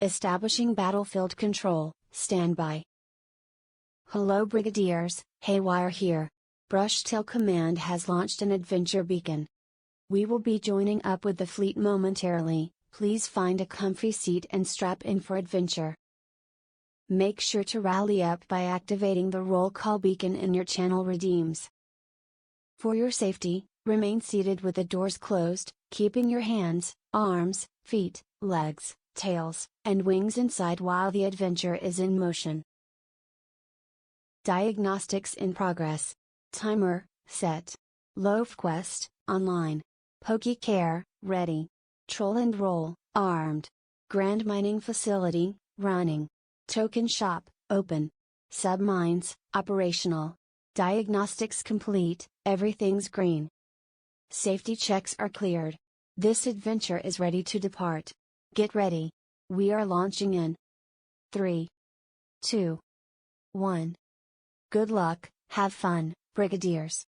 Establishing battlefield control, standby. Hello Brigadiers, Haywire here. Brushtail Command has launched an adventure beacon. We will be joining up with the fleet momentarily, please find a comfy seat and strap in for adventure. Make sure to rally up by activating the roll call beacon in your channel redeems. For your safety, remain seated with the doors closed, keeping your hands, arms, feet, legs, tails, and wings inside while the adventure is in motion. Diagnostics in progress. Timer, set. Loaf Quest, online. PokeCare, ready. Troll and Roll, armed. Grand Mining Facility, running. Token Shop, open. Submines, operational. Diagnostics complete, everything's green. Safety checks are cleared. This adventure is ready to depart. Get ready. We are launching in 3, 2, 1. Good luck, have fun, Brigadiers.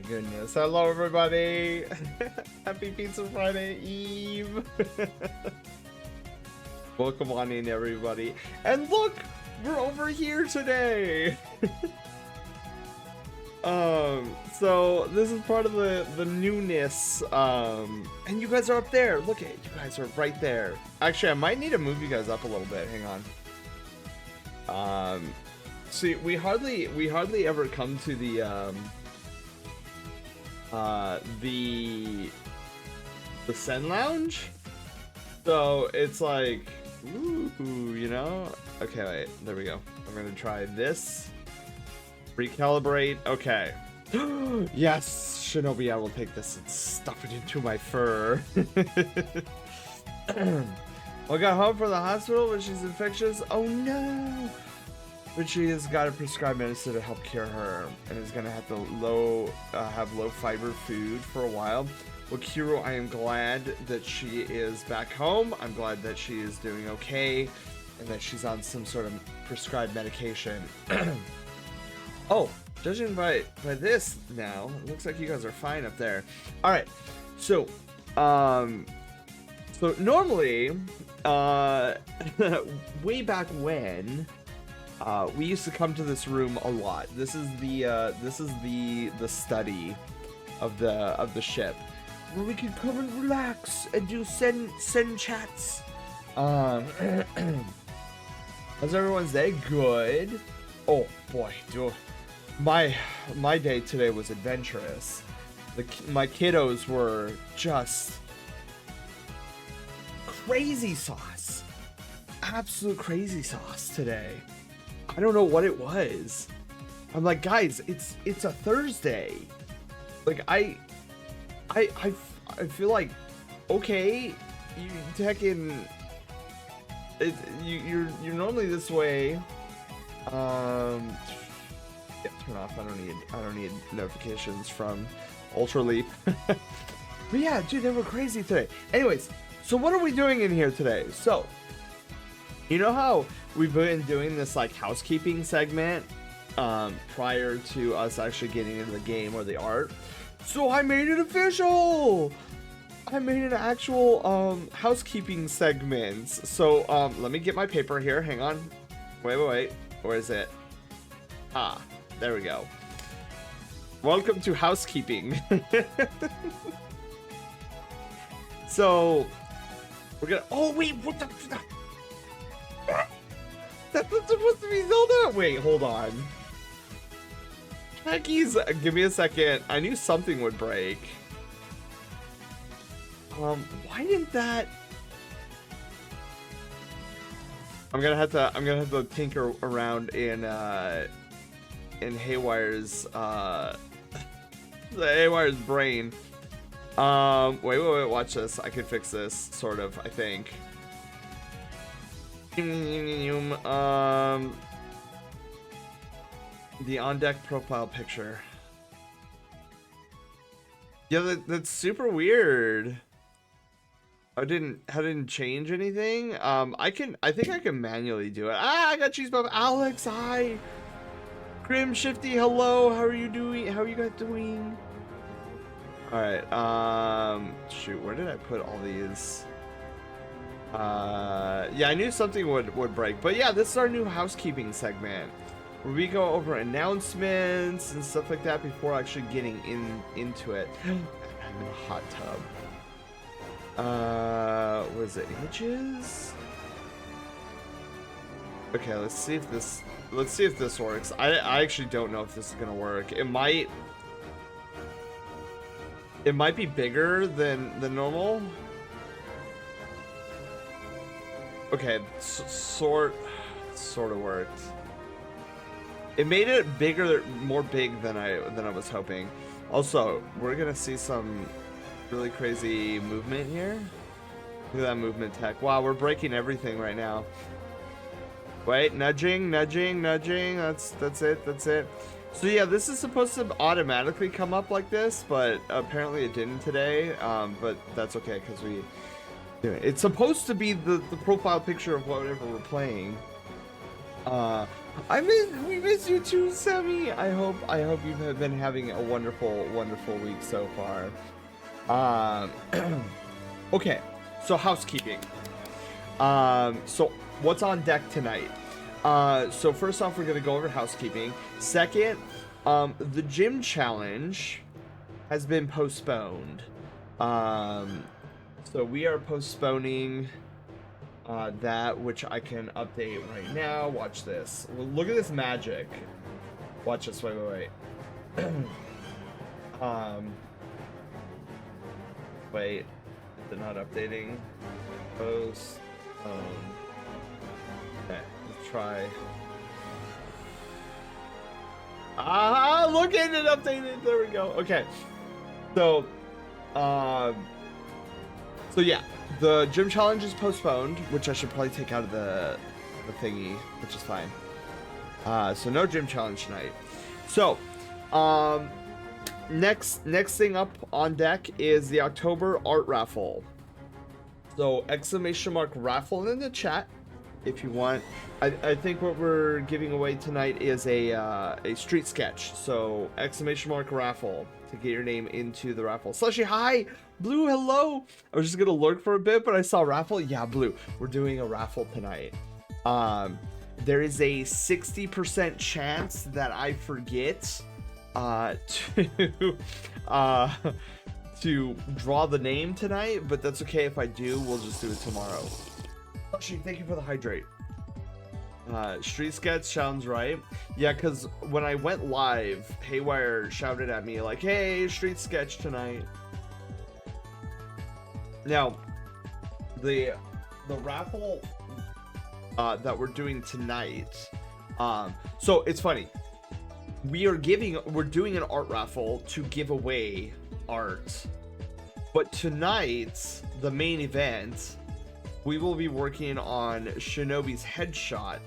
goodness. Hello, everybody. Happy Pizza Friday Eve. Welcome on in, everybody. And look, we're over here today. So this is part of the newness. And you guys are up there. Look at it. You guys are right there. Actually, I might need to move you guys up a little bit. Hang on. See, we hardly ever come to the Sen Lounge. So it's like, ooh, you know? Okay, wait, there we go. I'm gonna try this. Recalibrate, okay. Yes, Shinobi, I will take this and stuff it into my fur. I got home from the hospital when she's infectious. Oh no! But she has got a prescribed medicine to help cure her, and is gonna have to have low fiber food for a while. Well, Kiro, I am glad that she is back home. I'm glad that she is doing okay, and that she's on some sort of prescribed medication. Oh, judging by this now, it looks like you guys are fine up there. All right, so normally, way back when, we used to come to this room a lot. This is the study of the ship, where we can come and relax and do send chats. How's everyone's day? Good. Oh boy, dude. My day today was adventurous. My kiddos were just crazy sauce. Absolute crazy sauce today. I don't know what it was. I'm like, guys, it's a Thursday. Like I feel like, okay, you heckin', you're normally this way. Yeah, turn off. I don't need notifications from Ultra Leap. But yeah, dude, they were crazy today. Anyways, so what are we doing in here today? So, you know how we've been doing this like housekeeping segment prior to us actually getting into the game or the art? So I made it official. I made an actual housekeeping segment. So let me get my paper here. Hang on. Wait. Where is it? Ah, there we go. Welcome to housekeeping. So we're gonna. Oh wait, what the? That's not supposed to be Zelda. Wait, hold on. Heckies, give me a second. I knew something would break. Why didn't that? I'm gonna have to tinker around in Haywire's the Haywire's brain. Wait, watch this. I could fix this, sort of, I think. The on deck profile picture. Yeah, that's super weird. I didn't change anything. I think I can manually do it. Ah, I got cheese buff. Alex, hi. Grim Shifty, hello. How are you doing? How are you guys doing? All right. Shoot, where did I put all these? Yeah, I knew something would break, but yeah, this is our new housekeeping segment, where we go over announcements and stuff like that before actually getting into it. I'm in a hot tub. What is it? Images? Okay, let's see if this works. I actually don't know if this is gonna work. It might be bigger than normal. Okay, sort of worked. It made it bigger, more big than I was hoping. Also, we're gonna see some really crazy movement here. Look at that movement tech. Wow, we're breaking everything right now. Wait, nudging. That's it. So yeah, this is supposed to automatically come up like this, but apparently it didn't today. But that's okay, because it's supposed to be the profile picture of whatever we're playing. We miss you too, Sammy. I hope you've been having a wonderful week so far. Okay, so housekeeping. So what's on deck tonight? So first off, we're gonna go over housekeeping. Second, the gym challenge has been postponed. So we are postponing that, which I can update right now. Watch this. Well, look at this magic. Watch this. Wait. Wait. Is it not updating? Post. Okay, let's try. Look at it updated. There we go. Okay. So, yeah, the gym challenge is postponed, which I should probably take out of the thingy, which is fine. So no gym challenge tonight. So, next thing up on deck is the October art raffle. So ! Raffle in the chat if you want. I think what we're giving away tonight is a street sketch. So ! Raffle to get your name into the raffle. Slushy, hi! Blue, hello! I was just gonna lurk for a bit, but I saw raffle. Yeah, Blue, we're doing a raffle tonight. There is a 60% chance that I forget to draw the name tonight, but that's okay if I do. We'll just do it tomorrow. Slushy, thank you for the hydrate. Street sketch sounds right. Yeah, because when I went live, Haywire shouted at me like, hey, street sketch tonight. Now, the raffle that we're doing tonight, so it's funny. We're doing an art raffle to give away art. But tonight, the main event, we will be working on Shinobi's headshot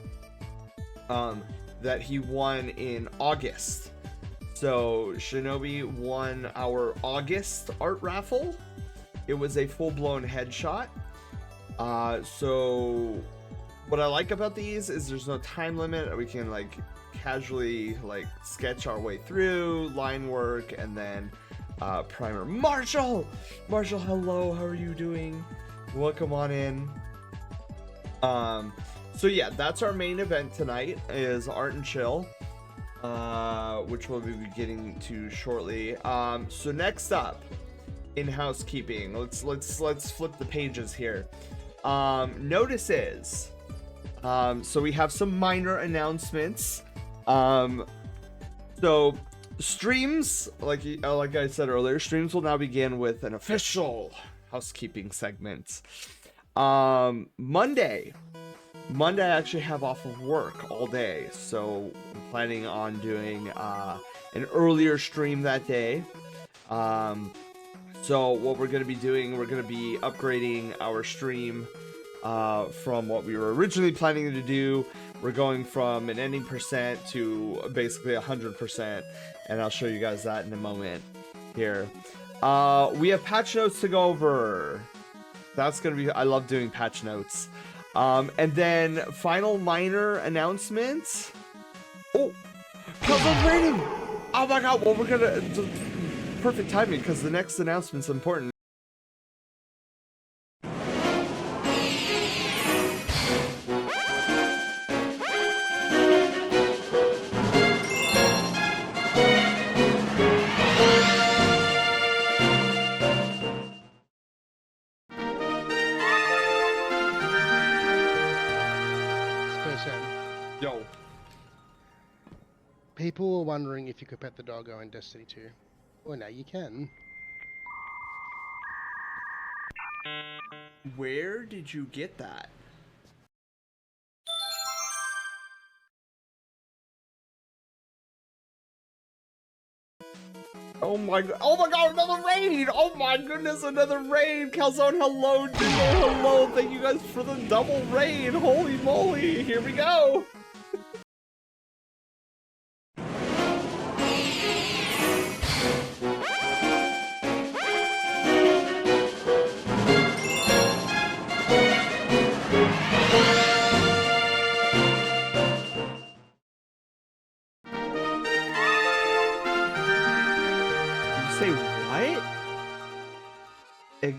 that he won in August. So Shinobi won our August art raffle. It was a full-blown headshot. So what I like about these is there's no time limit. We can like casually like sketch our way through, line work, and then primer. Marshall, hello, how are you doing? Welcome on in. So yeah, that's our main event tonight, is Art and Chill, which we'll be getting to shortly. So next up in housekeeping, let's flip the pages here. Notices. So we have some minor announcements. So streams, like I said earlier, streams will now begin with an official housekeeping segment. Monday I actually have off of work all day, so I'm planning on doing an earlier stream that day. So what we're going to be doing, we're going to be upgrading our stream from what we were originally planning to do. We're going from an ending percent to basically 100%, and I'll show you guys that in a moment here. We have patch notes to go over. That's going to be, I love doing patch notes. And then final minor announcements. Oh, Calzone's raining! Oh my god, well, we're gonna, perfect timing, because the next announcement's important. Yo. People were wondering if you could pet the doggo in Destiny 2. Well, now you can. Where did you get that? Oh my god, another raid! Oh my goodness, another raid! Calzone, hello, Jingle, hello! Thank you guys for the double raid! Holy moly! Here we go!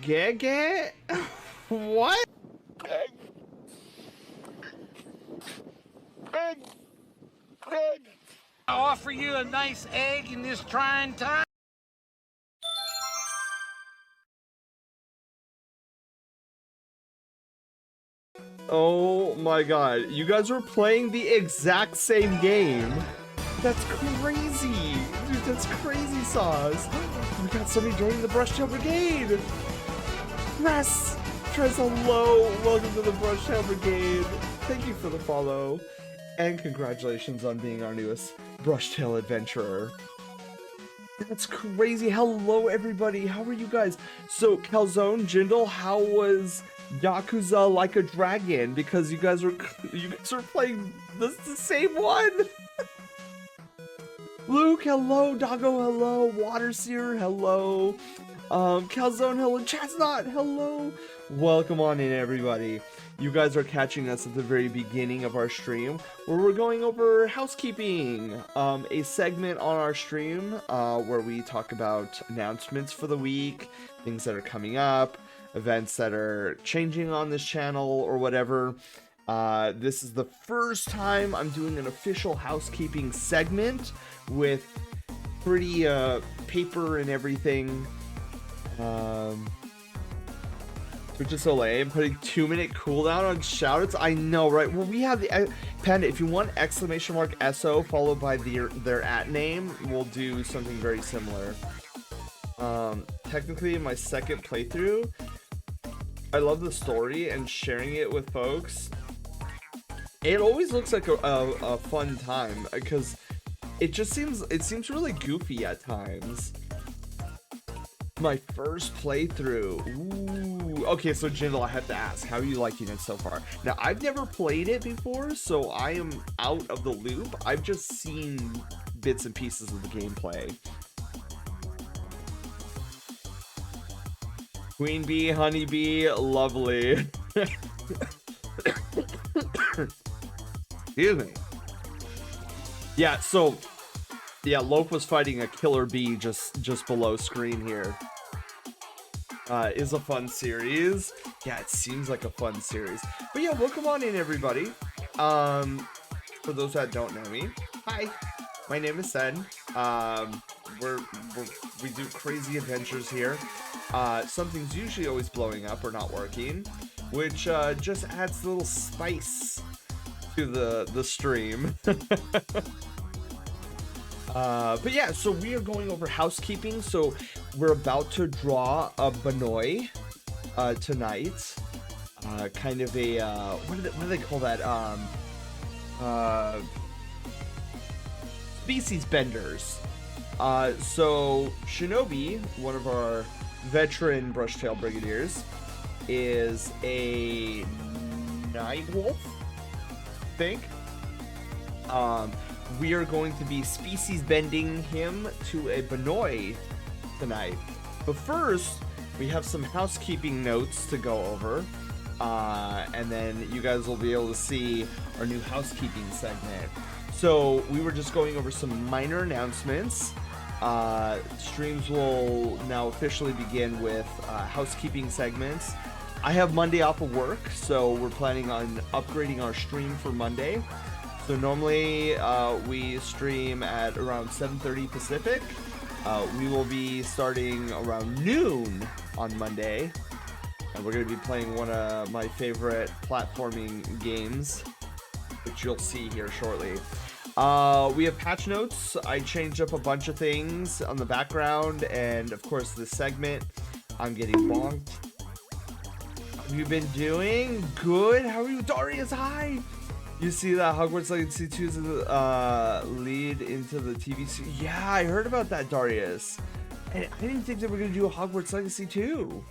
Gege? What? I offer you a nice egg in this trying time. Oh my god, you guys are playing the exact same game. That's crazy. Dude, that's crazy sauce. We got somebody joining the Brushtail Brigade. Tress, hello. Welcome to the Brushtail Brigade. Thank you for the follow. And congratulations on being our newest Brushtail adventurer. That's crazy. Hello, everybody. How are you guys? So, Calzone, Jindal, how was Yakuza Like a Dragon? Because you guys are playing the same one. Luke, hello. Doggo, hello. Waterseer, hello. Calzone, hello. Chestnut, hello. Welcome on in, everybody. You guys are catching us at the very beginning of our stream, where we're going over housekeeping, a segment on our stream where we talk about announcements for the week, things that are coming up, events that are changing on this channel or whatever. This is the first time I'm doing an official housekeeping segment with pretty paper and everything. Which is so lame. Putting 2-minute cooldown on shoutouts. I know, right? Well, we have the Panda. If you want exclamation mark SO followed by their at name, we'll do something very similar. Technically, my second playthrough, I love the story and sharing it with folks. It always looks like a fun time because it seems really goofy at times. My first playthrough. Ooh. Okay, so Jindal, I have to ask, how are you liking it so far? Now, I've never played it before, so I am out of the loop. I've just seen bits and pieces of the gameplay. Queen bee, honey bee, lovely. Excuse me. Yeah, so yeah, Lope was fighting a killer bee just below screen here. Is a fun series. Yeah, it seems like a fun series. But yeah, welcome on in, everybody. For those that don't know me, hi, my name is Sen. We do crazy adventures here. Something's usually always blowing up or not working, which just adds a little spice to the stream. But yeah, so we are going over housekeeping. So we're about to draw a Bnuuy tonight. Kind of a what do they call that? Species benders. So Shinobi, one of our veteran Brushtail Brigadiers, is a night wolf, I think. We are going to be species bending him to a Bnuuy tonight. But first, we have some housekeeping notes to go over. And then you guys will be able to see our new housekeeping segment. So we were just going over some minor announcements. Streams will now officially begin with housekeeping segments. I have Monday off of work, so we're planning on upgrading our stream for Monday. So normally we stream at around 7:30 Pacific. We will be starting around noon on Monday. And we're going to be playing one of my favorite platforming games, which you'll see here shortly. We have patch notes. I changed up a bunch of things on the background, and of course this segment, I'm getting bonked. How have you been doing? Good. How are you? Darius, hi! You see that Hogwarts Legacy 2 is lead into the TV series? Yeah, I heard about that, Darius. And I didn't think they were going to do a Hogwarts Legacy 2.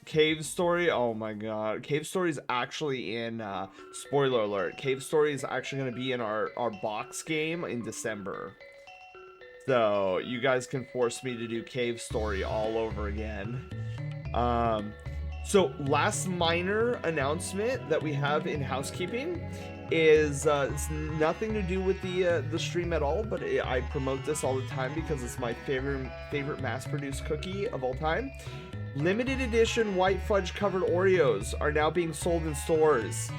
Cave Story, oh my god. Cave Story is actually in, spoiler alert, Cave Story is actually going to be in our box game in December. So, you guys can force me to do Cave Story all over again. So last minor announcement that we have in housekeeping is it's nothing to do with the stream at all, but I promote this all the time because it's my favorite mass-produced cookie of all time. Limited edition white fudge covered Oreos are now being sold in stores.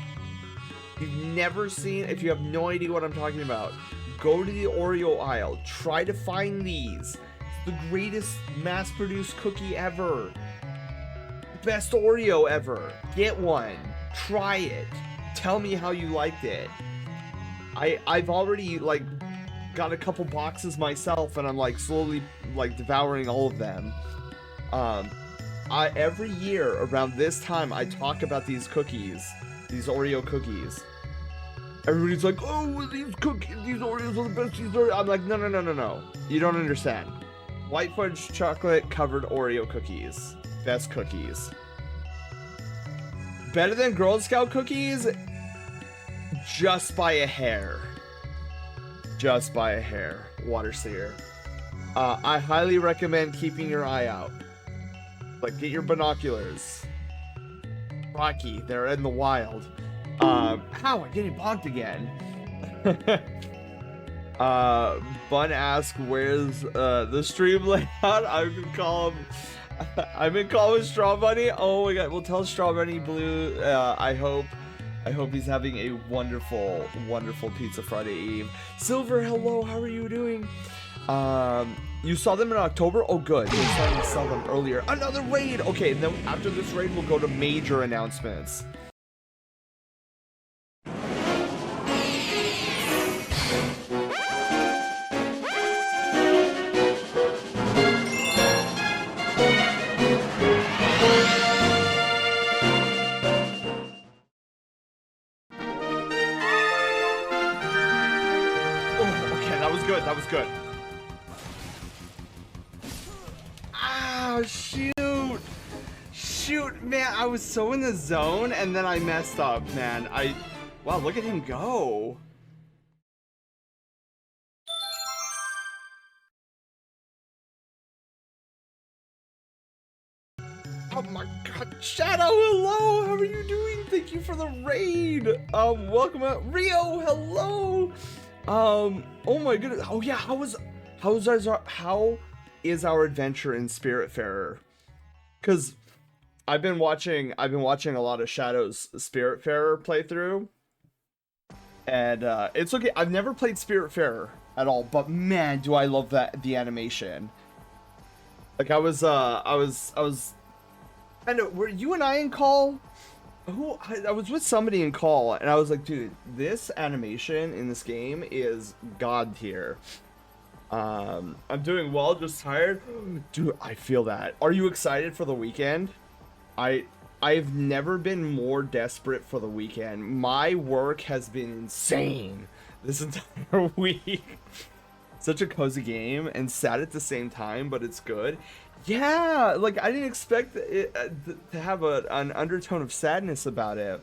If you've never seen, if you have no idea what I'm talking about, go to the Oreo aisle. Try to find these. It's the greatest mass-produced cookie ever. Best Oreo ever. Get one. Try it. Tell me how you liked it. I've already like got a couple boxes myself, and I'm like slowly like devouring all of them. Every year around this time I talk about these cookies, these Oreo cookies. Everybody's like, oh, these Oreos are the best. I'm like, no. You don't understand. White fudge chocolate covered Oreo cookies. Best cookies. Better than Girl Scout cookies? Just by a hair. Just by a hair. Water seer. I highly recommend keeping your eye out. Like, get your binoculars. Rocky, they're in the wild. Ow, I'm getting bonked again. Bun asks, where's the stream layout? I've been calling Straw Bunny. Oh my god, we'll tell Straw Bunny Blue. I hope he's having a wonderful Pizza Friday Eve. Silver, hello, how are you doing? You saw them in October? Oh good, they're starting to sell them earlier. Another raid! Okay, and then after this raid, we'll go to major announcements. That was good. Ah, shoot, man, I was so in the zone and then I messed up, man. Wow, look at him go. Oh my god, Shadow, hello, how are you doing? Thank you for the raid. Welcome out, Rio, hello. Oh my goodness. Oh yeah, how is our adventure in Spiritfarer? Cause I've been watching a lot of Shadow's Spiritfarer playthrough. And it's okay. I've never played Spiritfarer at all, but man, do I love the animation. Like I was kind of, were you and I in call? I was with somebody in call and I was like, dude, this animation in this game is god tier. I'm doing well, just tired. Dude, I feel that. Are you excited for the weekend? I've never been more desperate for the weekend. My work has been insane this entire week. Such a cozy game and sad at the same time, but it's good. Yeah, like I didn't expect it to have an undertone of sadness about it.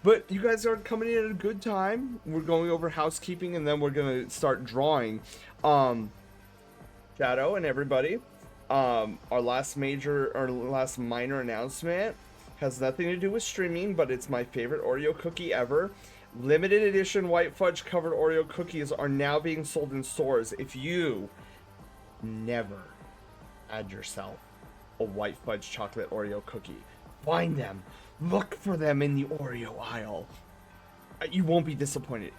But you guys are coming in at a good time. We're going over housekeeping and then we're gonna start drawing. Shadow and everybody, our last minor announcement has nothing to do with streaming, but it's my favorite Oreo cookie ever. Limited edition white fudge covered Oreo cookies are now being sold in stores. If you never had yourself a white fudge chocolate Oreo cookie, find them, look for them in the Oreo aisle. You won't be disappointed.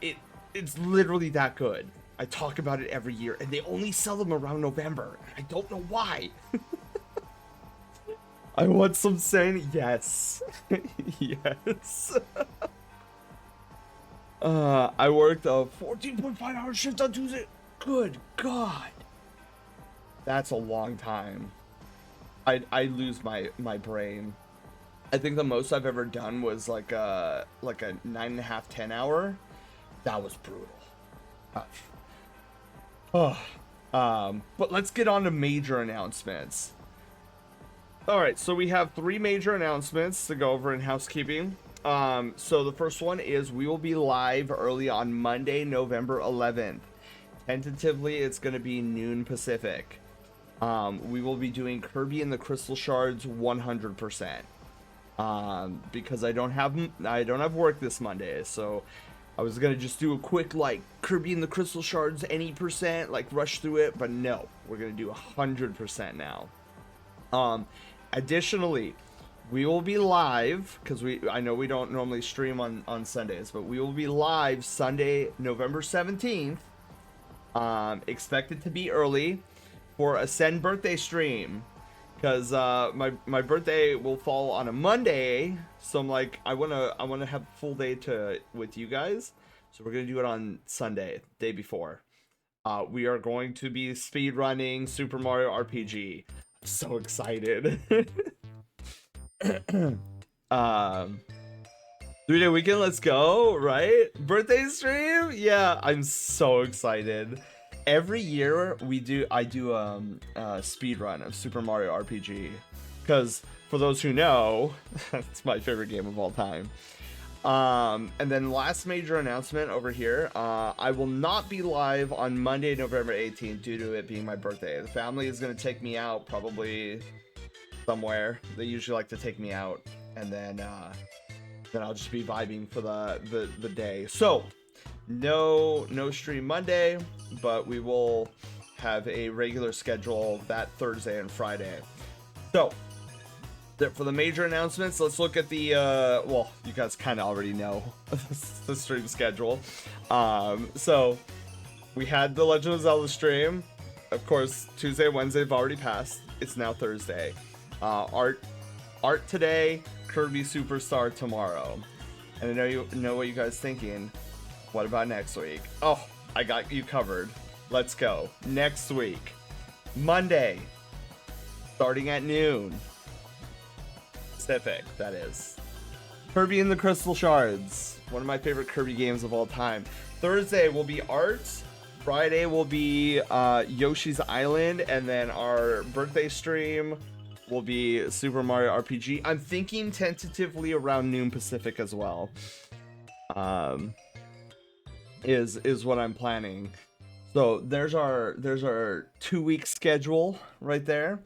It's literally that good. I talk about it every year and they only sell them around November. I don't know why. I want some saying yes. Yes. I worked a 14.5-hour shift on Tuesday. Good God. That's a long time. I lose my brain. I think the most I've ever done was like a 9.5, 10 hour. That was brutal. But let's get on to major announcements. Alright, so we have 3 major announcements to go over in housekeeping. So the first one is we will be live early on Monday, November 11th. Tentatively, it's going to be noon Pacific. We will be doing Kirby and the Crystal Shards 100%. because I don't have work this Monday, so I was gonna just do a quick like Kirby and the Crystal Shards any percent, like rush through it, but no, we're gonna do 100% now. Additionally, we will be live because I know we don't normally stream on Sundays, but we will be live Sunday, November 17th. Expected to be early for Ascend birthday stream, because my birthday will fall on a Monday, so I'm like I wanna have a full day with you guys, so we're gonna do it on Sunday, day before. We are going to be speed running Super Mario RPG. I'm so excited. 3-day weekend, let's go, right? Birthday stream? Yeah, I'm so excited. Every year I do a speed run of Super Mario RPG, because for those who know, it's my favorite game of all time. And then last major announcement over here, I will not be live on Monday, November 18th due to it being my birthday. The family is going to take me out probably somewhere. They usually like to take me out, and then I'll just be vibing for the day. So no stream Monday, but we will have a regular schedule that Thursday and Friday. So for the major announcements, let's look at the well, you guys kind of already know the stream schedule. So we had the Legend of Zelda stream. Of course, Tuesday, Wednesday have already passed. It's now Thursday. Art today, Kirby Superstar tomorrow. And I know you know what you guys thinking. What about next week? Oh, I got you covered. Let's go. Next week, Monday, starting at noon Pacific, that is. Kirby and the Crystal Shards, one of my favorite Kirby games of all time. Thursday will be Art. Friday will be Yoshi's Island, and then our birthday stream will be Super Mario RPG. I'm thinking tentatively around noon Pacific as well. Is what I'm planning. So there's our 2-week schedule right there.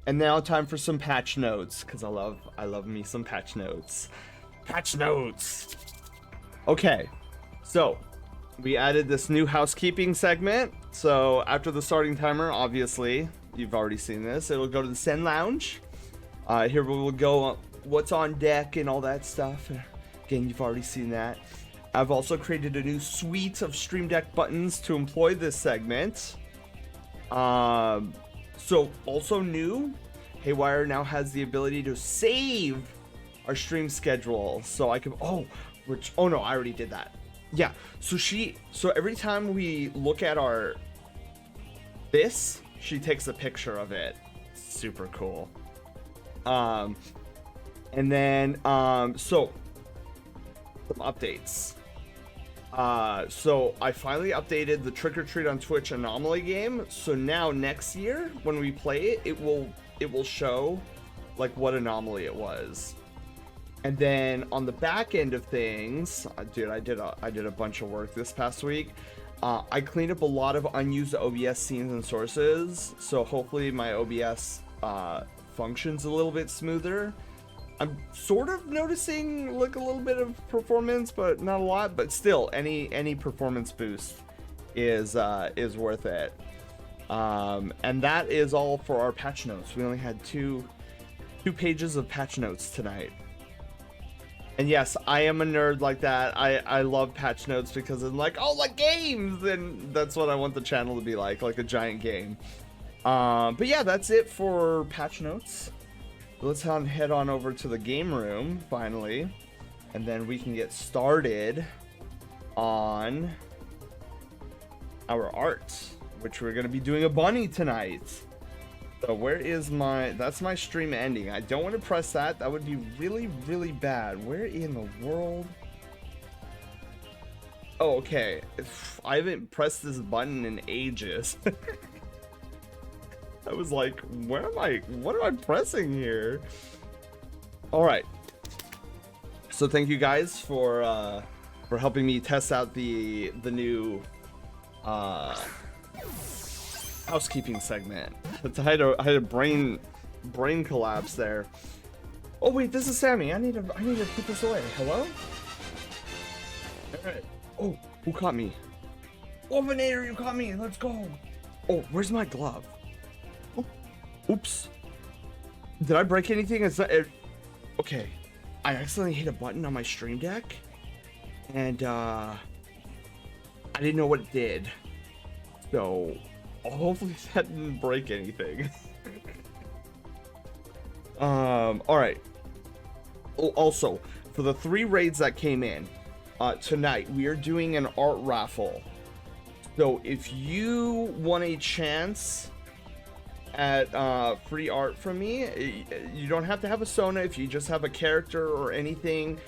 And now time for some patch notes, because I love me some patch notes. Patch notes. Okay, so we added this new housekeeping segment. So after the starting timer, obviously you've already seen this. It'll go to the Zen Lounge. Here we will go what's on deck and all that stuff. Again, you've already seen that. I've also created a new suite of Stream Deck buttons to employ this segment. So also new, Haywire now has the ability to save our stream schedule. So I can, oh no, I already did that. Yeah, so every time we look at she takes a picture of it. Super cool. And then, so some updates. So I finally updated the Trick or Treat on Twitch anomaly game. So now next year when we play it, it will show like what anomaly it was. And then on the back end of things, dude, I did a bunch of work this past week. I cleaned up a lot of unused OBS scenes and sources, so hopefully my OBS functions a little bit smoother. I'm sort of noticing like a little bit of performance, but not a lot. But still, any performance boost is worth it. And that is all for our patch notes. We only had two pages of patch notes tonight. And yes, I am a nerd like that. I love patch notes because I'm like, oh, like games, and that's what I want the channel to be like a giant game. But yeah, that's it for patch notes. Let's head on over to the game room finally, and then we can get started on our art, which we're gonna be doing a bunny tonight. So where is that's my stream ending. I don't want to press that. That would be really, really bad. Where in the world? Oh, okay. I haven't pressed this button in ages. I was like, what am I pressing here? All right. So thank you guys for helping me test out the new housekeeping segment. I had a brain collapse there. Oh wait, this is Sammy. I need to put this away. Hello? Alright. Oh, who caught me? Oh, Venator, you caught me. Let's go. Oh, where's my glove? Oh, oops. Did I break anything? Okay. I accidentally hit a button on my stream deck. And, I didn't know what it did. So, hopefully that didn't break anything. Alright. Oh, also, for the 3 raids that came in, tonight, we are doing an art raffle. So, if you want a chance at free art from me, you don't have to have a Sona. If you just have a character or anything,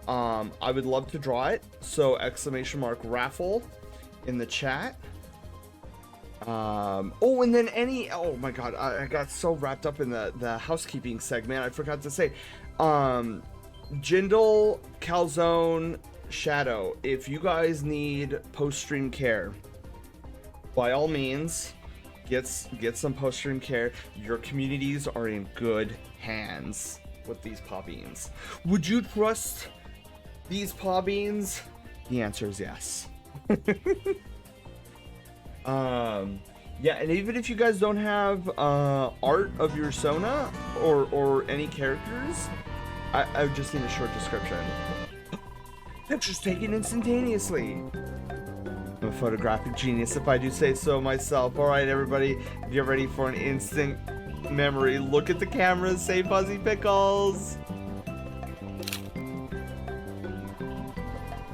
I would love to draw it. So, !raffle in the chat. Oh, and then oh my god, I got so wrapped up in the housekeeping segment, I forgot to say, Jindal, Calzone, Shadow, if you guys need post-stream care, by all means, get some post-stream care. Your communities are in good hands with these paw beans. Would you trust these paw beans? The answer is yes. Yeah, and even if you guys don't have art of your Sona or any characters, I just need a short description. Pictures taken instantaneously. I'm a photographic genius, if I do say so myself. All right, everybody, get ready for an instant memory. Look at the camera, say Fuzzy Pickles.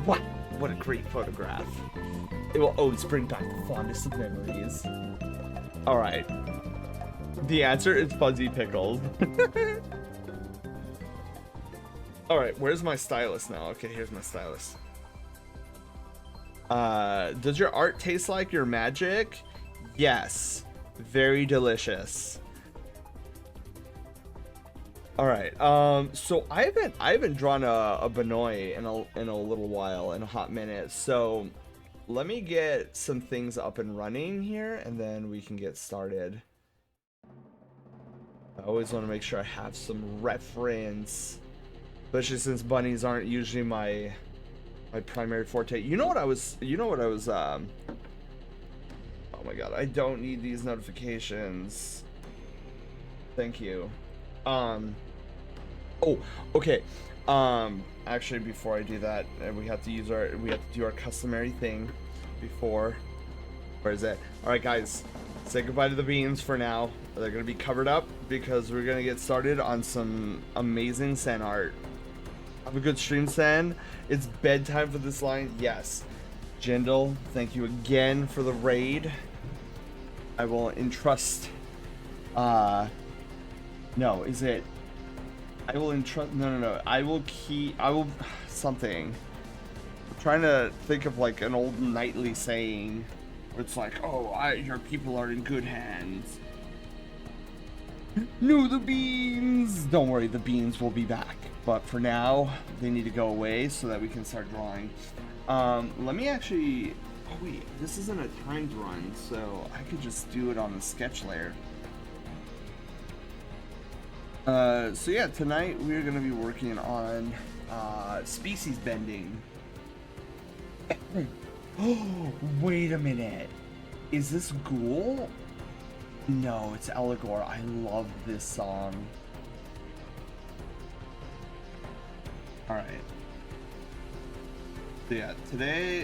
What a great photograph. It will always bring back the fondest of memories. All right. The answer is Fuzzy Pickles. All right, where's my stylus now? Okay, here's my stylus. Does your art taste like your magic? Yes. Very delicious. All right. So I haven't drawn a Bnuuy in a little while, in a hot minute. So let me get some things up and running here, and then we can get started. I always want to make sure I have some reference, especially since bunnies aren't usually my primary forte. You know what I was oh my god, I don't need these notifications. Thank you. Oh, okay. Actually, before I do that, we have to do our customary thing before. Where is it? All right, guys, say goodbye to the beans for now. They're gonna be covered up because we're gonna get started on some amazing Sen art. Have a good stream, Sen. It's bedtime for this line. Yes. Jindal, thank you again for the raid. I will entrust. No, is it? I will entrust. No. I will something. I'm trying to think of like an old knightly saying where it's like, oh, your people are in good hands. No, the beans! Don't worry, the beans will be back. But for now, they need to go away so that we can start drawing. Let me actually... Oh wait, this isn't a timed run, so I could just do it on the sketch layer. So yeah, tonight we're going to be working on species bending. Oh, wait a minute. Is this Ghoul? No, it's Eligor. I love this song. Alright. So yeah,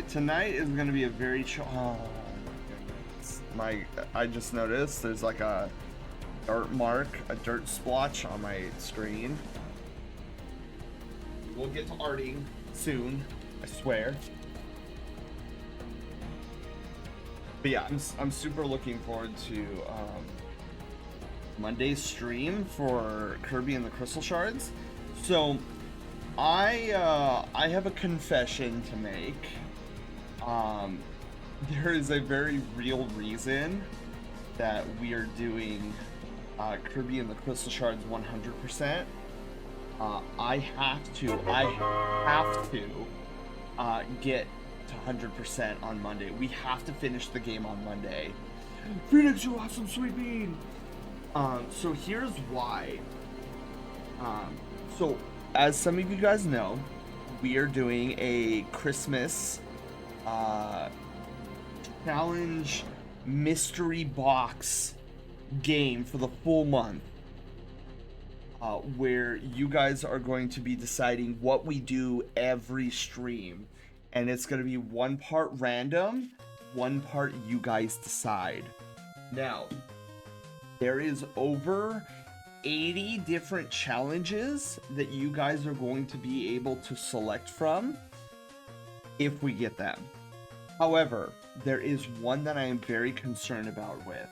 tonight is going to be a very chill... Oh, my goodness. I just noticed there's like a dirt mark, a dirt splotch on my screen. We'll get to arting soon, I swear. But yeah, I'm super looking forward to Monday's stream for Kirby and the Crystal Shards. So I have a confession to make. There is a very real reason that we are doing Kirby and the Crystal Shards 100%. I have to get to 100% on Monday. We have to finish the game on Monday. Phoenix, you awesome sweet bean! So here's why. So, as some of you guys know, we are doing a Christmas challenge mystery box game for the full month, where you guys are going to be deciding what we do every stream, and it's going to be one part random, one part you guys decide. Now, there is over 80 different challenges that you guys are going to be able to select from if we get them. However, there is one that I am very concerned about with.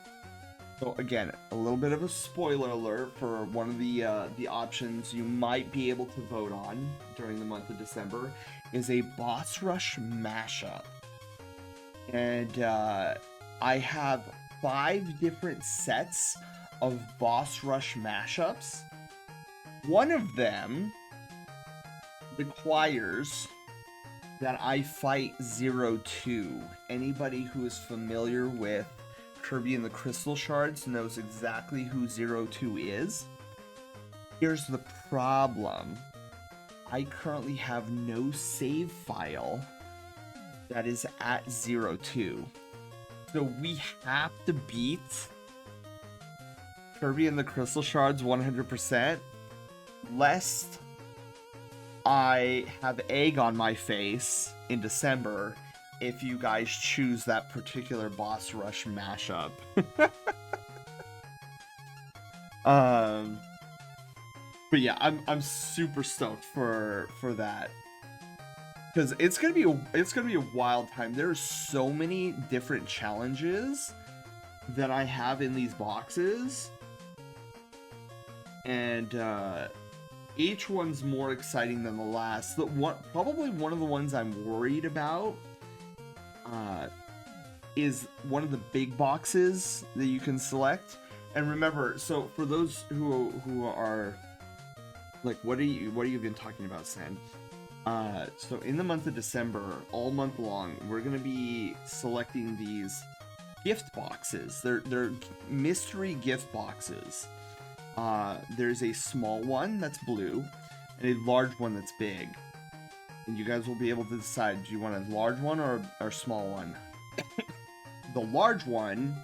So again, a little bit of a spoiler alert for one of the options you might be able to vote on during the month of December is a boss rush mashup. And I have 5 different sets of boss rush mashups. One of them requires that I fight 02. Anybody who is familiar with Kirby and the Crystal Shards knows exactly who 02 is. Here's the problem. I currently have no save file that is at 02. So we have to beat Kirby and the Crystal Shards 100%, lest I have egg on my face in December if you guys choose that particular boss rush mashup. But yeah, I'm super stoked for that, because it's gonna be a wild time. There's so many different challenges that I have in these boxes, and each one's more exciting than the last. Probably one of the ones I'm worried about is one of the big boxes that you can select. And remember, so for those who are like, what have you been talking about, Sen? So in the month of December, all month long, we're gonna be selecting these gift boxes. They're mystery gift boxes. There's a small one that's blue and a large one that's big. And you guys will be able to decide, do you want a large one or a small one? The large one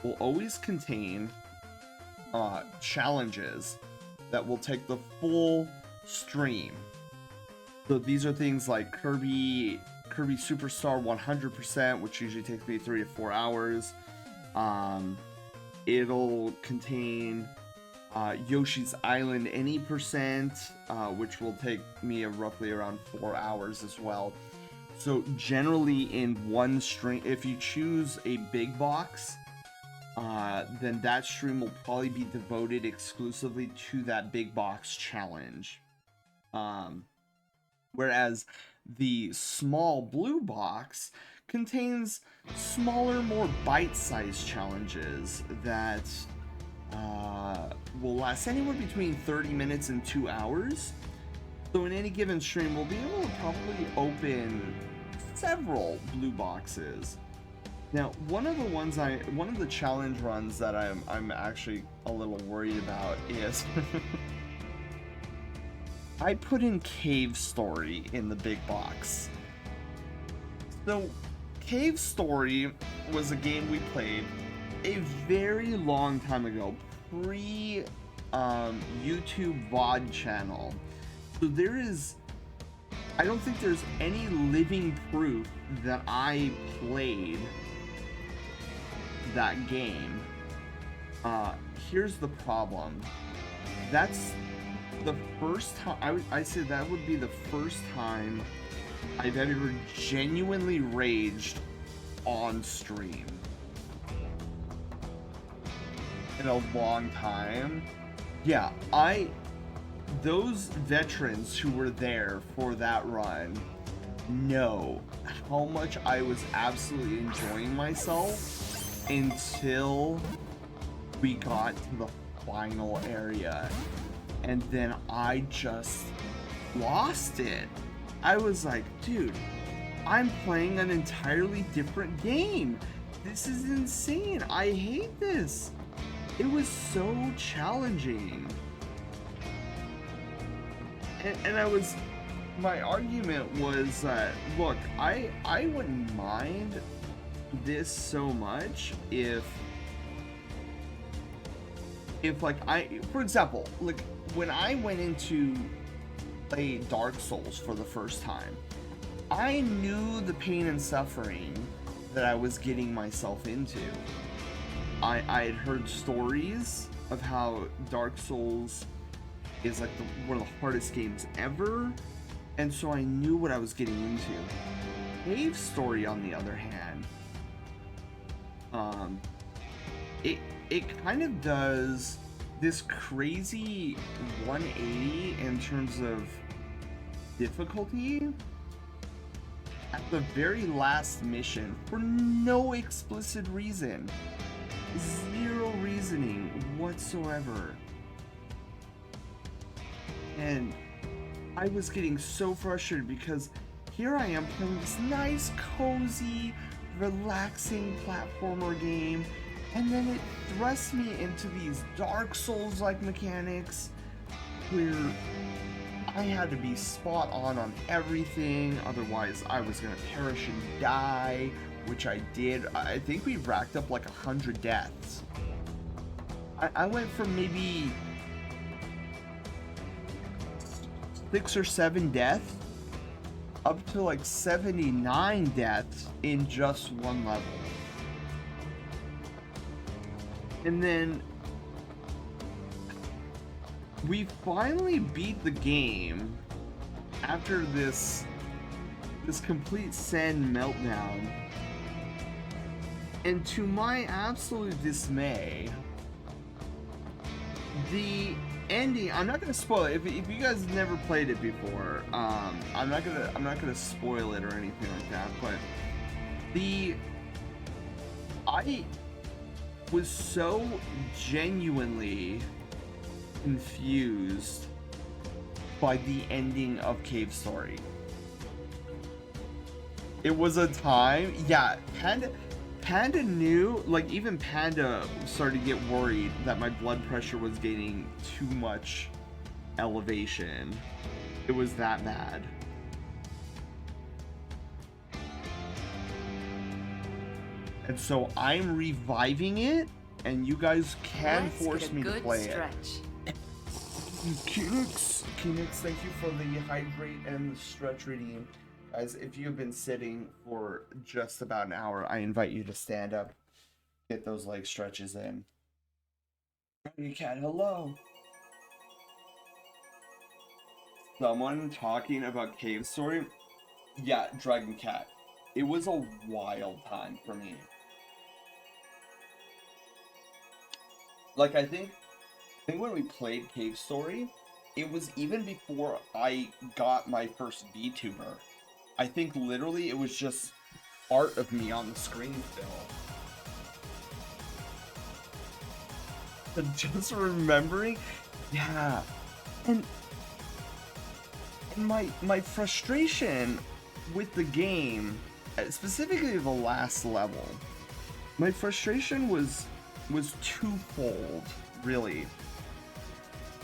will always contain challenges that will take the full stream. So these are things like Kirby Superstar 100%, which usually takes me 3 to 4 hours. It'll contain Yoshi's Island any percent, which will take me roughly around 4 hours as well. So generally in one stream, if you choose a big box, then that stream will probably be devoted exclusively to that big box challenge. Whereas the small blue box contains smaller, more bite-sized challenges that will last anywhere between 30 minutes and 2 hours. So in any given stream, we'll be able to probably open several blue boxes. Now, one of the challenge runs that I'm actually a little worried about is I put in Cave Story in the big box. So Cave Story was a game we played a very long time ago, pre YouTube VOD channel. So I don't think there's any living proof that I played that game. Here's the problem. That's the first time, I say that would be the first time I've ever genuinely raged on stream in a long time. Yeah, those veterans who were there for that run know how much I was absolutely enjoying myself until we got to the final area, and then I just lost it. I was like, dude, I'm playing an entirely different game. This is insane. I hate this. It was so challenging. and my argument was that, look, I wouldn't mind this so much if like for example, like when I went into play Dark Souls for the first time, I knew the pain and suffering that I was getting myself into. I had heard stories of how Dark Souls is like one of the hardest games ever, and so I knew what I was getting into. Cave Story, on the other hand, it kind of does this crazy 180 in terms of difficulty at the very last mission for no explicit reason. Zero reasoning whatsoever. And I was getting so frustrated because here I am playing this nice, cozy, relaxing platformer game, and then it thrusts me into these Dark Souls-like mechanics where I had to be spot on everything, otherwise I was gonna perish and die, which I did. I think we racked up like 100 deaths. I went from maybe 6 or 7 deaths up to like 79 deaths in just one level. And then we finally beat the game after this complete send meltdown. And to my absolute dismay, the ending, I'm not gonna spoil it. If you guys never played it before, I'm not gonna spoil it or anything like that. But I was so genuinely confused by the ending of Cave Story. It was a time, yeah, Panda knew, like even Panda started to get worried that my blood pressure was gaining too much elevation. It was that bad. And so I'm reviving it, and you guys can force me to play it. Kinix, thank you for the hydrate and the stretch redeem. Guys, if you've been sitting for just about an hour, I invite you to stand up, get those leg stretches in. You can, hello. Someone talking about Cave Story? Yeah, Dragon Cat. It was a wild time for me. Like, I think when we played Cave Story, it was even before I got my first VTuber. I think literally it was just art of me on the screen still. And just remembering, yeah. And my frustration with the game, specifically the last level, my frustration was twofold, really.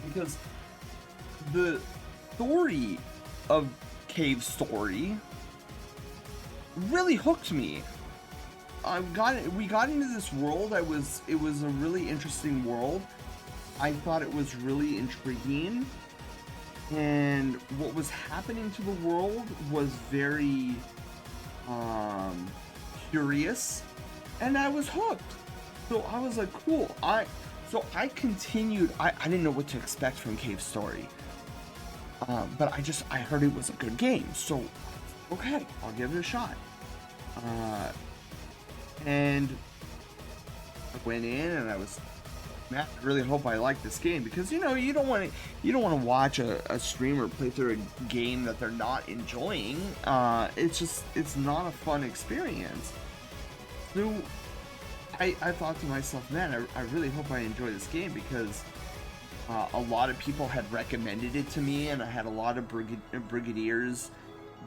Because the story of Cave Story really hooked me. We got into this world. It was a really interesting world. I thought it was really intriguing, and what was happening to the world was very curious, and I was hooked. So I was like, cool. So I continued. I didn't know what to expect from Cave Story. But I heard it was a good game, so okay, I'll give it a shot. And I went in, and I was, man, I really hope I like this game, because you don't want to watch a streamer play through a game that they're not enjoying. It's not a fun experience. So I thought to myself, man, I really hope I enjoy this game, because a lot of people had recommended it to me, and I had a lot of brigadiers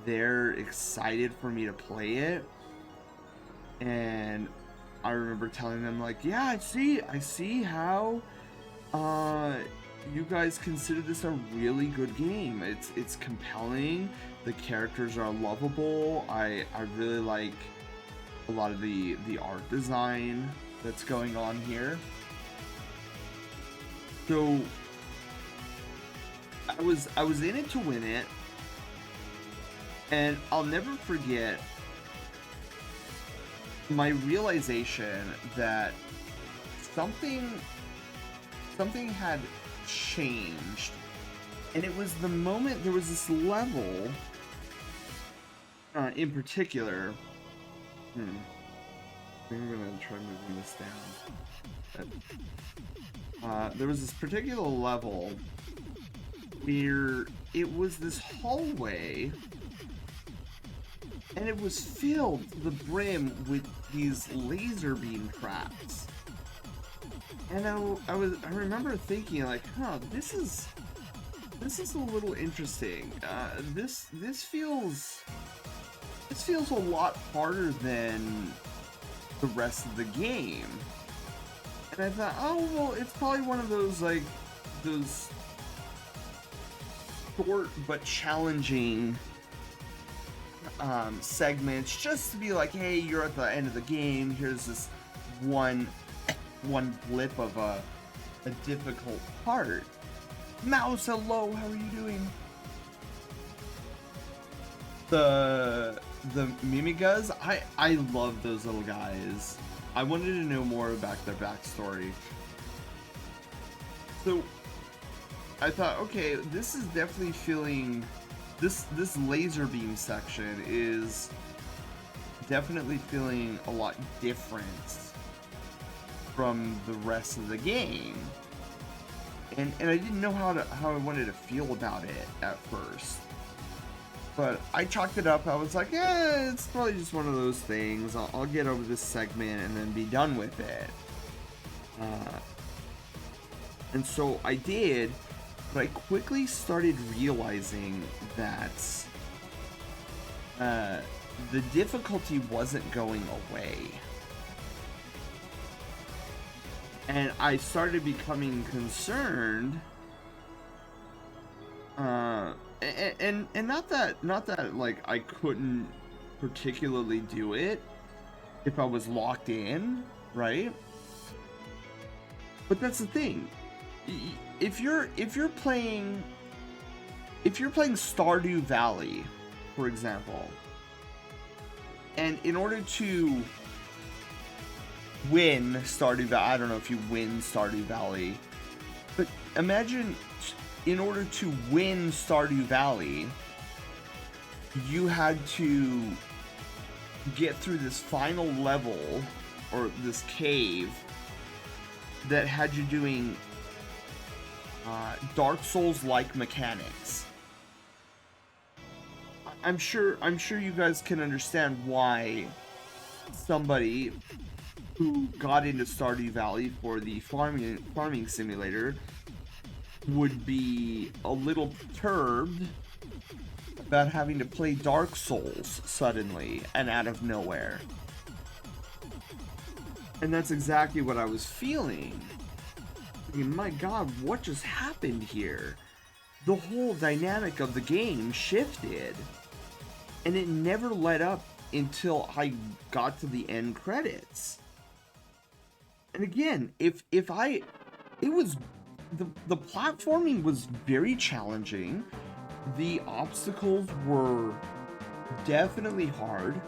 there excited for me to play it. And I remember telling them, like, yeah, I see how you guys consider this a really good game. It's compelling. The characters are lovable. I really like a lot of the art design that's going on here. So I was in it to win it, and I'll never forget my realization that something had changed, and it was the moment there was this level in particular. I think I'm gonna try moving this down. There was this particular level where it was this hallway, and it was filled to the brim with these laser beam traps. And I remember thinking, like, huh, this is a little interesting. This feels a lot harder than the rest of the game. And I thought, oh well, it's probably one of those, like, those short but challenging segments, just to be like, hey, you're at the end of the game, here's this one blip of a difficult part. Mouse, hello, how are you doing? The Mimigas, I love those little guys. I wanted to know more about their backstory. So I thought, okay, this is definitely feeling, this laser beam section is definitely feeling a lot different from the rest of the game. And I didn't know how I wanted to feel about it at first. But I chalked it up. I was like, yeah, it's probably just one of those things. I'll get over this segment and then be done with it. And so I did, but I quickly started realizing that the difficulty wasn't going away. And I started becoming concerned. And not that like I couldn't particularly do it if I was locked in, right? But that's the thing. If you're playing Stardew Valley, for example, and in order to win Stardew Valley, I don't know if you win Stardew Valley, but imagine in order to win Stardew Valley, you had to get through this final level, or this cave, that had you doing Dark Souls-like mechanics. I'm sure you guys can understand why somebody who got into Stardew Valley for the farming simulator would be a little perturbed about having to play Dark Souls suddenly and out of nowhere. And that's exactly what I was feeling. I mean, my God, what just happened here? The whole dynamic of the game shifted, and it never let up until I got to the end credits. And again, the platforming was very challenging. The obstacles were definitely hard.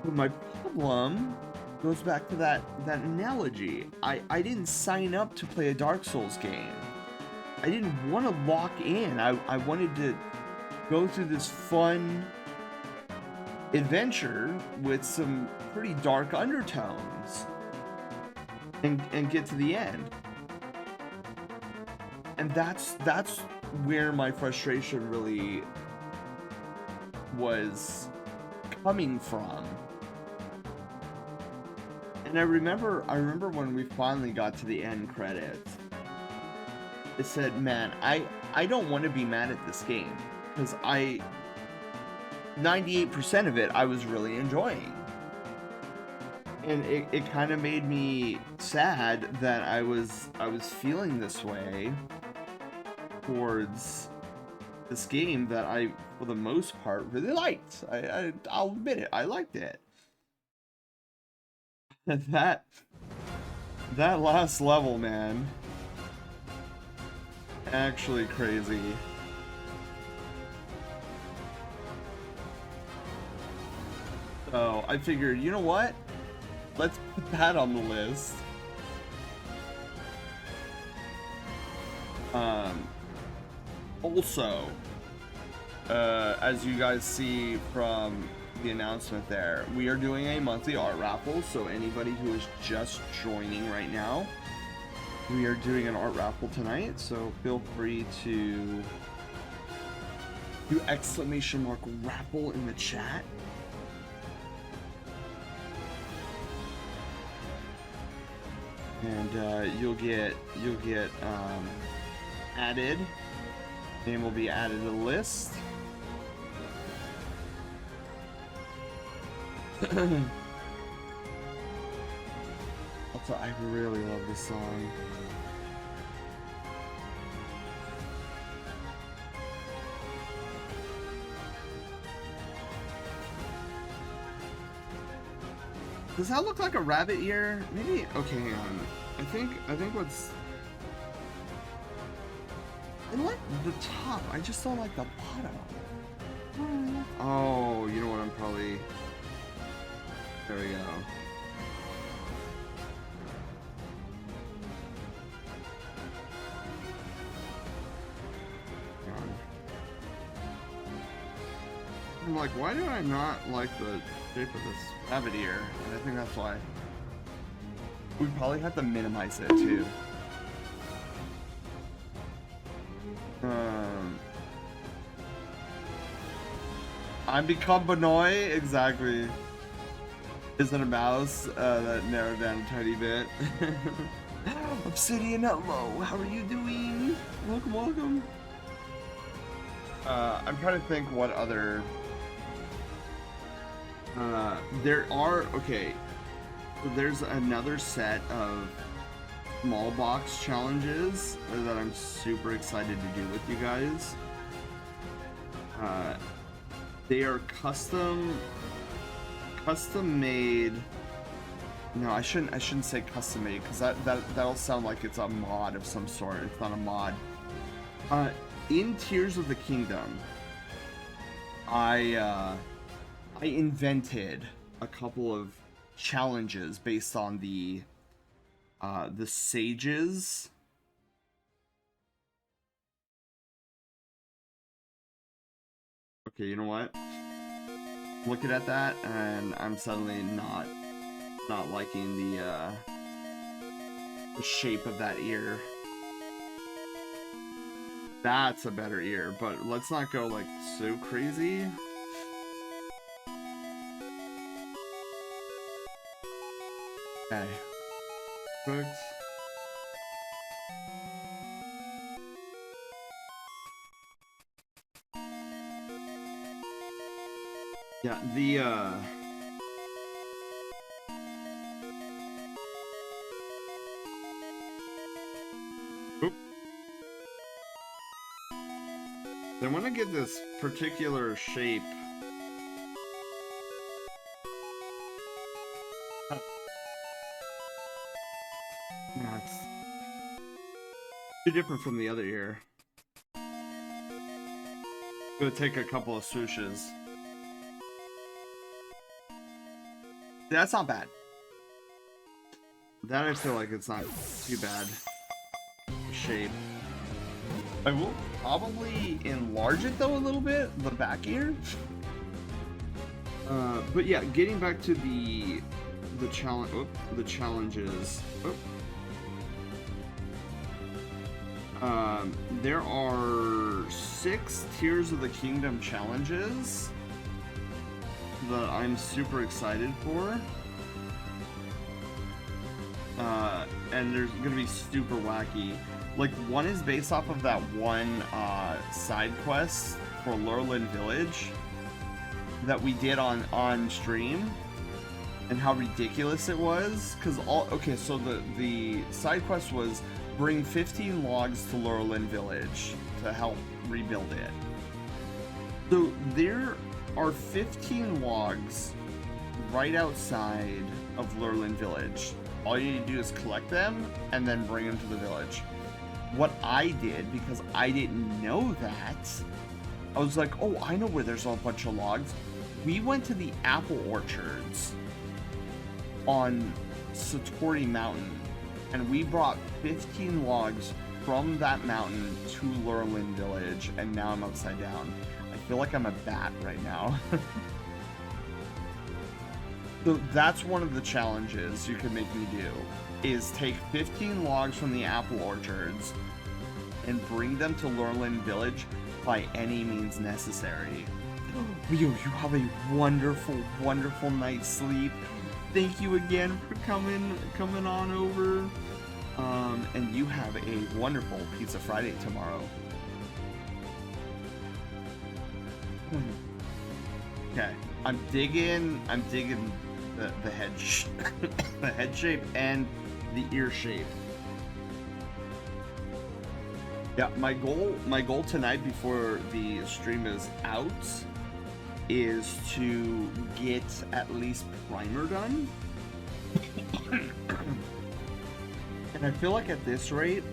But my problem goes back to that analogy. I didn't sign up to play a Dark Souls game. I didn't want to lock in. I wanted to go through this fun adventure with some pretty dark undertones and get to the end. And that's where my frustration really was coming from. And I remember when we finally got to the end credits, it said, man, I don't want to be mad at this game, because 98% of it I was really enjoying. And it kind of made me sad that I was feeling this way towards this game that I, for the most part, really liked. I'll admit it, I liked it. that last level, man, actually crazy. So I figured, you know what? Let's put that on the list. Also, as you guys see from the announcement there, we are doing a monthly art raffle. So anybody who is just joining right now, we are doing an art raffle tonight. So feel free to do !raffle in the chat. And you'll get added. Name will be added to the list. Also, I really love this song. Does that look like a rabbit ear? Maybe. Okay, hang on. I think what's. I like the top. I just don't like the bottom. Oh, you know what? I'm probably. There we go. I'm like, why do I not like the shape of this rabbit ear? And I think that's why. We probably have to minimize it too. I become Bnuuy, exactly. Is it a mouse that narrowed down a tiny bit? Obsidian, hello. How are you doing? Welcome, welcome. I'm trying to think what other. There are, okay, so there's another set of small box challenges that I'm super excited to do with you guys. They are custom made. No, I shouldn't say custom made, because that'll sound like it's a mod of some sort. It's not a mod. In Tears of the Kingdom, I invented a couple of challenges based on the sages. Okay, you know what? Looking at that, and I'm suddenly not liking the shape of that ear. That's a better ear, but let's not go like so crazy. Okay. Perfect. Yeah, the Oop. I want to get this particular shape. No, it's too different from the other ear. It's gonna take a couple of swooshes. That's not bad. That I feel like it's not too bad. The shape. I will probably enlarge it though a little bit, the back ear. But yeah, getting back to the challenge. Oh, the challenges. Oh. There are 6 Tears of the Kingdom challenges that I'm super excited for. And they're gonna be super wacky. Like, one is based off of that one side quest for Lurlin Village that we did on stream. and how ridiculous it was. Because okay, so the side quest was bring 15 logs to Laurelin Village to help rebuild it. So there are 15 logs right outside of Laurelin Village. All you need to do is collect them and then bring them to the village. What I did, because I didn't know that, I was like, oh, I know where there's a bunch of logs. We went to the apple orchards on Satori Mountain, and we brought 15 logs from that mountain to Laurelin Village, and now I'm upside down. I feel like I'm a bat right now. So that's one of the challenges you can make me do, is take 15 logs from the apple orchards and bring them to Laurelin Village by any means necessary. Rio, you have a wonderful, wonderful night's sleep. Thank you again for coming on over. And you have a wonderful Pizza Friday tomorrow. Okay, I'm digging the head the head shape and the ear shape. Yeah, my goal tonight before the stream is out is to get at least primer done. And I feel like at this rate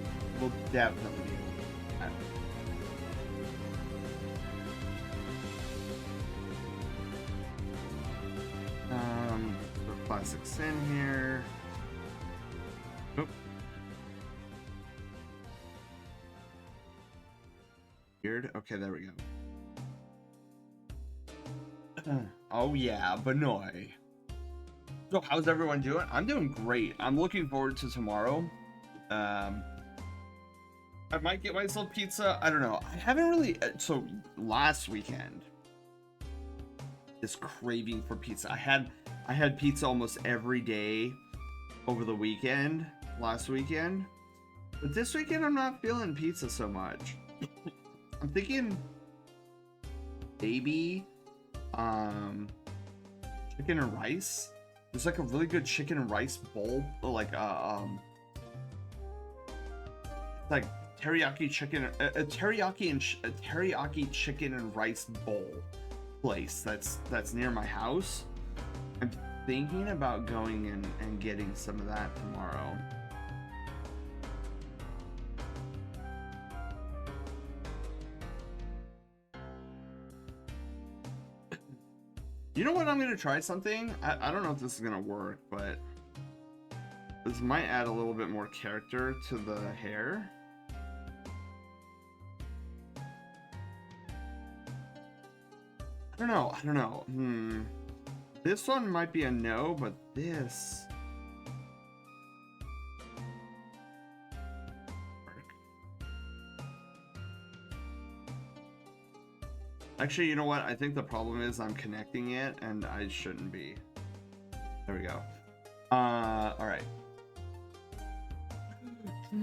we'll definitely put plastics in here. Oop. Weird. Okay, there we go. Oh yeah, Bnuuy. So how's everyone doing? I'm doing great. I'm looking forward to tomorrow. I might get myself pizza. I don't know. I haven't really. So last weekend, this craving for pizza. I had pizza almost every day over the weekend. Last weekend, but this weekend I'm not feeling pizza so much. I'm thinking maybe chicken and rice. There's like a really good chicken and rice bowl, like like teriyaki chicken, a teriyaki chicken and rice bowl place that's near my house. I'm thinking about going and getting some of that tomorrow. You know what? I'm gonna try something. I don't know if this is gonna work, but this might add a little bit more character to the hair. I don't know. This one might be a no, but this... Actually, you know what? I think the problem is I'm connecting it, and I shouldn't be. There we go. Alright.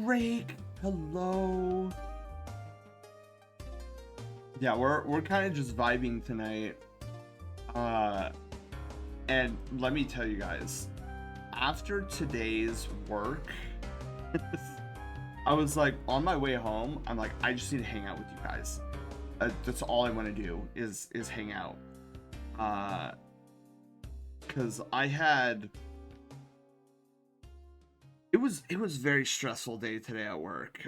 Drake, hello. Yeah, we're kind of just vibing tonight. And let me tell you guys, after today's work, I was like, on my way home, I'm like, I just need to hang out with you guys. That's all I want to do is hang out. Because I had... It was a very stressful day today at work.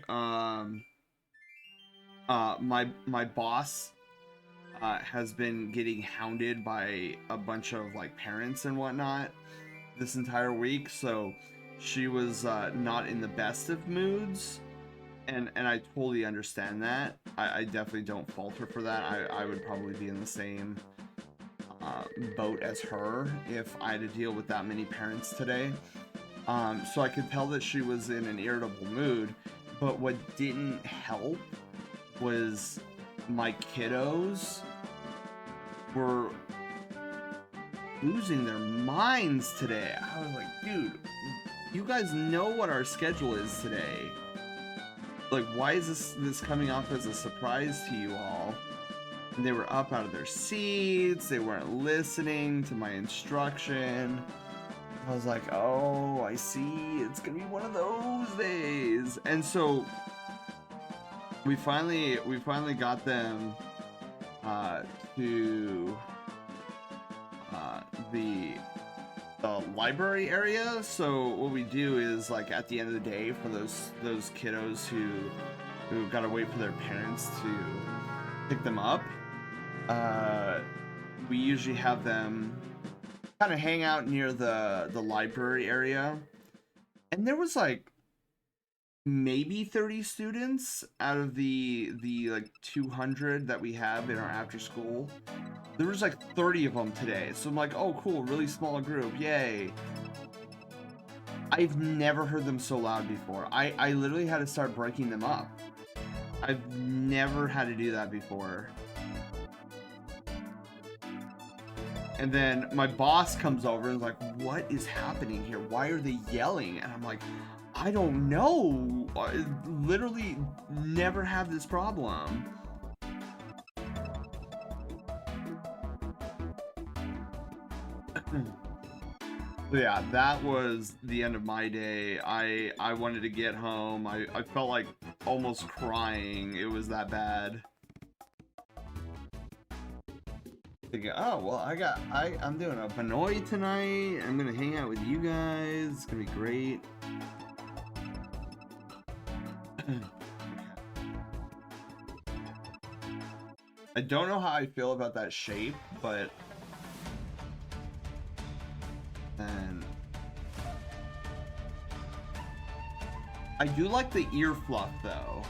My boss has been getting hounded by a bunch of like parents and whatnot this entire week, so she was not in the best of moods, and I totally understand that. I definitely don't fault her for that. I would probably be in the same boat as her if I had to deal with that many parents today. So I could tell that she was in an irritable mood, but what didn't help was my kiddos were losing their minds today. I was like, dude, you guys know what our schedule is today. Like, why is this coming off as a surprise to you all? And they were up out of their seats. They weren't listening to my instruction. I was like, oh, I see. It's gonna be one of those days. And so we finally got them to the library area. So what we do is, like, at the end of the day, for those kiddos who gotta wait for their parents to pick them up, we usually have them kind of hang out near the library area. And there was like maybe 30 students out of the like 200 that we have in our after school. There was like 30 of them today. So I'm like, oh cool, really small group, yay. I've never heard them so loud before. I literally had to start breaking them up. I've never had to do that before. And then my boss comes over and is like, what is happening here? Why are they yelling? And I'm like, I don't know. I literally never have this problem. Yeah, that was the end of my day. I wanted to get home. I felt like almost crying. It was that bad. Thinking, oh well, I'm doing a Bnuuy tonight. I'm gonna hang out with you guys. It's gonna be great. I don't know how I feel about that shape, but and I do like the ear fluff though.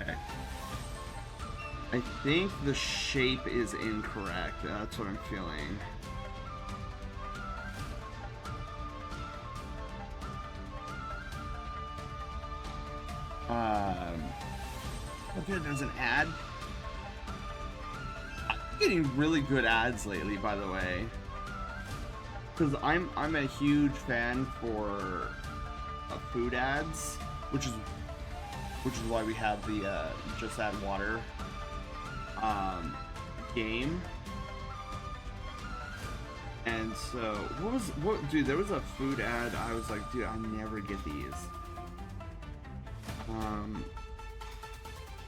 Okay. I think the shape is incorrect. That's what I'm feeling. Okay, there's an ad. I'm getting really good ads lately, by the way. Because I'm a huge fan for food ads, which is why we have the Just Add Water game. And so dude, there was a food ad. I was like, dude, I never get these.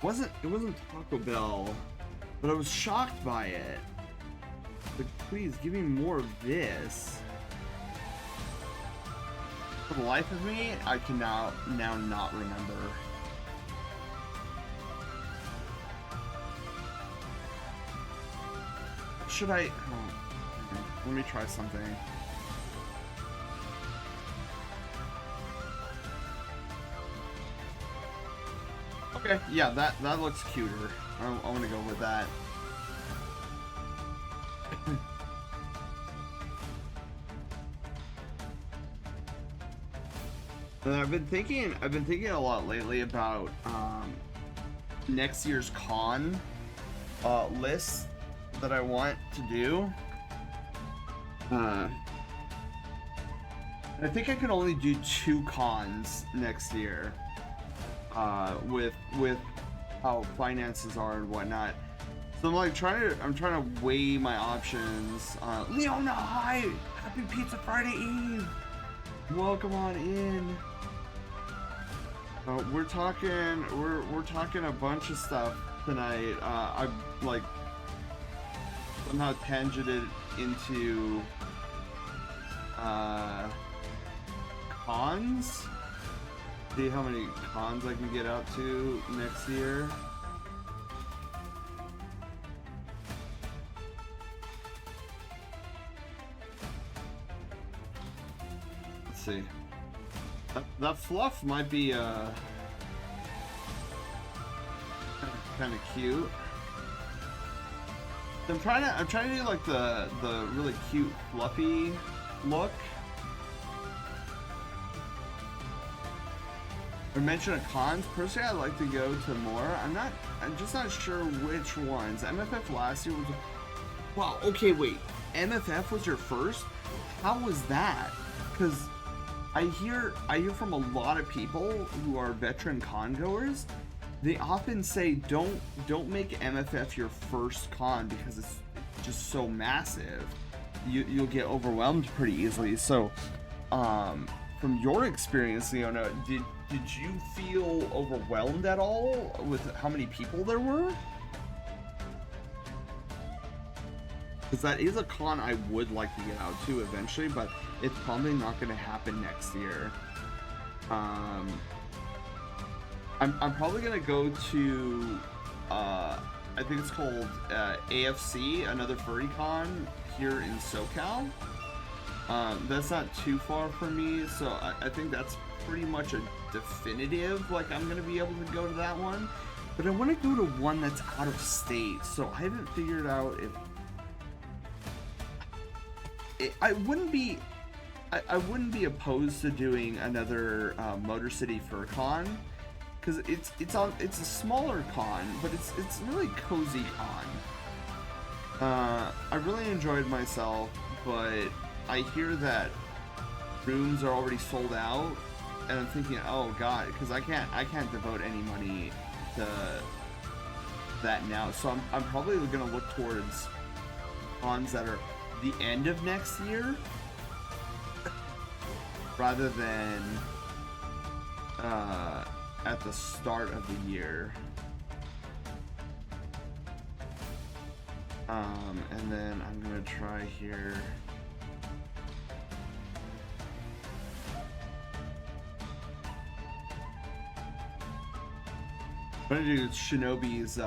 It wasn't Taco Bell, but I was shocked by it. But please give me more of this. For the life of me, I can now not remember. Should I? Oh, let me try something. Okay, yeah, that looks cuter. I'm gonna go with that. And I've been thinking a lot lately about next year's con list that I want to do. I think I can only do 2 cons next year. With how finances are and whatnot, so I'm like trying to weigh my options. Leona, hi! Happy Pizza Friday Eve! Welcome on in. We're talking a bunch of stuff tonight. I've like somehow tangented into cons. See how many cons I can get out to next year. Let's see. That fluff might be kind of cute. I'm trying to do like the really cute fluffy look. Or mention of cons. Personally, I'd like to go to more. I'm just not sure which ones. MFF last year was. Wow. Okay, wait. MFF was your first? How was that? Because I hear from a lot of people who are veteran con goers they often say don't make MFF your first con because it's just so massive. You'll get overwhelmed pretty easily. So, from your experience, Leona, did you feel overwhelmed at all with how many people there were? Because that is a con I would like to get out to eventually, but it's probably not going to happen next year. I'm probably going to go to, I think it's called AFC, another furry con here in SoCal. That's not too far from me, so I think that's pretty much a definitive, like I'm going to be able to go to that one. But I want to go to one that's out of state, so I haven't figured out if... I wouldn't be opposed to doing another Motor City Fur Con, because it's a smaller con, but it's a really cozy con. I really enjoyed myself, but I hear that rooms are already sold out, and I'm thinking, oh god, because I can't devote any money to that now. So I'm probably gonna look towards cons that are the end of next year rather than at the start of the year. And then I'm gonna try here. I'm gonna do Shinobi's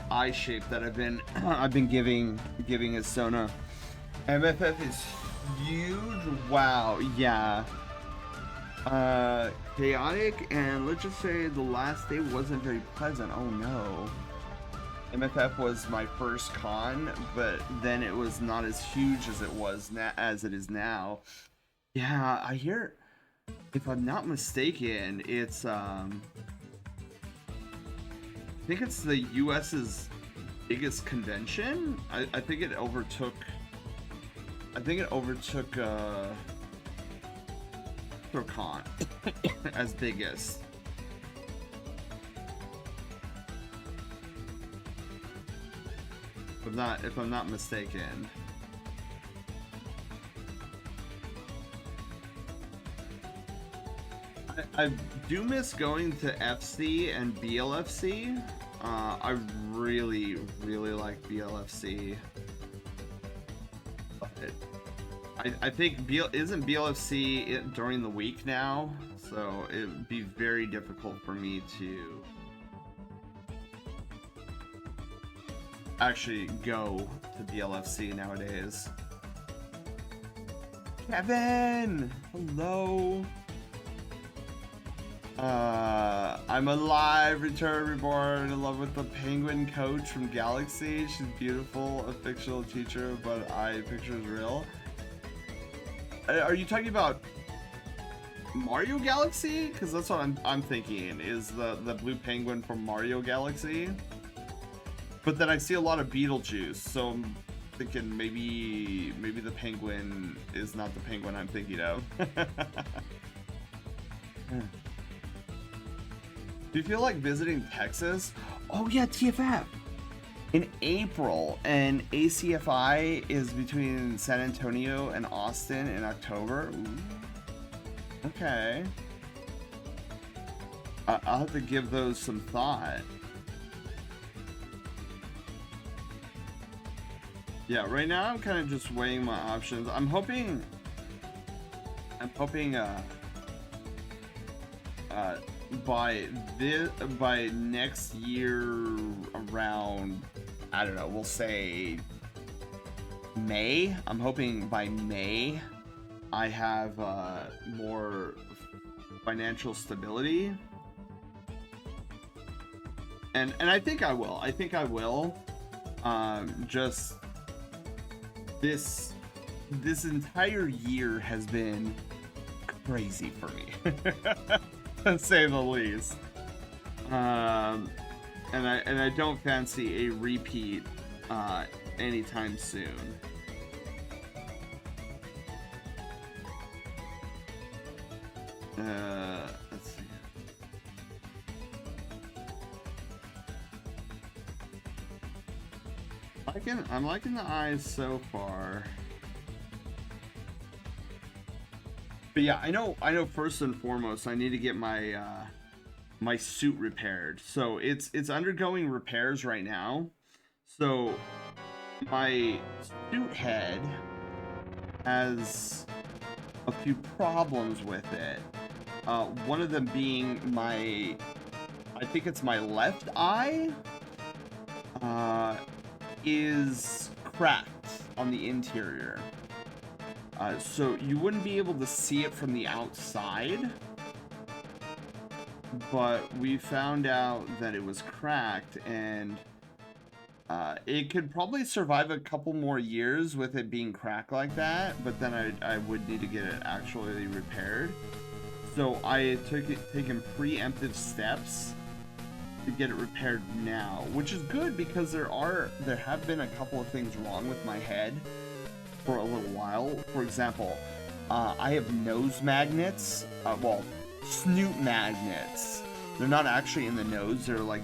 eye shape that I've been giving his Sona. MFF is huge. Wow, yeah. Chaotic, and let's just say the last day wasn't very pleasant. Oh no. MFF was my first con, but then it was not as huge as it was as it is now. Yeah, I hear, if I'm not mistaken, it's I think it's the US's biggest convention. I think it overtook TorCon as biggest. If I'm not mistaken. I do miss going to FC and BLFC. I really like BLFC. But I think isn't BLFC during the week now, so it would be very difficult for me to actually go to BLFC nowadays. Kevin! Hello! I'm alive, Return Reborn, in love with the penguin coach from Galaxy. She's beautiful, a fictional teacher, but I picture is real. Are you talking about Mario Galaxy? Because that's what I'm thinking, is the blue penguin from Mario Galaxy. But then I see a lot of Beetlejuice, so I'm thinking maybe the penguin is not the penguin I'm thinking of. Do you feel like visiting Texas? Oh yeah, TFF! In April, and ACFI is between San Antonio and Austin in October. Ooh. Okay. I'll have to give those some thought. Yeah, right now I'm kind of just weighing my options. I'm hoping by next year around, I don't know, we'll say May. I'm hoping by May I have more financial stability, and I think I will. Just this entire year has been crazy for me. To say the least. And I don't fancy a repeat anytime soon. Let's see. I'm liking the eyes so far. But yeah, I know first and foremost I need to get my my suit repaired. So it's undergoing repairs right now. So my suit head has a few problems with it. One of them being I think it's my left eye, is cracked on the interior. So you wouldn't be able to see it from the outside, but we found out that it was cracked, and it could probably survive a couple more years with it being cracked like that, but then I would need to get it actually repaired. So I taken preemptive steps to get it repaired now, which is good because there have been a couple of things wrong with my head for a little while. For example, I have nose magnets, well, snoot magnets. They're not actually in the nose, they're like,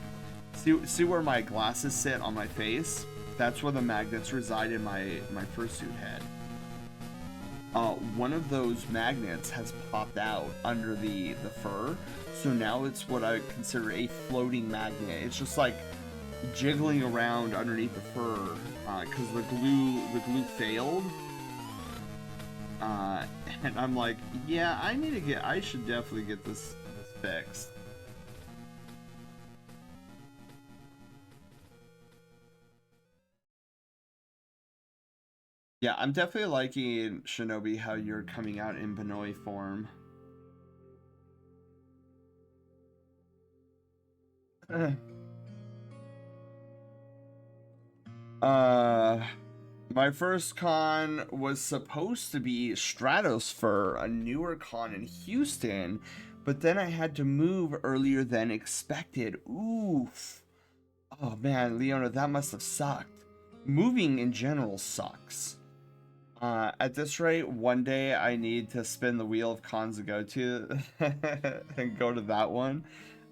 see where my glasses sit on my face? That's where the magnets reside in my fursuit head. One of those magnets has popped out under the fur, so now it's what I consider a floating magnet. It's just like jiggling around underneath the fur, because the glue failed. And I'm like, yeah, I should definitely get this fixed. Yeah, I'm definitely liking, Shinobi, how you're coming out in Bnuuy form. My first con was supposed to be Stratosphere, a newer con in Houston, but then I had to move earlier than expected. Oof. Oh man, Leona, that must have sucked. Moving in general sucks. At this rate, one day I need to spin the wheel of cons to go to and go to that one.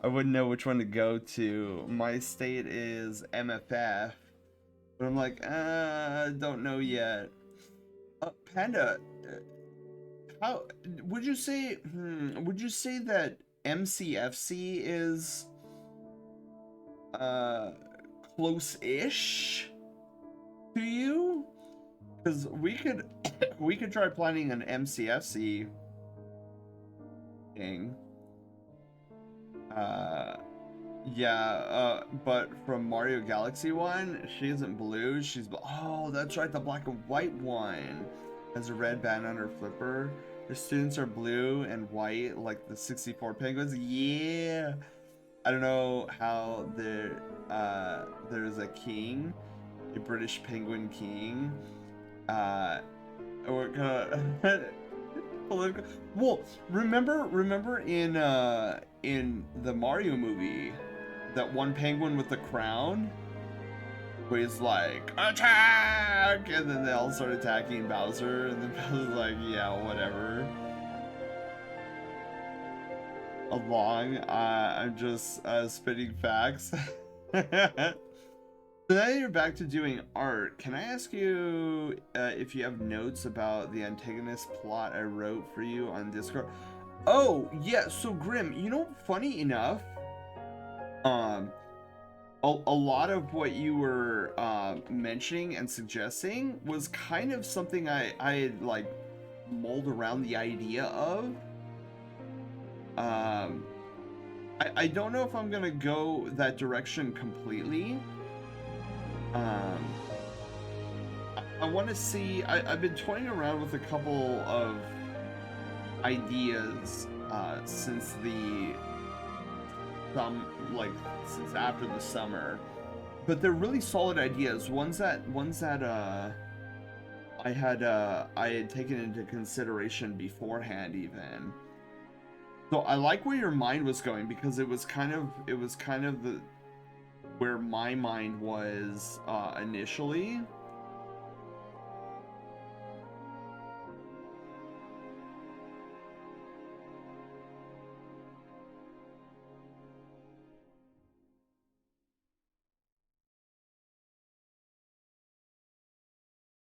I wouldn't know which one to go to. My state is MFF, but I'm like, don't know yet. Panda, how would you say? Would you say that MCFC is close-ish to you? Because we could try planning an MCFC thing. Yeah, but from Mario Galaxy 1, she isn't blue, oh, that's right, the black and white one has a red band on her flipper. Her students are blue and white, like the 64 penguins. Yeah! I don't know how there's a king, a British penguin king. Or political. Well, remember in the Mario movie, that one penguin with the crown, where he's like, attack, and then they all start attacking Bowser, and then Bowser's like, yeah, whatever. I'm just spitting facts. So now you're back to doing art. Can I ask you if you have notes about the antagonist plot I wrote for you on Discord? Oh, yeah, so Grim, you know, funny enough, a lot of what you were mentioning and suggesting was kind of something I had, like, mulled around the idea of. I don't know if I'm gonna go that direction completely. I want to see. I've been toying around with a couple of ideas since since after the summer, but they're really solid ideas. Ones that I had taken into consideration beforehand even. So I like where your mind was going, because it was kind of the where my mind was initially.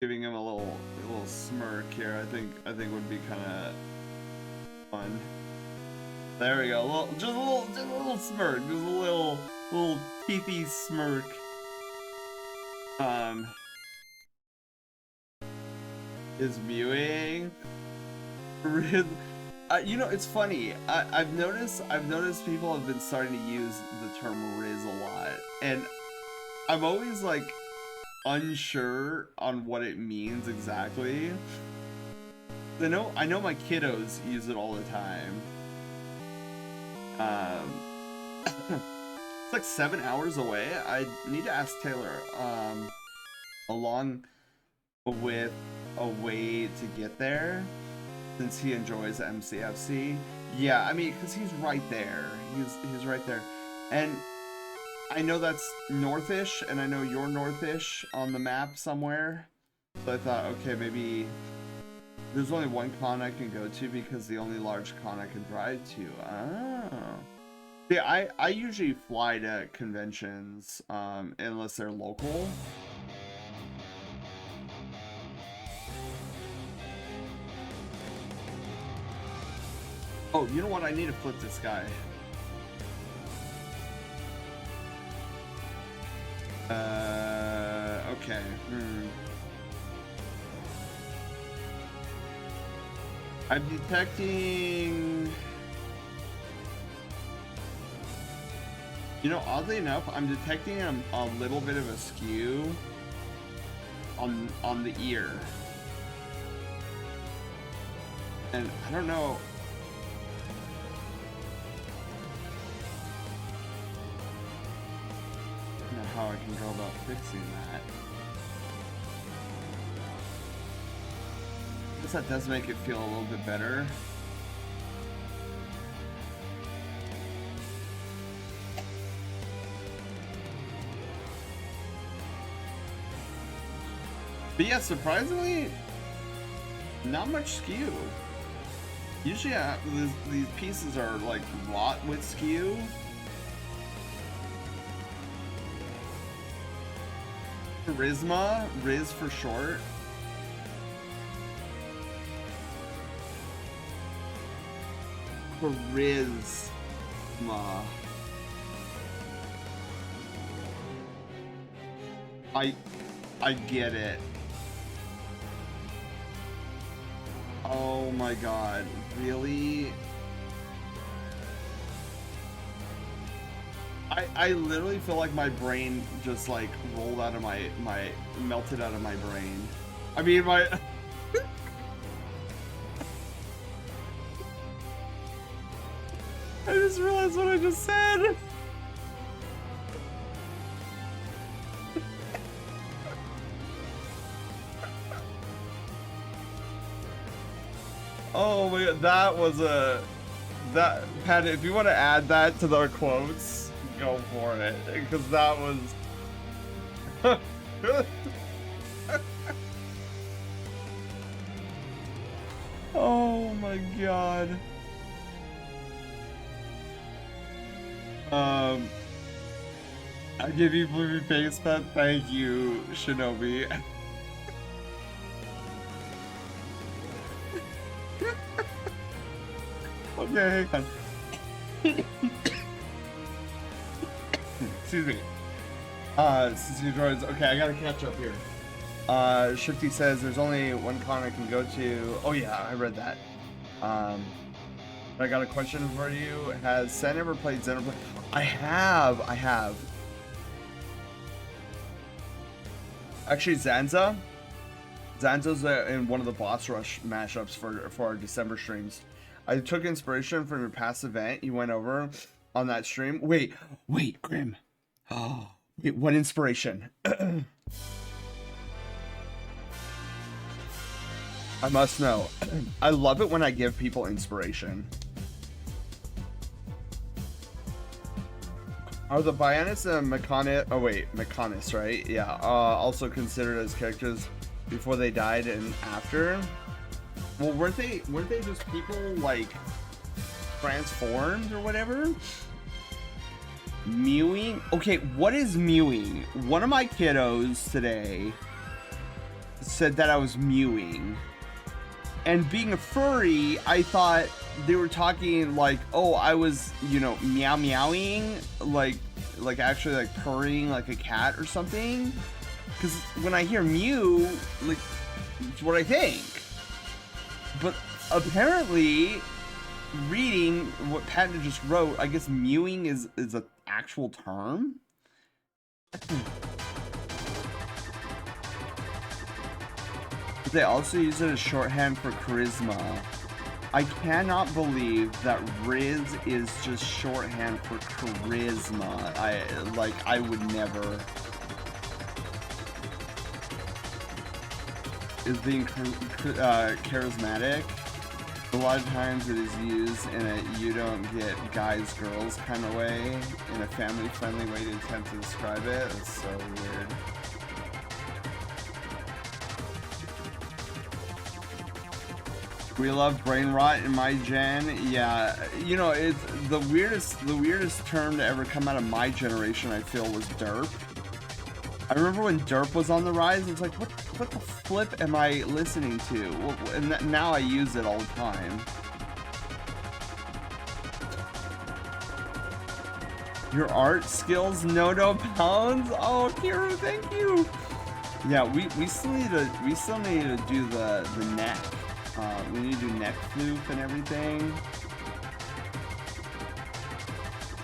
giving him a little smirk here. I think would be kind of fun. There we go. Just a little smirk. Just a little teethy smirk. Is Bnuuy. You know, it's funny. I've noticed people have been starting to use the term Riz a lot, and I'm always like unsure on what it means exactly. I know my kiddos use it all the time. It's like 7 hours away. I need to ask Taylor along with a way to get there, since he enjoys MCFC. Yeah, I mean, because he's right there. He's right there. And I know that's northish, and I know you're northish on the map somewhere. So I thought, okay, maybe there's only one con I can go to because the only large con I can drive to. Oh. Yeah, I usually fly to conventions unless they're local. Oh, you know what? I need to flip this guy. Okay. I'm detecting... You know, oddly enough, I'm detecting a little bit of a skew on the ear. And I don't know... how I can go about fixing that. I guess that does make it feel a little bit better. But yeah, surprisingly, not much skew. Usually these pieces are like wrought with skew. Charisma, Riz for short. Charisma. I get it. Oh my god, really? I literally feel like my brain just like rolled out of melted out of my brain. I mean, my... I just realized what I just said. Oh my god, that was Pat, if you want to add that to the quotes, go for it, because that was oh my god. I give you blue face, Pat. Thank you, Shinobi. Okay, hang on. Excuse me. Since you droids, okay, I gotta catch up here. Shifty says there's only one con I can go to. Oh yeah, I read that. I got a question for you. Has Sen ever played Xenoblade? I have. Actually, Zanza's in one of the boss rush mashups for our December streams. I took inspiration from your past event you went over on that stream. Wait, Grim. Oh, wait, what inspiration? I must know. I love it when I give people inspiration. Are the Bionis and Mechonis... Oh wait, Mechonis, right? Yeah, also considered as characters before they died and after? Well, weren't they just people, like, transformed or whatever? Mewing? Okay, what is mewing? One of my kiddos today said that I was mewing. And being a furry, I thought they were talking like, oh, I was, you know, meow meowing, like actually like purring like a cat or something. Because when I hear mew, like, it's what I think. But apparently, reading what Panda just wrote, I guess mewing is an actual term. They also use it as shorthand for charisma. I cannot believe that Riz is just shorthand for charisma. I would never. Is being charismatic. A lot of times it is used in a you don't get guys girls kind of way, in a family friendly way to attempt to describe it. It's so weird. We love brain rot in my gen. Yeah, you know, it's the weirdest term to ever come out of my generation, I feel, was derp. I remember when derp was on the rise, it's like, what the flip am I listening to? Well, and now I use it all the time. Your art skills, no pounds. Oh, Kiru, thank you. Yeah, we still need to do the neck. We need to do neck floof and everything.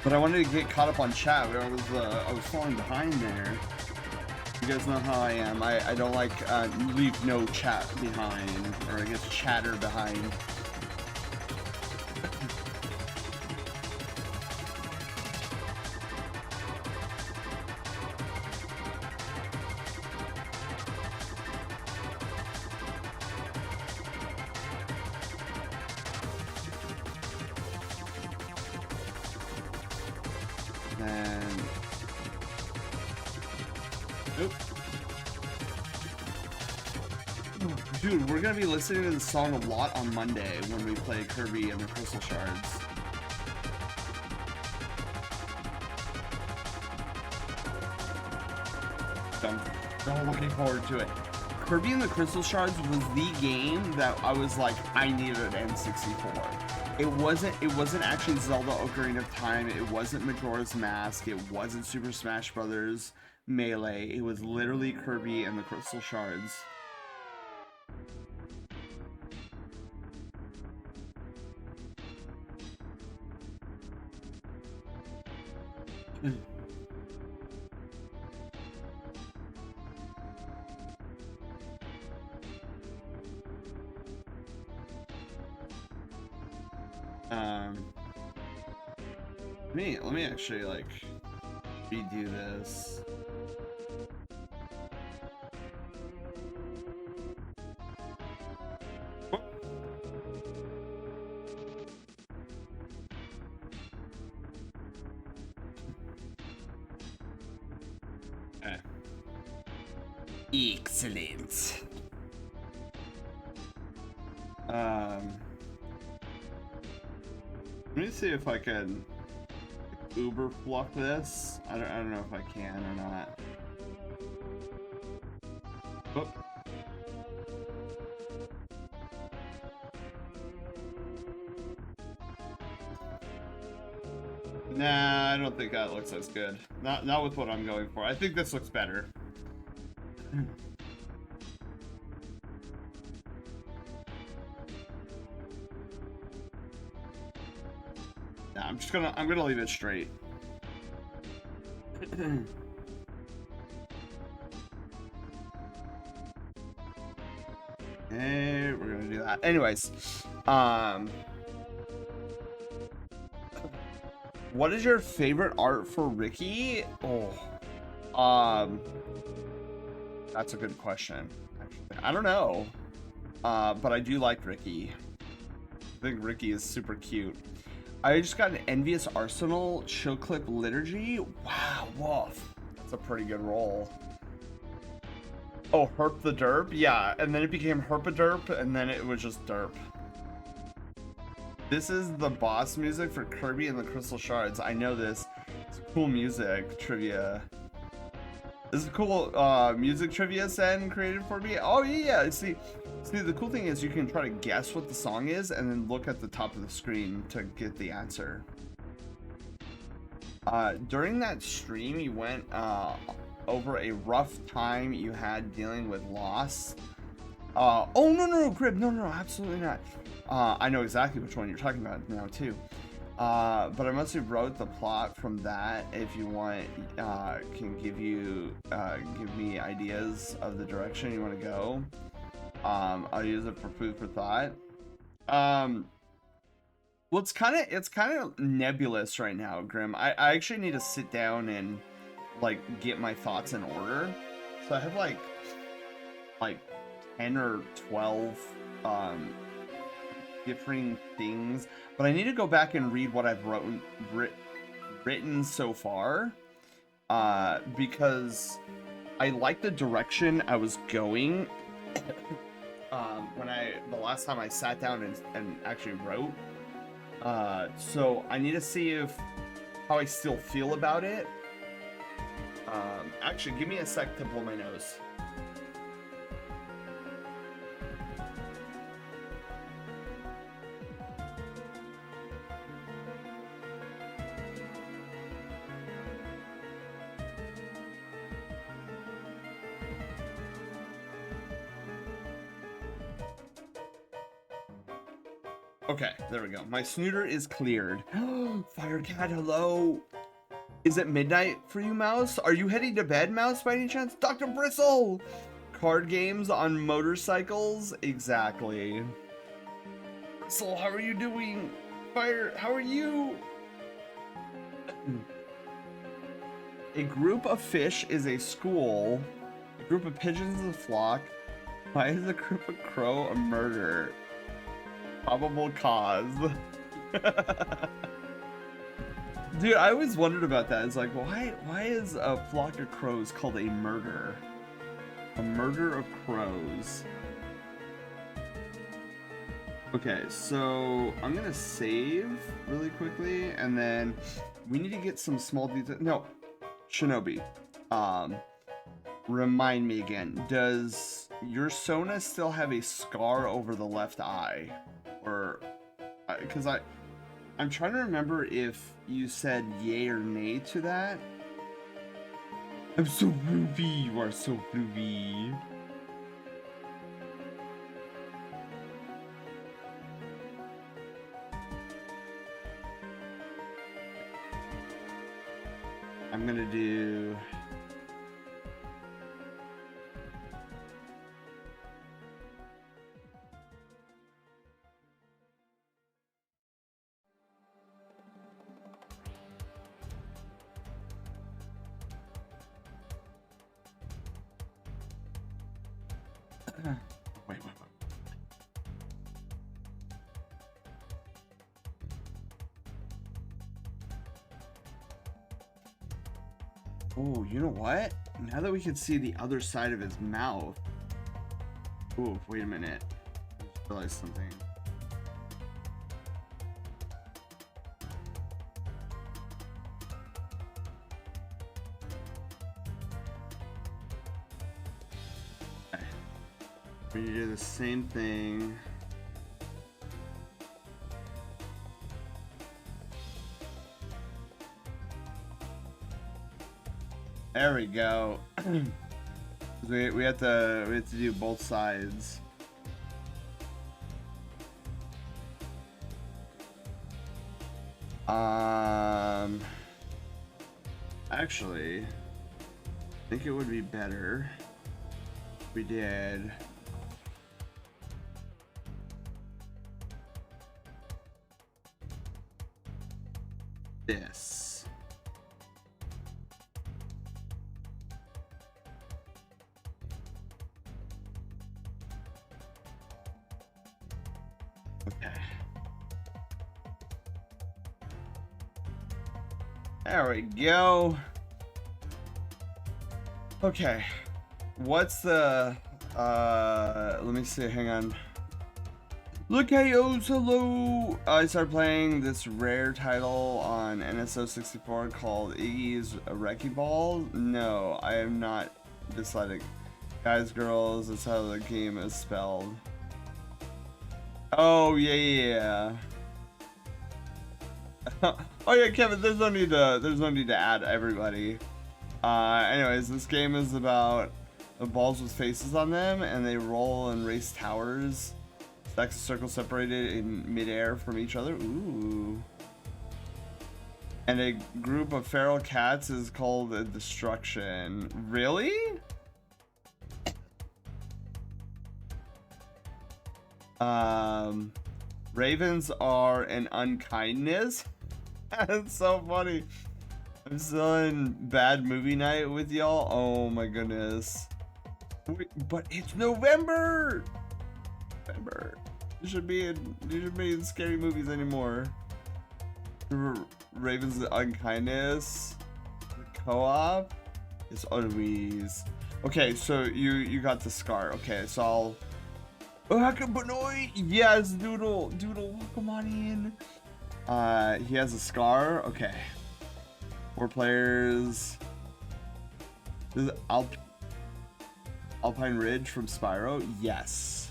But I wanted to get caught up on chat. I was falling behind there. You guys know how I am. I don't like leave no chat behind, or I guess chatter behind. Dude, we're gonna be listening to the song a lot on Monday when we play Kirby and the Crystal Shards. I'm looking forward to it. Kirby and the Crystal Shards was the game that I was like, I needed an N64. It wasn't actually Zelda Ocarina of Time. It wasn't Majora's Mask. It wasn't Super Smash Brothers Melee. It was literally Kirby and the Crystal Shards. Let me actually like redo this. Excellent. Let me see if I can Uber fluff this. I don't know if I can or not. Oh. Nah, I don't think that looks as good. Not with what I'm going for. I think this looks better. I'm gonna leave it straight. Hey, we're gonna do that. Anyways, what is your favorite art for Ricky? Oh, that's a good question. Actually, I don't know, but I do like Ricky. I think Ricky is super cute. I just got an Envious Arsenal Chill Clip Liturgy. Wow, woof. That's a pretty good roll. Oh, Herp the Derp? Yeah, and then it became Herpaderp, and then it was just Derp. This is the boss music for Kirby and the Crystal Shards. I know this. It's cool music, trivia. This is cool music trivia Sen created for me. Oh yeah, see, the cool thing is you can try to guess what the song is and then look at the top of the screen to get the answer. During that stream, you went over a rough time you had dealing with loss. Oh no, Crib, no, absolutely not. I know exactly which one you're talking about now too. But I mostly wrote the plot from that. If you want, can give me ideas of the direction you want to go. I'll use it for food for thought. Well, it's kind of nebulous right now, Grim. I actually need to sit down and like get my thoughts in order. So I have like 10 or 12 differing things, but I need to go back and read what I've written so far, because I like the direction I was going when the last time I sat down and actually wrote. So I need to see how I still feel about it. Actually, give me a sec to blow my nose. Okay, there we go. My snooter is cleared. Firecat, hello. Is it midnight for you, Mouse? Are you heading to bed, Mouse, by any chance? Dr. Bristle! Card games on motorcycles? Exactly. Bristle, how are you doing? Fire, how are you? A group of fish is a school. A group of pigeons is a flock. Why is a group of crow a murder? Probable cause. Dude, I always wondered about that. It's like, why is a flock of crows called a murder? A murder of crows. Okay, so I'm gonna save really quickly, and then we need to get some small details. No, Shinobi. Remind me again. Does your Sona still have a scar over the left eye? Or, because I'm trying to remember if you said yay or nay to that. I'm so groovy. You are so groovy. I'm gonna do... Wait. Oh, you know what? Now that we can see the other side of his mouth. Oh, wait a minute. I just realized something. Okay. We do the same thing. There we go. we have to do both sides. Actually, I think it would be better if we did this. Okay. There we go. Okay. What's the let me see, hang on. Look, hey, oh, hello. I started playing this rare title on NSO 64 called Iggy's Wrecking Ball. No, I am not dyslexic. Guys, girls, that's how the game is spelled. Oh, yeah. Oh yeah, Kevin, there's no need to add everybody. Anyways, this game is about the balls with faces on them, and they roll and race towers. Stacks of circles separated in midair from each other. Ooh. And a group of feral cats is called a destruction. Really? Ravens are an unkindness. That's so funny. I'm still in bad movie night with y'all. Oh my goodness. Wait, but it's November. You should be in scary movies anymore. Ravens unkindness. The co-op is always. Okay, so you got the scar. Okay, so I'll. Oh, Bnuuy! Yes, Doodle, come on in. He has a scar. Okay. 4 players. This is Alpine Ridge from Spyro. Yes.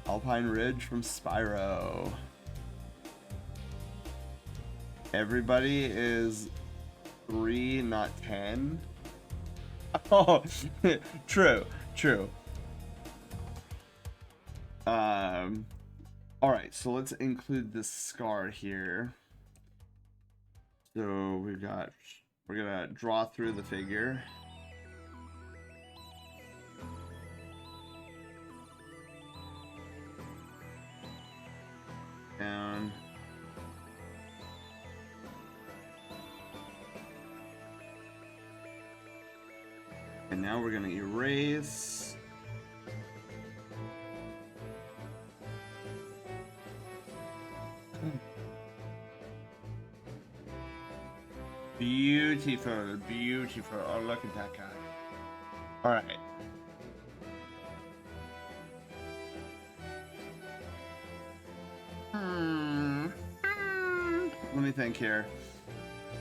Alpine Ridge from Spyro. Everybody is 3, not 10. Oh, true. All right, so let's include this scar here. So we're gonna draw through the figure. Down. And now we're gonna erase. Beautiful. Oh, look at that guy. All right. Let me think here.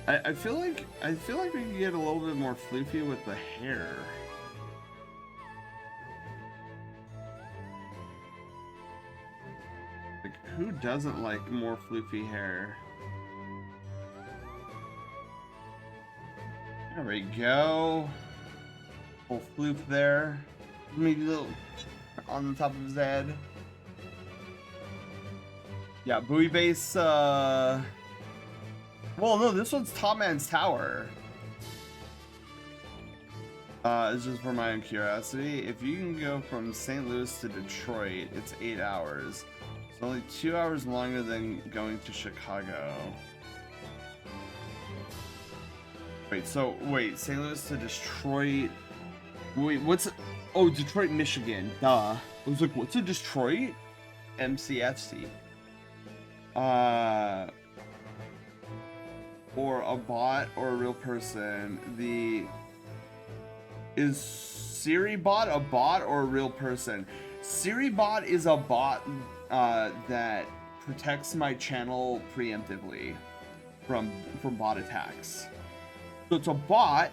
I feel like we can get a little bit more floofy with the hair. Like, who doesn't like more floofy hair? There we go. Little floof there. Maybe a little on the top of his head. Yeah, buoy base. Well, no, this one's Top Man's Tower. It's just for my own curiosity. If you can go from St. Louis to Detroit, it's 8 hours. It's only 2 hours longer than going to Chicago. Wait, St. Louis to Detroit. Wait, what's... Oh, Detroit, Michigan. Duh. I was like, what's a Detroit? MCFC. Or a bot or a real person. Is SiriBot a bot or a real person? SiriBot is a bot that protects my channel preemptively from bot attacks. So it's a bot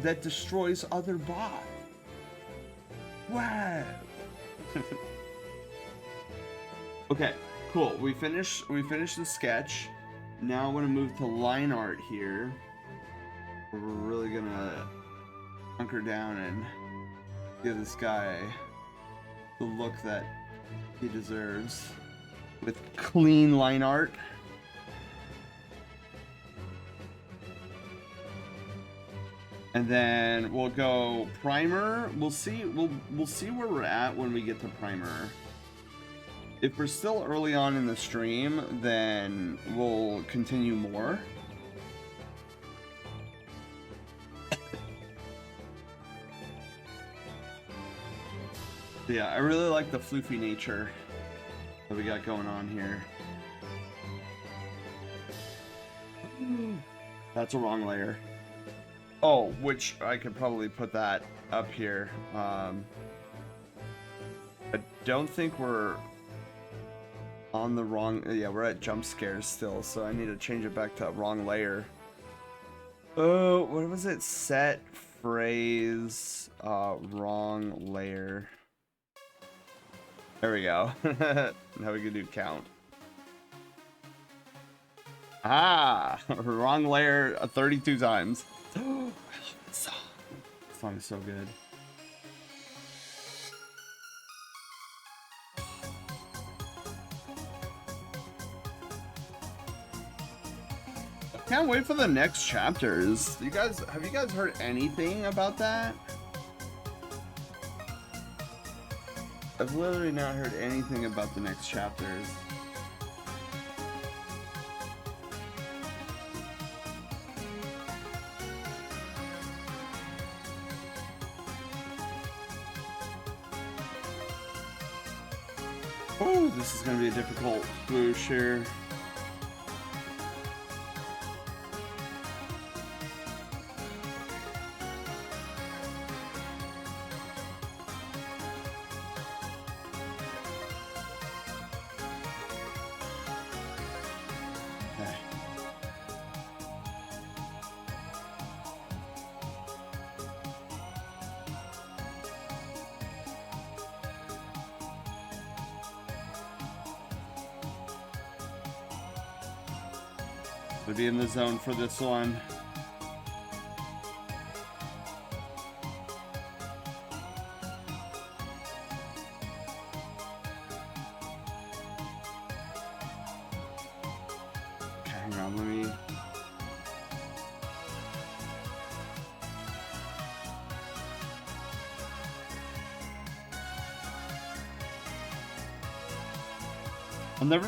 that destroys other bots. Wow. Okay, cool. We finished the sketch. Now I'm gonna move to line art here. We're really gonna hunker down and give this guy the look that he deserves with clean line art. And then we'll go primer. We'll see where we're at when we get to primer. If we're still early on in the stream, then we'll continue more. Yeah, I really like the floofy nature that we got going on here. That's a wrong layer. Oh, which I could probably put that up here. don't think we're on the wrong... Yeah, we're at jump scares still, so I need to change it back to wrong layer. Oh, what was it? Set phrase, wrong layer. There we go. Now we can do count. Ah, wrong layer 32 times. I love this song. This song is so good. Can't wait for the next chapters. Have you guys heard anything about that? I've literally not heard anything about the next chapters. Oh, this is gonna be a difficult swoosh here. To be in the zone for this one. Okay, hang on, let me... I'll never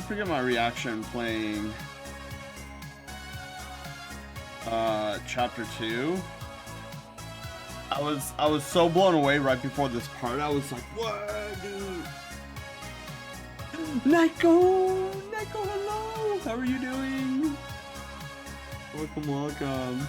forget my reaction playing chapter 2. I was so blown away right before this part. I was like, what, dude? Neko, hello. How are you doing? Welcome.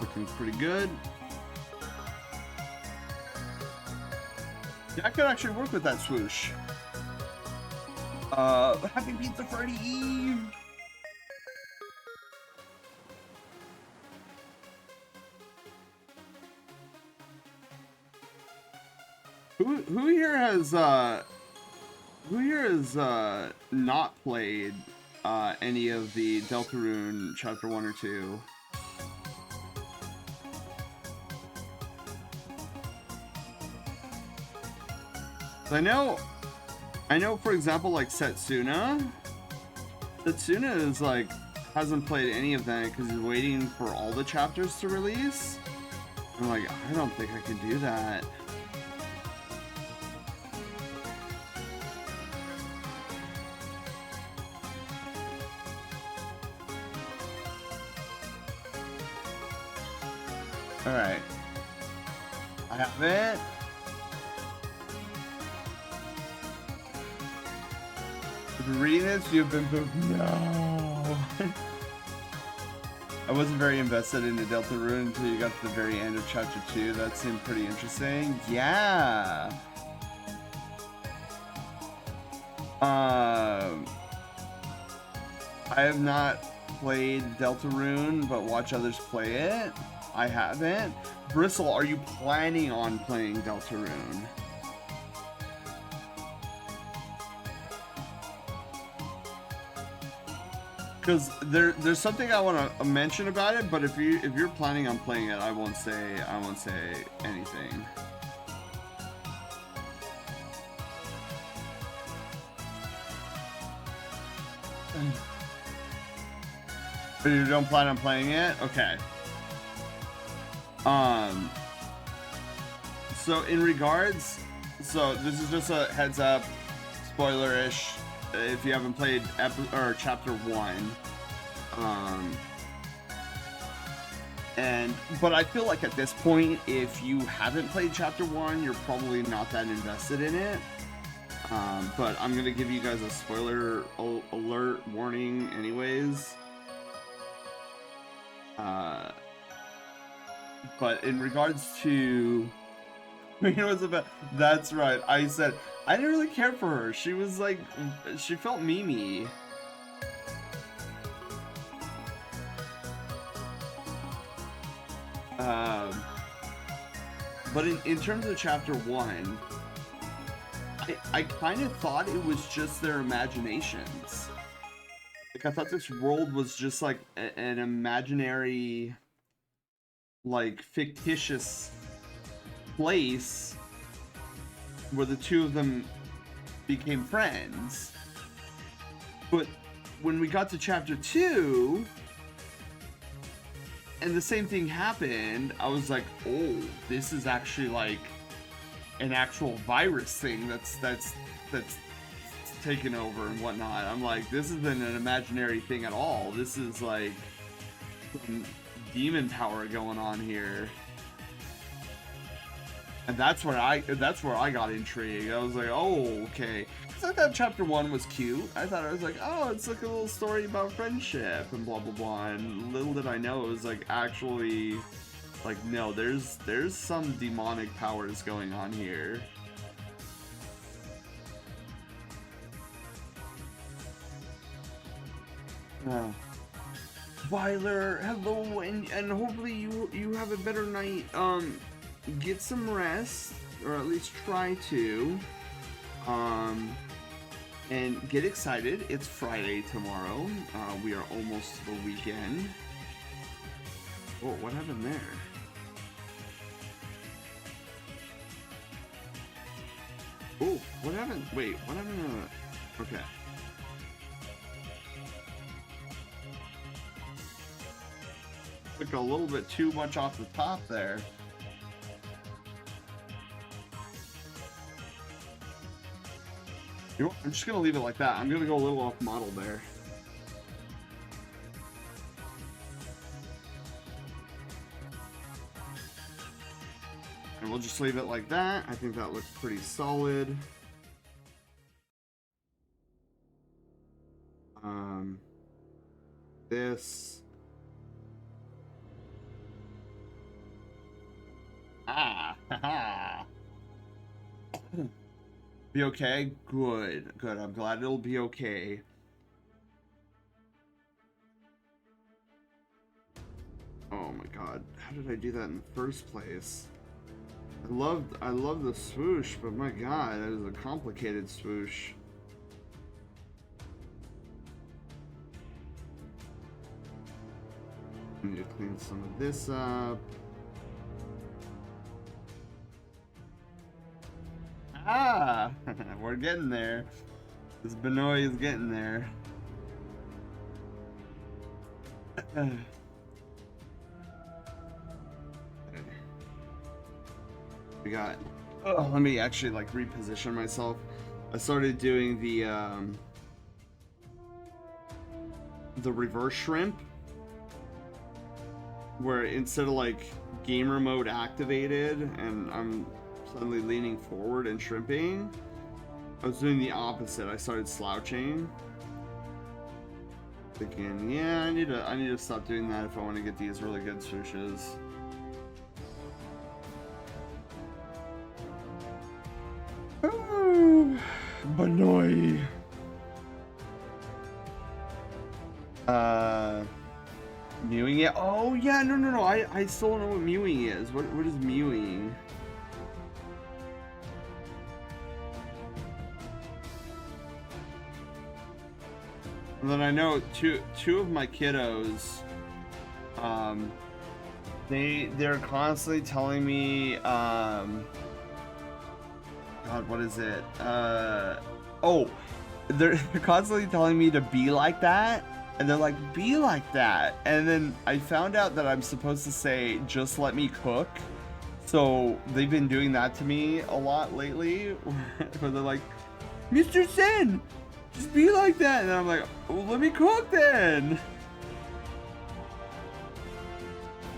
Looking pretty good. Yeah, I could actually work with that swoosh. Happy Pizza Freddy Eve! Who here has not played any of the Deltarune Chapter 1 or 2? I know, for example, like Setsuna is like, hasn't played any of that because he's waiting for all the chapters to release. I'm like, I don't think I can do that. Alright. I have it. If you're reading this, you've been booked. No. I wasn't very invested in the Deltarune until you got to the very end of chapter 2. That seemed pretty interesting. Yeah. I have not played Deltarune, but watch others play it. I haven't. Bristle, are you planning on playing Deltarune? Because there's something I want to mention about it, but if you're planning on playing it, I won't say anything. But you don't plan on playing it? Okay. So in regards, so this is just a heads up, spoiler-ish, if you haven't played chapter 1. But I feel like at this point, if you haven't played Chapter 1, you're probably not that invested in it. But I'm gonna give you guys a spoiler alert warning anyways. But in regards to, you know what's about, that's right, I said, I didn't really care for her. She was like, she felt memey. But in terms of Chapter 1, I kind of thought it was just their imaginations. Like, I thought this world was just like an imaginary, like, fictitious place where the two of them became friends. But when we got to Chapter 2, and the same thing happened, I was like, oh, this is actually like an actual virus thing that's taken over and whatnot. I'm like, this isn't an imaginary thing at all. This is like some demon power going on here. And that's where I got intrigued. I was like, oh, okay. Because I thought Chapter 1 was cute. I thought I was like, oh, it's like a little story about friendship and blah blah blah. And little did I know it was like actually like, no, there's some demonic powers going on here. Oh. Vyler, hello, and hopefully you have a better night. Get some rest, or at least try to. And get excited. It's Friday tomorrow. We are almost to the weekend. Oh, what happened there? Oh, what happened? Wait, what happened? Okay. Took a little bit too much off the top there. You know what? I'm just gonna leave it like that. I'm gonna go a little off model there. And we'll just leave it like that. I think that looks pretty solid. This. Haha. Be okay? Good. Good. I'm glad it'll be okay. Oh my god. How did I do that in the first place? I love the swoosh, but my god, that is a complicated swoosh. I need to clean some of this up. Ah! We're getting there. This Bnuuy is getting there. We got... Oh, let me actually like reposition myself. I started doing the reverse shrimp, where instead of like gamer mode activated and I'm suddenly leaning forward and shrimping, I was doing the opposite. I started slouching. Thinking, yeah, I need to stop doing that if I want to get these really good swooshes. Oh, Bnuuy. Mewing it? Oh yeah, no. I still don't know what mewing is. What is mewing? And then I know two of my kiddos, they're constantly telling me, God, what is it? Oh, they're constantly telling me to be like that, and they're like, be like that, and then I found out that I'm supposed to say, just let me cook. So they've been doing that to me a lot lately, where they're like, Mr. Sen, just be like that, and I'm like, well, let me cook then.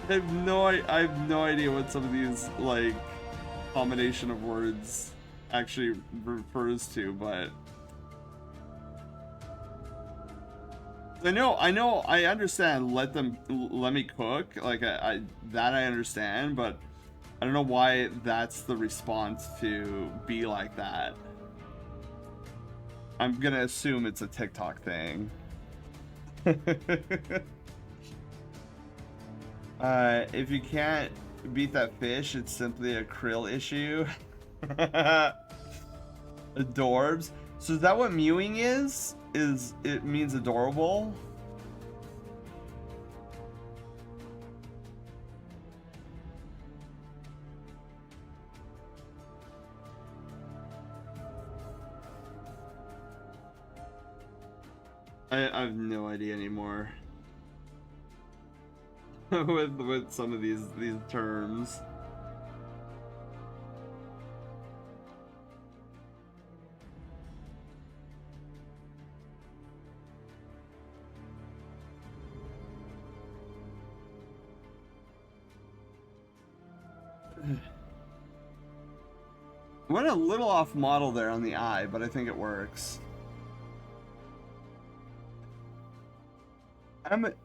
I have no idea what some of these like combination of words actually refers to, but I understand. Let me cook. Like I understand, but I don't know why that's the response to be like that. I'm gonna assume it's a TikTok thing. If you can't beat that fish, it's simply a krill issue. Adorbs. So is that what mewing is? It means adorable? I have no idea anymore. with some of these terms. Went a little off model there on the eye, but I think it works.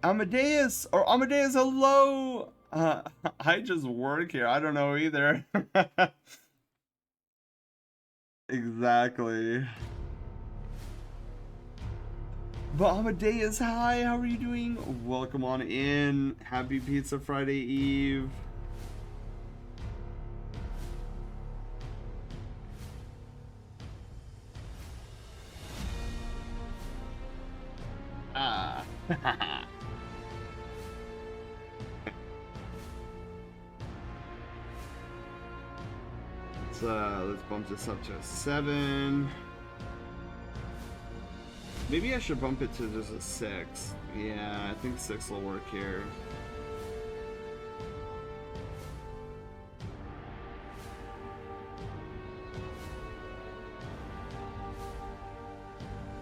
Amadeus, hello! I just work here. I don't know either. Exactly. But Amadeus, hi, how are you doing? Welcome on in. Happy Pizza Friday Eve. Ah. Let's bump this up to a 7. Maybe I should bump it to just a 6. Yeah, I think 6 will work here.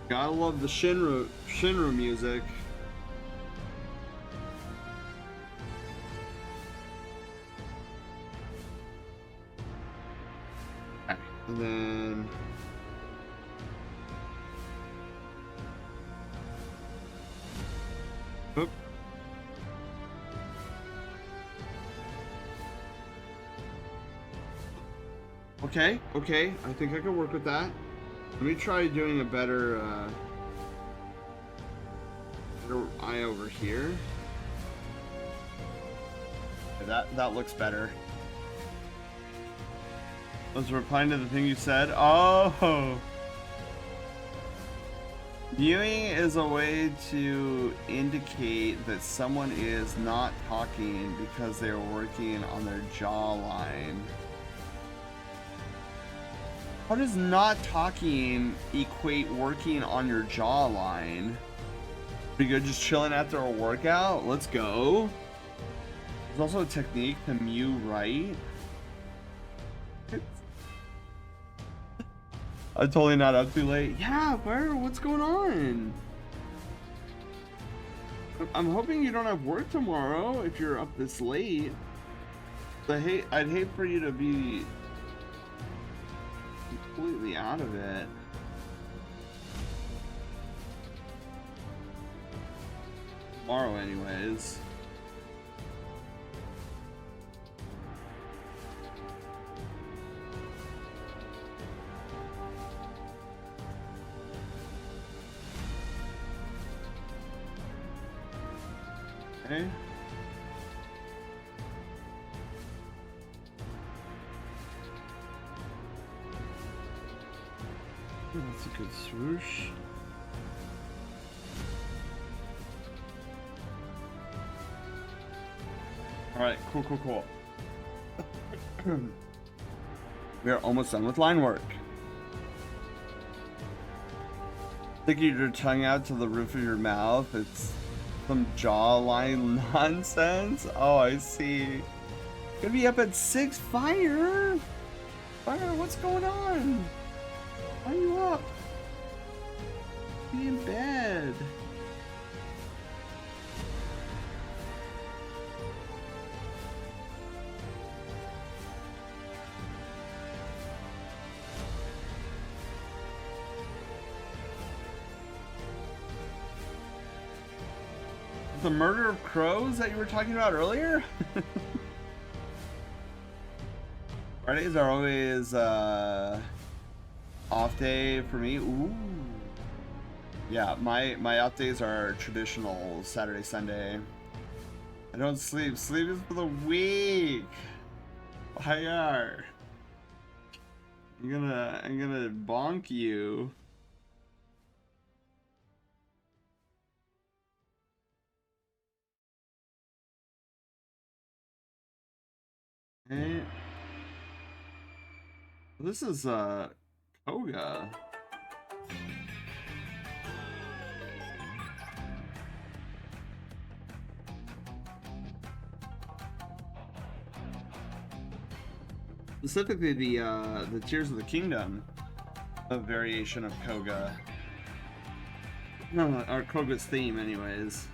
Gotta love the Shinru music. And then oop. Okay, I think I can work with that. Let me try doing a better eye over here. That looks better. I was replying to the thing you said. Oh, viewing is a way to indicate that someone is not talking because they're working on their jawline. How does not talking equate working on your jawline? Pretty good, just chilling after a workout. Let's go. There's also a technique to mew right. I'm totally not up too late. Yeah, where? What's going on? I'm hoping you don't have work tomorrow if you're up this late. I'd hate for you to be completely out of it. Tomorrow, anyways. Okay. That's a good swoosh. Alright, cool. We are almost done with line work. Sticking your tongue out to the roof of your mouth. It's some jawline nonsense. Oh, I see. Gonna be up at 6. Fire, what's going on? Why are you up? Be in bed. the murder of crows that you were talking about earlier? Fridays are always off day for me. Ooh. Yeah, my off days are traditional Saturday, Sunday. I don't sleep. Sleep is for the weak. Hyar. I'm gonna bonk you. Hey. This is Koga. Specifically the Tears of the Kingdom, a variation of Koga. No, or Koga's theme anyways.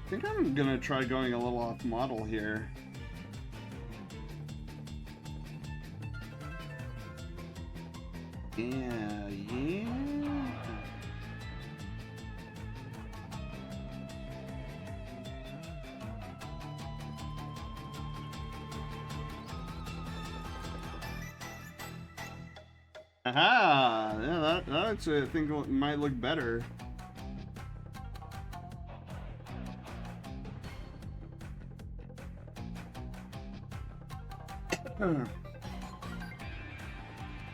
I think I'm gonna try going a little off model here. Yeah. Aha! Yeah, that actually I think might look better.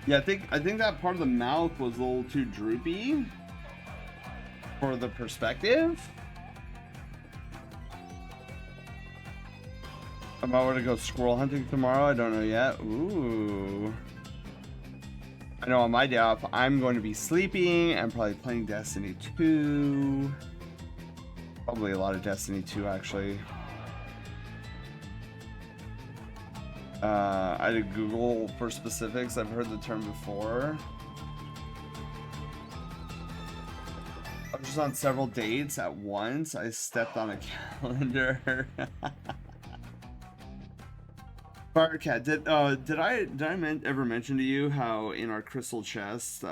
Yeah, I think that part of the mouth was a little too droopy for the perspective. Am I going to go squirrel hunting tomorrow? I don't know yet. Ooh. I know on my day off, I'm going to be sleeping and probably playing Destiny 2. Probably a lot of Destiny 2, actually. I did Google for specifics. I've heard the term before. I was just on several dates at once. I stepped on a calendar. Firecat, did I ever mention to you how in our crystal chest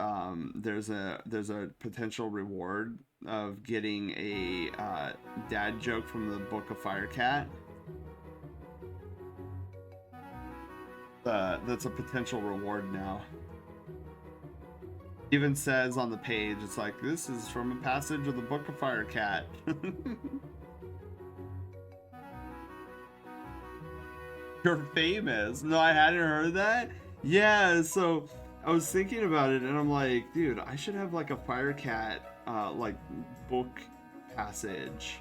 there's a potential reward of getting a dad joke from the book of Firecat? That's a potential reward now. Even says on the page, it's like, this is from a passage of the book of Firecat. You're famous. No, I hadn't heard that. Yeah, so I was thinking about it and I'm like, dude, I should have like a Firecat like book passage.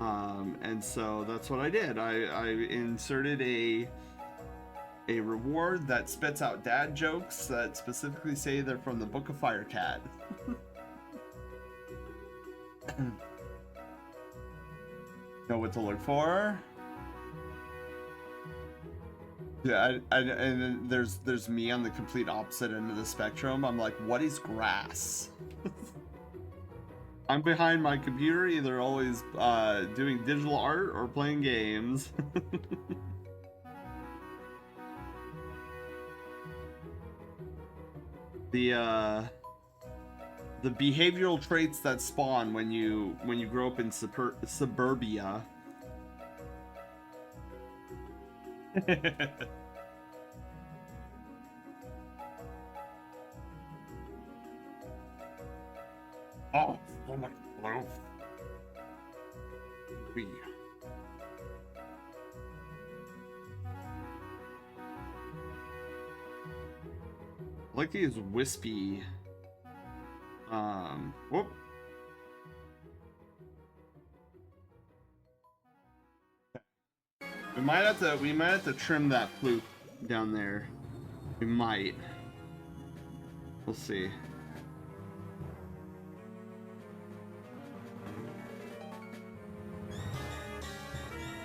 And so that's what I did. I inserted a reward that spits out dad jokes that specifically say they're from the book of Firecat. Know what to look for? Yeah, and then there's me on the complete opposite end of the spectrum. I'm like, what is grass? I'm behind my computer, either always doing digital art or playing games. The behavioral traits that spawn when you grow up in suburbia. Oh my God. I like these wispy. Whoop. We might have to trim that flute down there. We might. We'll see.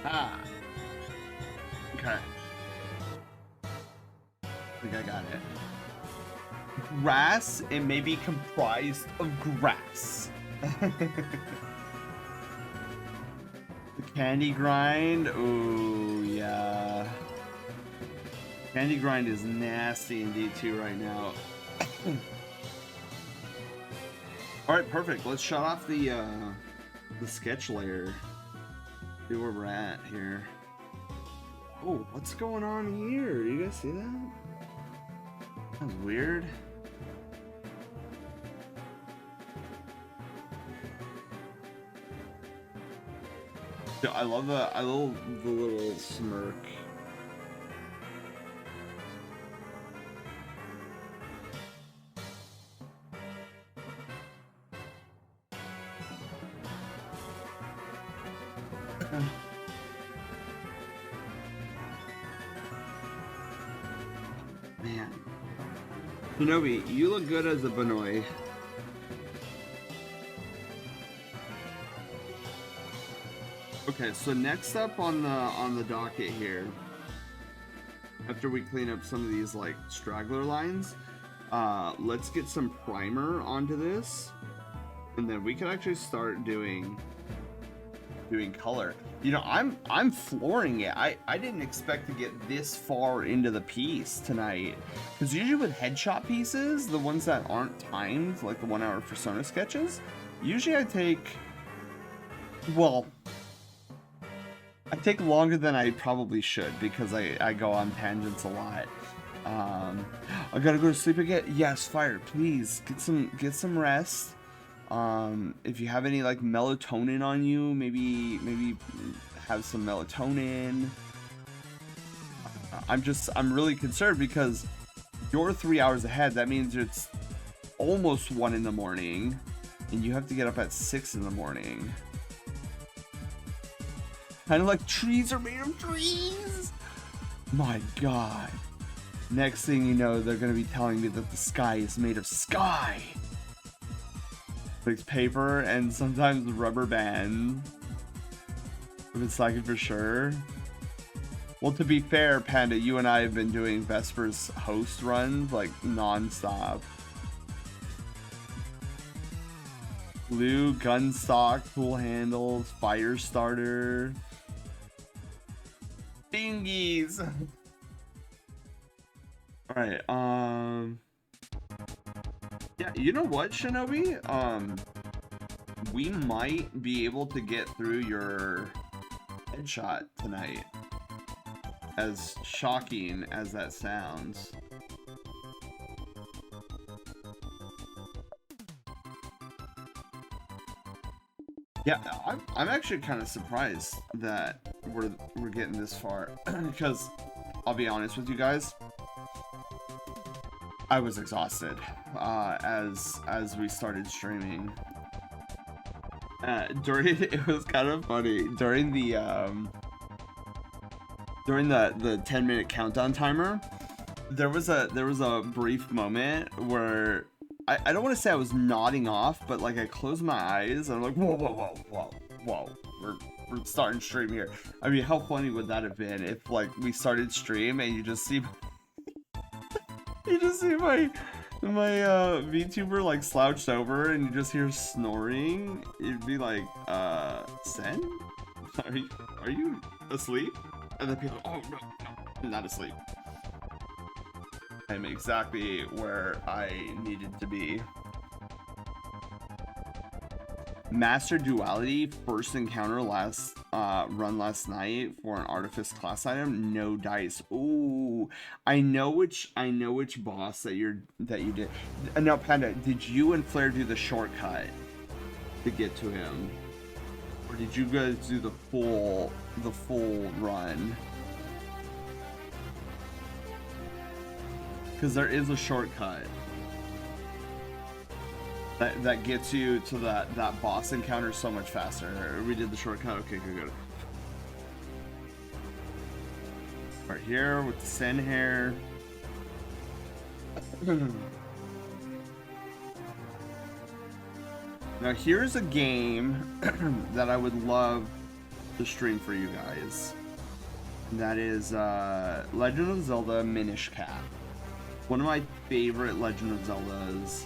Ah. Okay. I think I got it. Grass, it may be comprised of grass. The candy grind, ooh, yeah. Candy Grind is nasty in D2 right now. Alright, perfect. Let's shut off the sketch layer. See where we're at here. Oh, what's going on here? You guys see that? That was weird. I love the little smirk. Man. Bnuuy, you look good as a Bnuuy. Okay, so next up on the docket here, after we clean up some of these like straggler lines, let's get some primer onto this, and then we can actually start doing color. You know, I'm flooring it. I didn't expect to get this far into the piece tonight, because usually with headshot pieces, the ones that aren't timed, like the 1 hour persona sketches, usually I take longer than I probably should, because I go on tangents a lot. I gotta go to sleep again. Yes, Fire, please get some rest. If you have any like melatonin on you, maybe have some melatonin. I'm really concerned because you're 3 hours ahead. That means it's almost 1 in the morning, and you have to get up at 6 in the morning. Kind of like trees are made of trees. My God. Next thing you know, they're going to be telling me that the sky is made of sky. It's paper and sometimes rubber band. If it's like it for sure. Well, to be fair, Panda, you and I have been doing Vesper's host runs like non-stop. Blue, gun stock, tool handles, fire starter. Bingies. Alright, yeah, you know what, Shinobi? We might be able to get through your headshot tonight. As shocking as that sounds. Yeah, I'm actually kind of surprised that we're getting this far, because I'll be honest with you guys, I was exhausted as we started streaming. It was kind of funny during the 10-minute countdown timer. There was a brief moment where I don't want to say I was nodding off, but like I closed my eyes and I'm like, whoa, we're starting stream here. I mean, how funny would that have been if like we started stream and you just see my VTuber like slouched over and you just hear snoring? It'd be like, Sen? Are you asleep? And then people, oh no, I'm not asleep. I'm exactly where I needed to be. Master Duality first encounter run last night for an Artifice class item, no dice. Ooh, I know which boss that you did. Now, Panda, did you and Flare do the shortcut to get to him, or did you guys do the full run? Because there is a shortcut that gets you to that boss encounter so much faster. We did the shortcut. Okay, good. Right here with the Sen hair. Now here's a game that I would love to stream for you guys. And that is Legend of Zelda Minish Cap. One of my favorite Legend of Zeldas.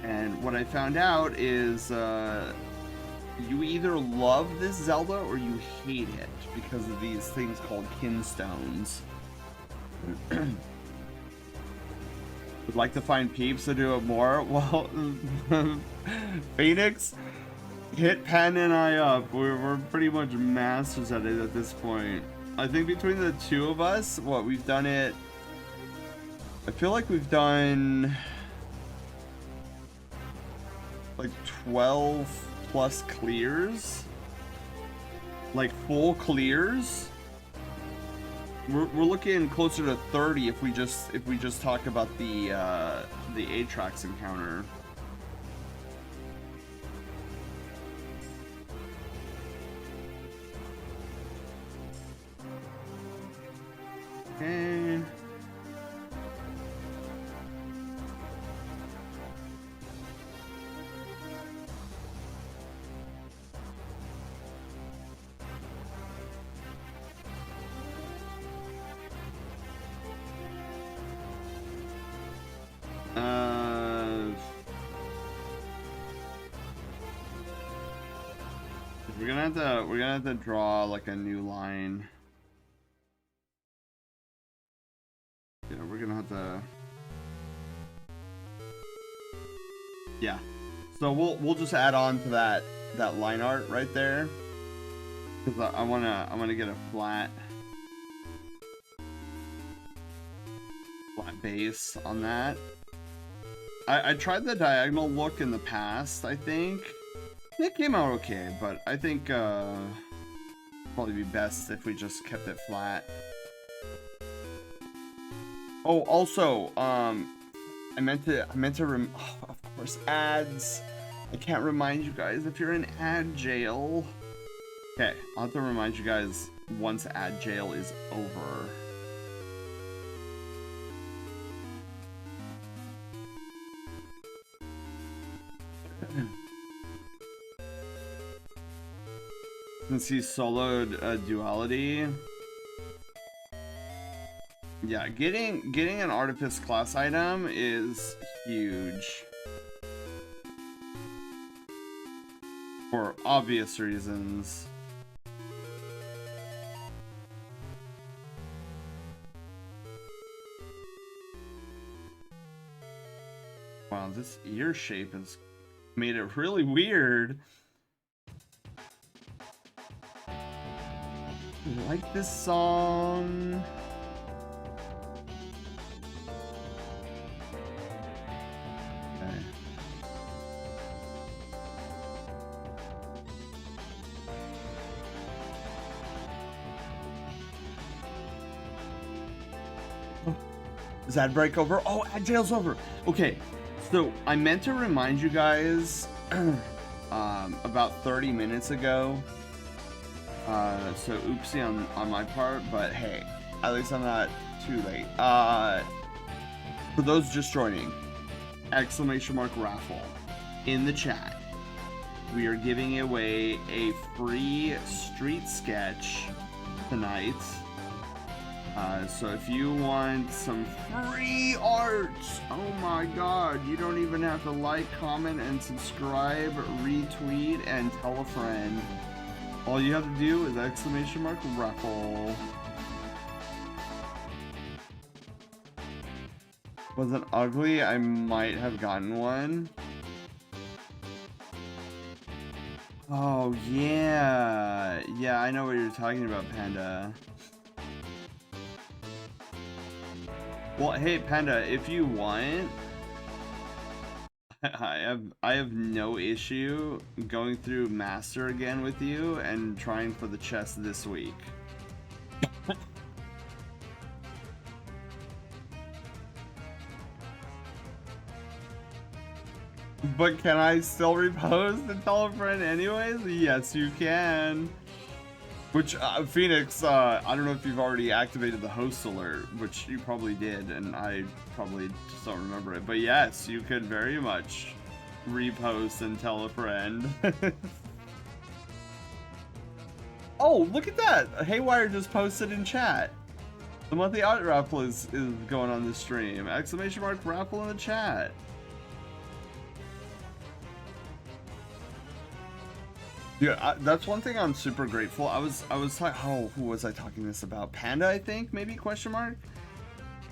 And what I found out is you either love this Zelda or you hate it because of these things called kinstones. Would like to find peeps to do it more. Well, Phoenix, hit Pan and I up. We're pretty much masters at it at this point. I think between the two of us, what we've done it. I feel like we've done like 12 plus clears, like full clears. We're looking closer to 30 if we just talk about the Atrax encounter. Okay. We're gonna have to draw like a new line. Yeah, we're gonna have to. Yeah. So we'll just add on to that line art right there, because I wanna get a flat base on that. I tried the diagonal look in the past, I think. It came out okay, but I think probably be best if we just kept it flat. Oh, also, I meant to oh, of course, ads. I can't remind you guys if you're in ad jail. Okay, I'll have to remind you guys once ad jail is over. Since he soloed duality. Yeah, getting an artifice class item is huge. For obvious reasons. Wow, this ear shape has made it really weird. I like this song. Okay. Is ad break over? Oh, ad jail's over. Okay, so I meant to remind you guys about 30 minutes ago. So oopsie on my part, but hey, at least I'm not too late. For those just joining, exclamation mark raffle in the chat. We are giving away a free street sketch tonight. So if you want some free art, oh my god, you don't even have to like, comment, and subscribe, retweet, and tell a friend. All you have to do is exclamation mark raffle. Was it ugly? I might have gotten one. Oh yeah. Yeah, I know what you're talking about, Panda. Well, hey Panda, if you want, I have no issue going through Master again with you and trying for the chest this week. But can I still repost and tell a friend anyways? Yes, you can. Which, Phoenix, I don't know if you've already activated the host alert, which you probably did, and I probably just don't remember it. But yes, you could very much repost and tell a friend. Oh, look at that! Haywire just posted in chat. The monthly art raffle is going on this stream. Exclamation mark raffle in the chat. Yeah, that's one thing I'm super grateful. I was talking. Oh, who was I talking this about? Panda, I think, maybe question mark.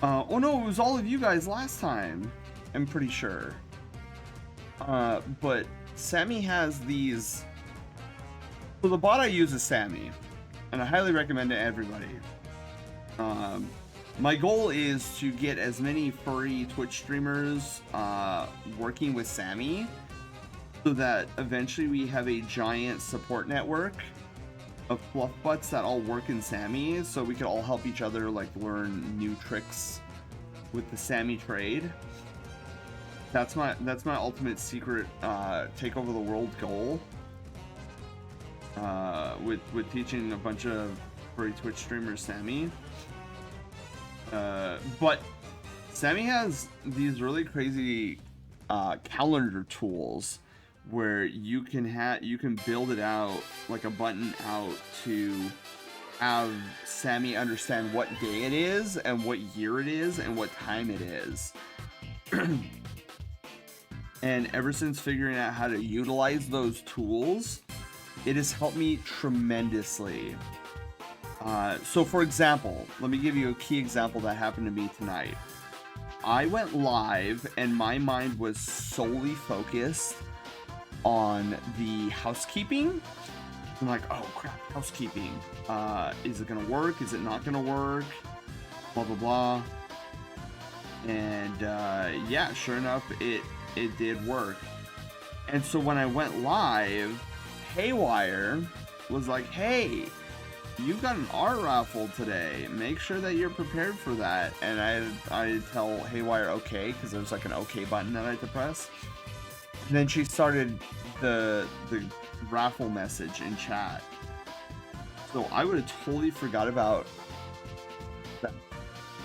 Oh no, it was all of you guys last time. I'm pretty sure. But Sammy has these. So the bot I use is Sammy, and I highly recommend it to everybody. My goal is to get as many furry Twitch streamers working with Sammy, so that eventually we have a giant support network of fluff butts that all work in Sammy, so we can all help each other like learn new tricks with the Sammy trade. That's my ultimate secret take over the world goal. With teaching a bunch of furry Twitch streamers Sammy. But Sammy has these really crazy calendar tools where you can build it out like a button out to have Sammy understand what day it is and what year it is and what time it is. And ever since figuring out how to utilize those tools, it has helped me tremendously. So for example, let me give you a key example that happened to me tonight. I went live and my mind was solely focused on the housekeeping. I'm like, oh crap, housekeeping. Is it gonna work? Is it not gonna work? Blah, blah, blah. And yeah, sure enough, it did work. And so when I went live, Haywire was like, hey, you got an art raffle today. Make sure that you're prepared for that. And I tell Haywire okay, because there's like an okay button that I had to press. And then she started the raffle message in chat. So I would have totally forgot about that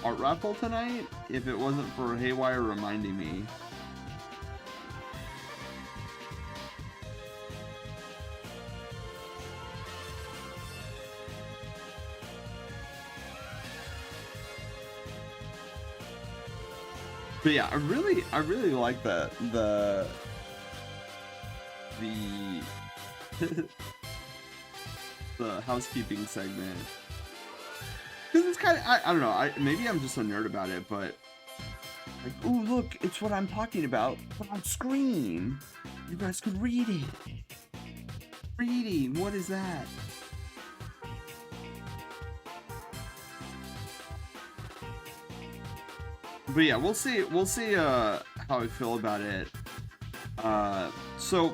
art raffle tonight if it wasn't for Haywire reminding me. But yeah, I really like the the housekeeping segment, because it's kind of I don't know, maybe I'm just a nerd about it, but like, oh look, it's what I'm talking about, but on screen you guys could read it. Reading, what is that? But yeah, we'll see how I feel about it. So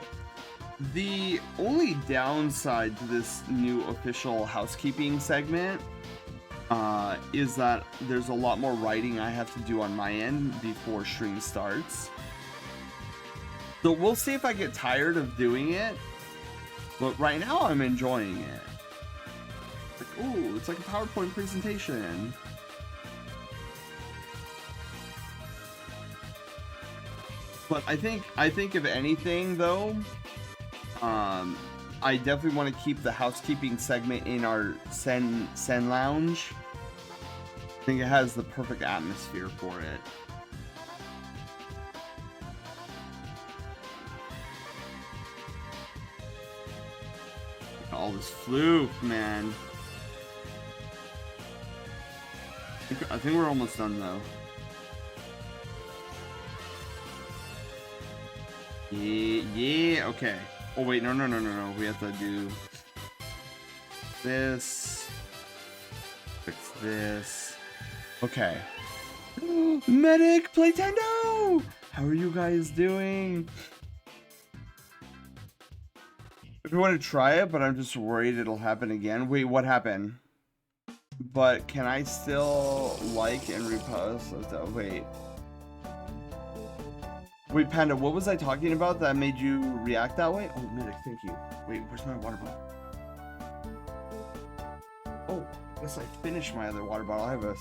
the only downside to this new official housekeeping segment is that there's a lot more writing I have to do on my end before stream starts. So we'll see if I get tired of doing it, but right now I'm enjoying it. Like, ooh, it's like a PowerPoint presentation. But I think if anything though, I definitely want to keep the housekeeping segment in our Sen Lounge. I think it has the perfect atmosphere for it. All this floof, man. I think we're almost done though. Yeah, okay. Oh wait, no. We have to do this. Fix this. Okay. Medic Playtendo! How are you guys doing? I want to try it, but I'm just worried it'll happen again. Wait, what happened? But can I still like and repost? Wait, Panda, what was I talking about that made you react that way? Oh, Medic, thank you. Wait, where's my water bottle? Oh, I guess I finished my other water bottle. I have a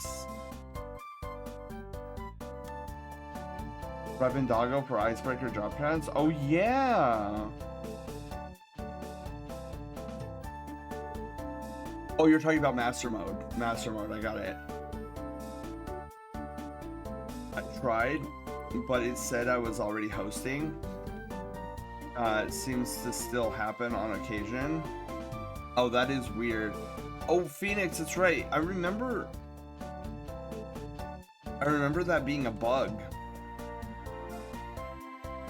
Weapon Doggo for Icebreaker drop pads. Oh, yeah! Oh, you're talking about Master Mode. Master Mode, I got it. I tried, but it said I was already hosting. It seems to still happen on occasion. Oh, that is weird. Oh, Phoenix, that's right. I remember I remember that being a bug.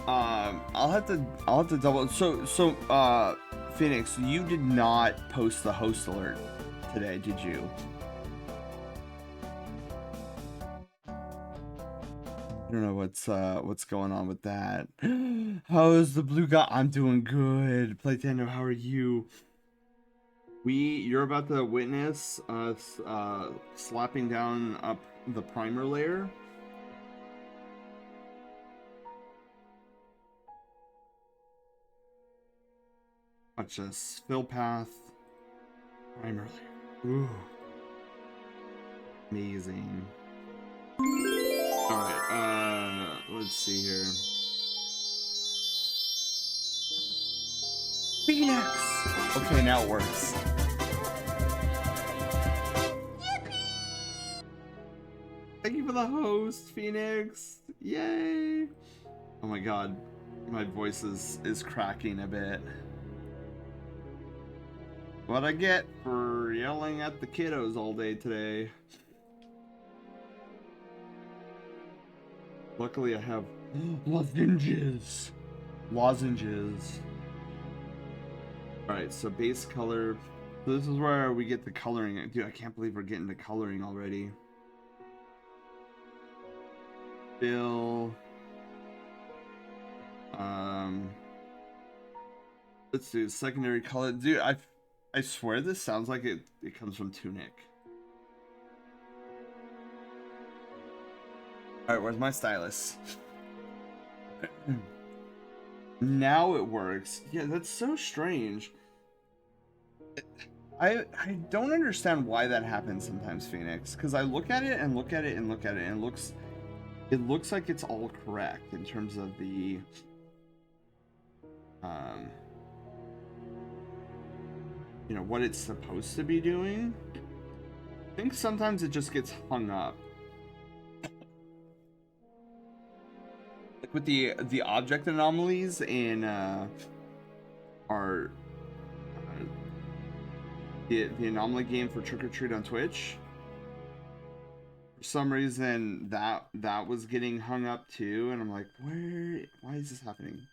I'll have to double. So, Phoenix, you did not post the host alert today, did you? I don't know what's going on with that. How's the blue guy? I'm doing good. Playtendo, how are you? You're about to witness us slapping down up the primer layer. Watch this. Fill path. Primer layer. Ooh. Amazing. Alright, let's see here. Phoenix! Okay, now it works. Thank you for the host, Phoenix. Yay! Oh my god. My voice is cracking a bit. What I get for yelling at the kiddos all day today. Luckily I have lozenges. Alright, so base color. So this is where we get the coloring. Dude, I can't believe we're getting to coloring already. Fill. Let's do secondary color. Dude, I swear this sounds like it comes from Tunic. Alright, where's my stylus? Now it works. Yeah, that's so strange. I don't understand why that happens sometimes, Phoenix. Because I look at it and look at it and look at it, and it looks like it's all correct in terms of the you know, what it's supposed to be doing. I think sometimes it just gets hung up. Like with the object anomalies in our the anomaly game for Trick or Treat on Twitch. For some reason that was getting hung up too, and I'm like, why is this happening?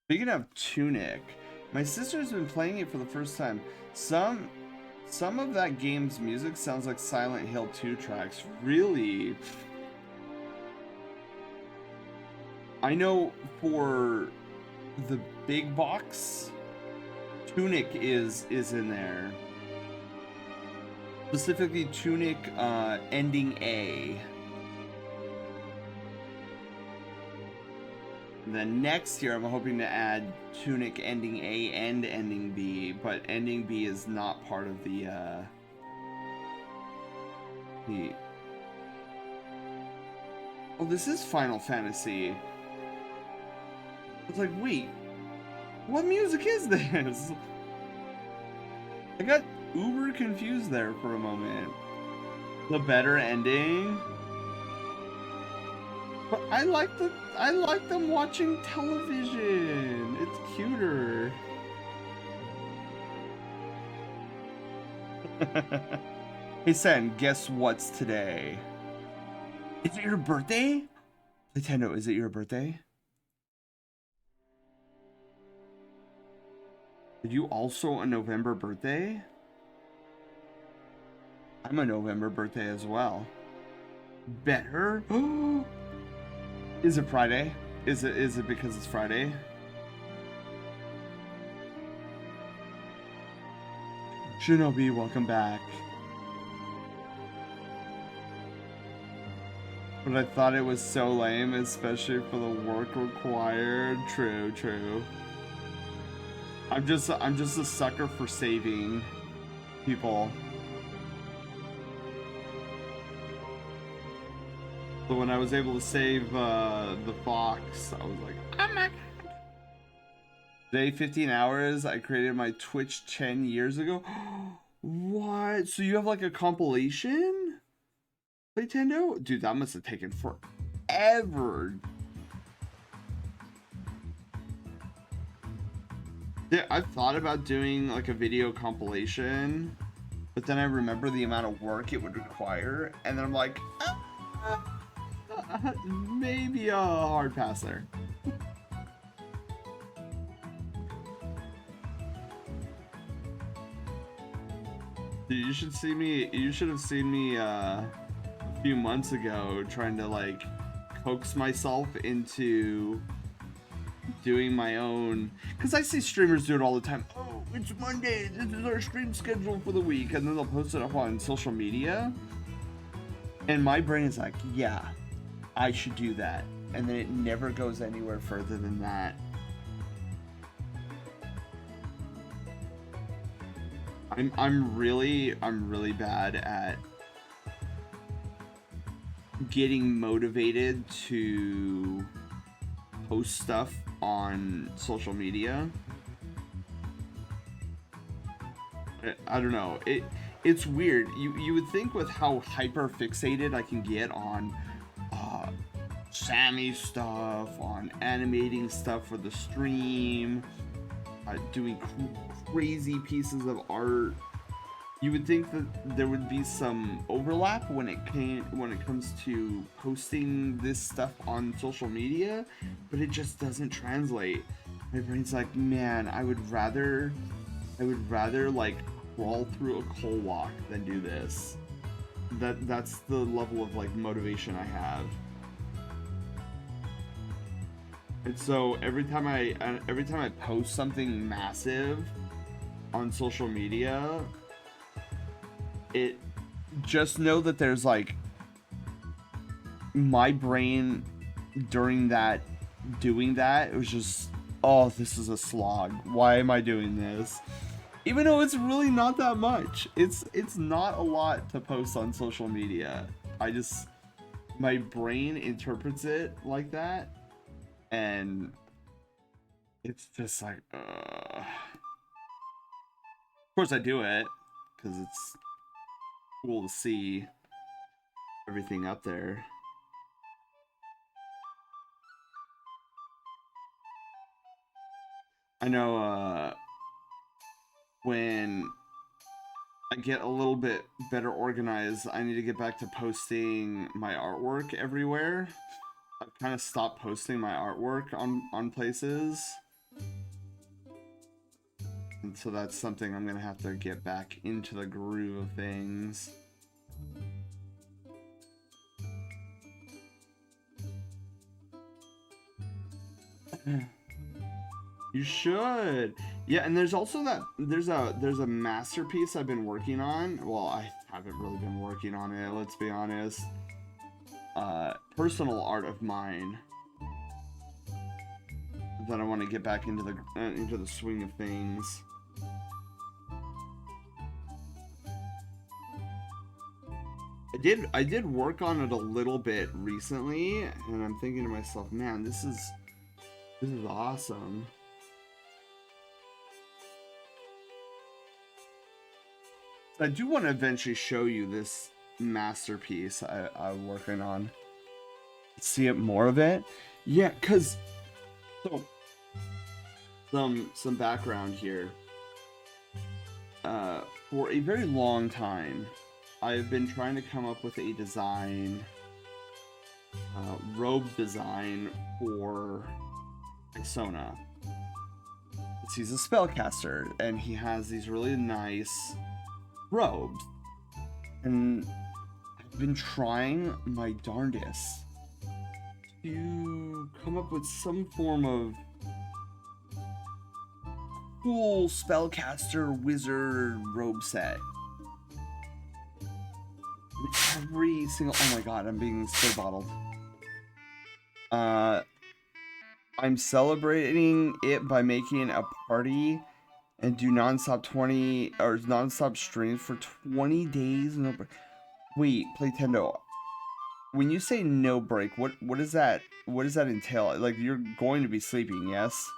Speaking of Tunic, my sister's been playing it for the first time. Some of that game's music sounds like Silent Hill 2 tracks. Really? I know for the big box, Tunic is in there. Specifically Tunic ending A. And then next year I'm hoping to add Tunic ending A and ending B, but ending B is not part of the Oh, this is Final Fantasy. I was like, wait, what music is this? I got uber confused there for a moment. The better ending. But I like them watching television. It's cuter. Hey Sen, guess what's today? Is it your birthday? Nintendo, is it your birthday? Are you also a November birthday? I'm a November birthday as well. Better? Is it Friday? Is it because it's Friday? Shinobi, welcome back. But I thought it was so lame, especially for the work required. True, true. I'm just a sucker for saving people. So when I was able to save the fox, I was like, oh my god. Today, 15 hours, I created my Twitch 10 years ago. What? So you have like a compilation? Nintendo? Dude, that must have taken forever. Yeah, I've thought about doing like a video compilation, but then I remember the amount of work it would require, and then I'm like, maybe a hard pass there. Dude, you should see me. You should have seen me a few months ago trying to like coax myself into doing my own, because I see streamers do it all the time. Oh, it's Monday, this is our stream schedule for the week, and then they'll post it up on social media, and my brain is like, yeah, I should do that, and then it never goes anywhere further than that. I'm really bad at getting motivated to post stuff on social media. I don't know. It's weird. You would think with how hyper fixated I can get on Sammy stuff, on animating stuff for the stream, doing crazy pieces of art, you would think that there would be some overlap when it comes to posting this stuff on social media, but it just doesn't translate. My brain's like, man, I would rather like crawl through a coal walk than do this. That's the level of like motivation I have. And so every time I post something massive on social media, it just know that there's like my brain during that doing that, it was just, oh, this is a slog. Why am I doing this? Even though it's really not that much. It's not a lot to post on social media. My brain interprets it like that, and it's just like, Of course I do it because it's cool to see everything up there. I know when I get a little bit better organized, I need to get back to posting my artwork everywhere. I've kind of stopped posting my artwork on places. And so that's something I'm gonna have to get back into the groove of things. You should. Yeah, and there's also there's a masterpiece I've been working on. Well, I haven't really been working on it, let's be honest. Personal art of mine that I want to get back into the swing of things. I did work on it a little bit recently, and I'm thinking to myself, man, this is awesome. I do want to eventually show you this masterpiece I'm working on. See it more of it? Yeah, cause so some background here. For a very long time, I've been trying to come up with a design, robe design for Sona. He's a spellcaster, and he has these really nice robes, and I've been trying my darndest to come up with some form of cool spellcaster wizard robe set. Every single, oh my god, I'm being so bottled. I'm celebrating it by making a party and do non-stop streams for 20 days. No break. Wait, Playtendo. When you say no break, what is that? What does that entail? Like, you're going to be sleeping, yes?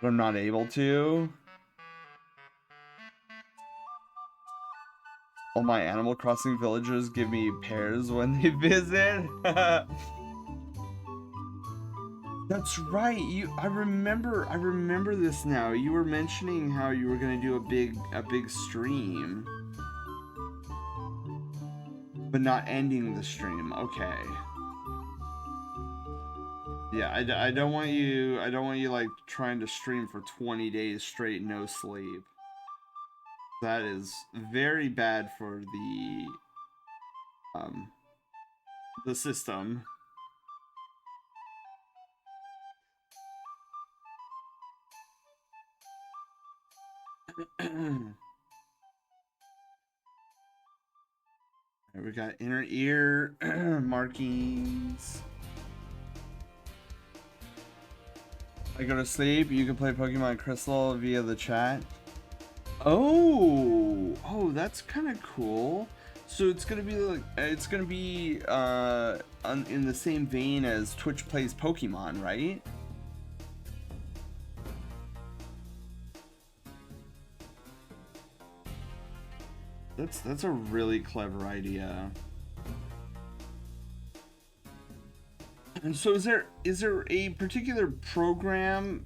But I'm not able to. All my Animal Crossing villagers give me pears when they visit. That's right. I remember this now. You were mentioning how you were gonna do a big stream, but not ending the stream. Okay. Yeah, I don't want you like trying to stream for 20 days straight, no sleep. That is very bad for the system. Alright, we got inner ear markings. I go to sleep, you can play Pokemon Crystal via the chat. Oh, that's kind of cool. So it's gonna be like in the same vein as Twitch plays Pokemon, right? That's a really clever idea. And so is there a particular program,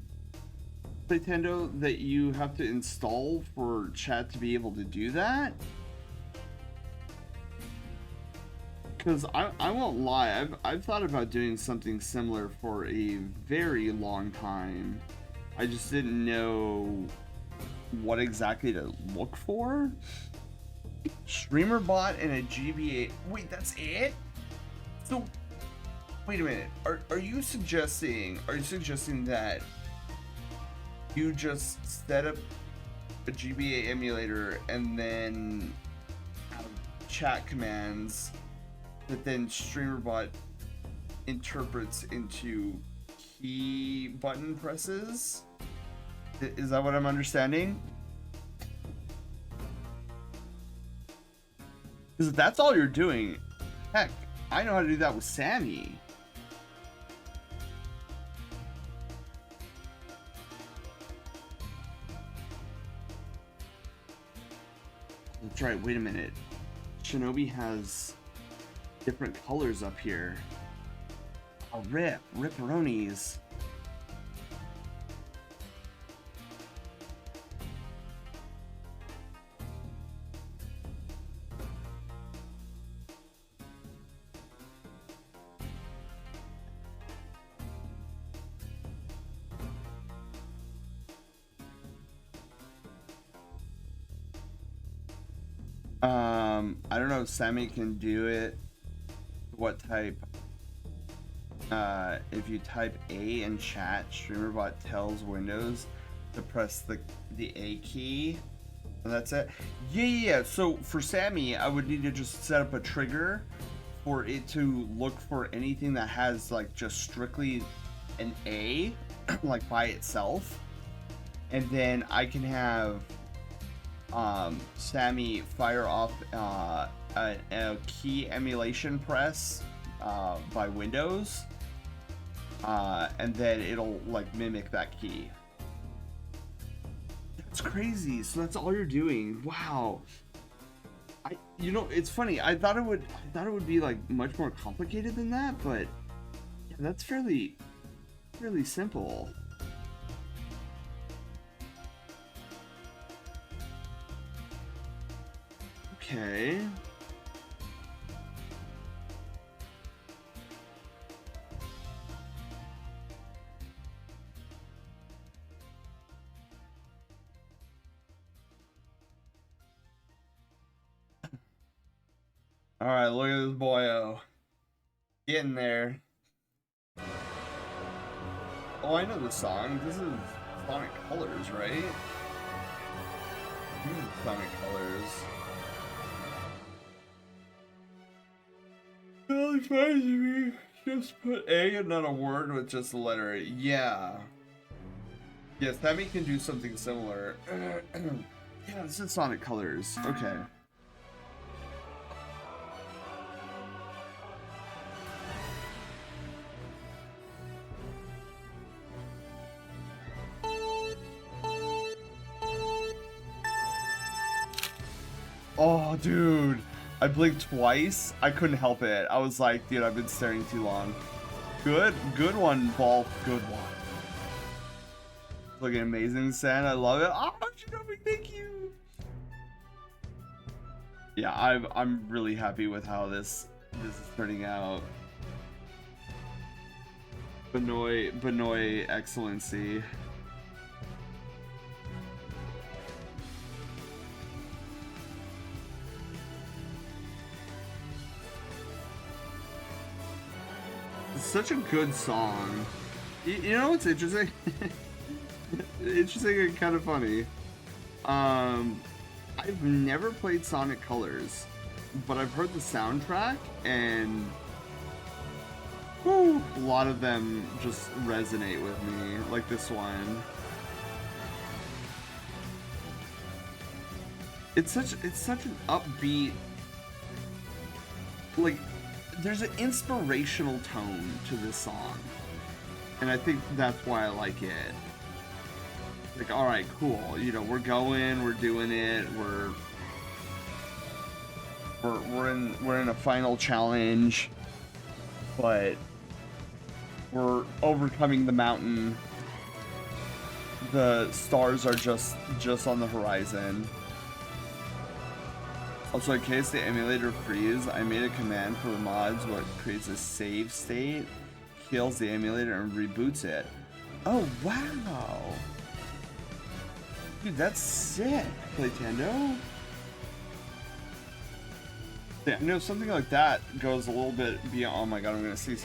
Nintendo, that you have to install for chat to be able to do that? Because I won't lie, I've thought about doing something similar for a very long time. I just didn't know what exactly to look for. Streamer bot and a GBA. Wait, that's it? So, wait a minute. Are you suggesting that you just set up a GBA emulator and then have chat commands that then StreamerBot interprets into key button presses? Is that what I'm understanding? Because if that's all you're doing, heck, I know how to do that with Sammy. That's right, wait a minute. Shinobi has different colors up here. Oh, ripperonis. I don't know if Sammy can do it. What type? If you type A in chat, StreamerBot tells Windows to press the A key, and that's it. Yeah. So for Sammy, I would need to just set up a trigger for it to look for anything that has like just strictly an A, like by itself, and then I can have Sammy fire off a key emulation press by Windows, and then it'll like mimic that key. That's crazy. So that's all you're doing. Wow. It's funny. I thought it would be like much more complicated than that, but yeah, that's fairly simple. Okay. All right, look at this boyo. Getting there. Oh, I know the song. This is Sonic Colors, right? Sonic Colors. Really funny to me. Just put A and not a word with just the letter A. Yeah. Yes, Sammy can do something similar. Yeah, this is Sonic Colors. Okay. Oh, dude. I blinked twice. I couldn't help it. I was like, dude, I've been staring too long. Good one, Paul. Good one. Looking amazing, San. I love it. Oh, Shinobi, thank you. Yeah, I'm really happy with how this is turning out. Bnuuy excellency. It's such a good song. You know what's interesting? Interesting and kind of funny. I've never played Sonic Colors, but I've heard the soundtrack, and whew, a lot of them just resonate with me, like this one. It's such an upbeat, like, there's an inspirational tone to this song, and I think that's why I like it. Like, all right, cool. You know, we're going, we're doing it. We're in a final challenge, but we're overcoming the mountain. The stars are just on the horizon. Also, in case the emulator freezes, I made a command for the mods what creates a save state, kills the emulator, and reboots it. Oh, wow. Dude, that's sick, Playtendo. Yeah, you know, something like that goes a little bit beyond. Oh my god, I'm gonna see.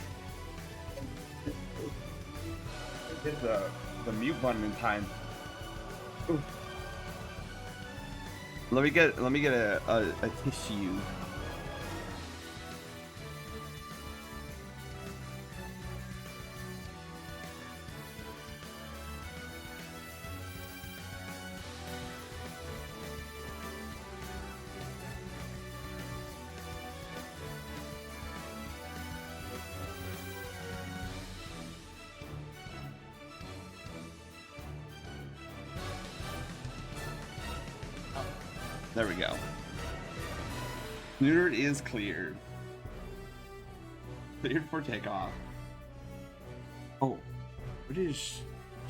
Hit the mute button in time. Ooh. Let me get a tissue. There we go. Neutered is cleared. Cleared for takeoff. Oh, what is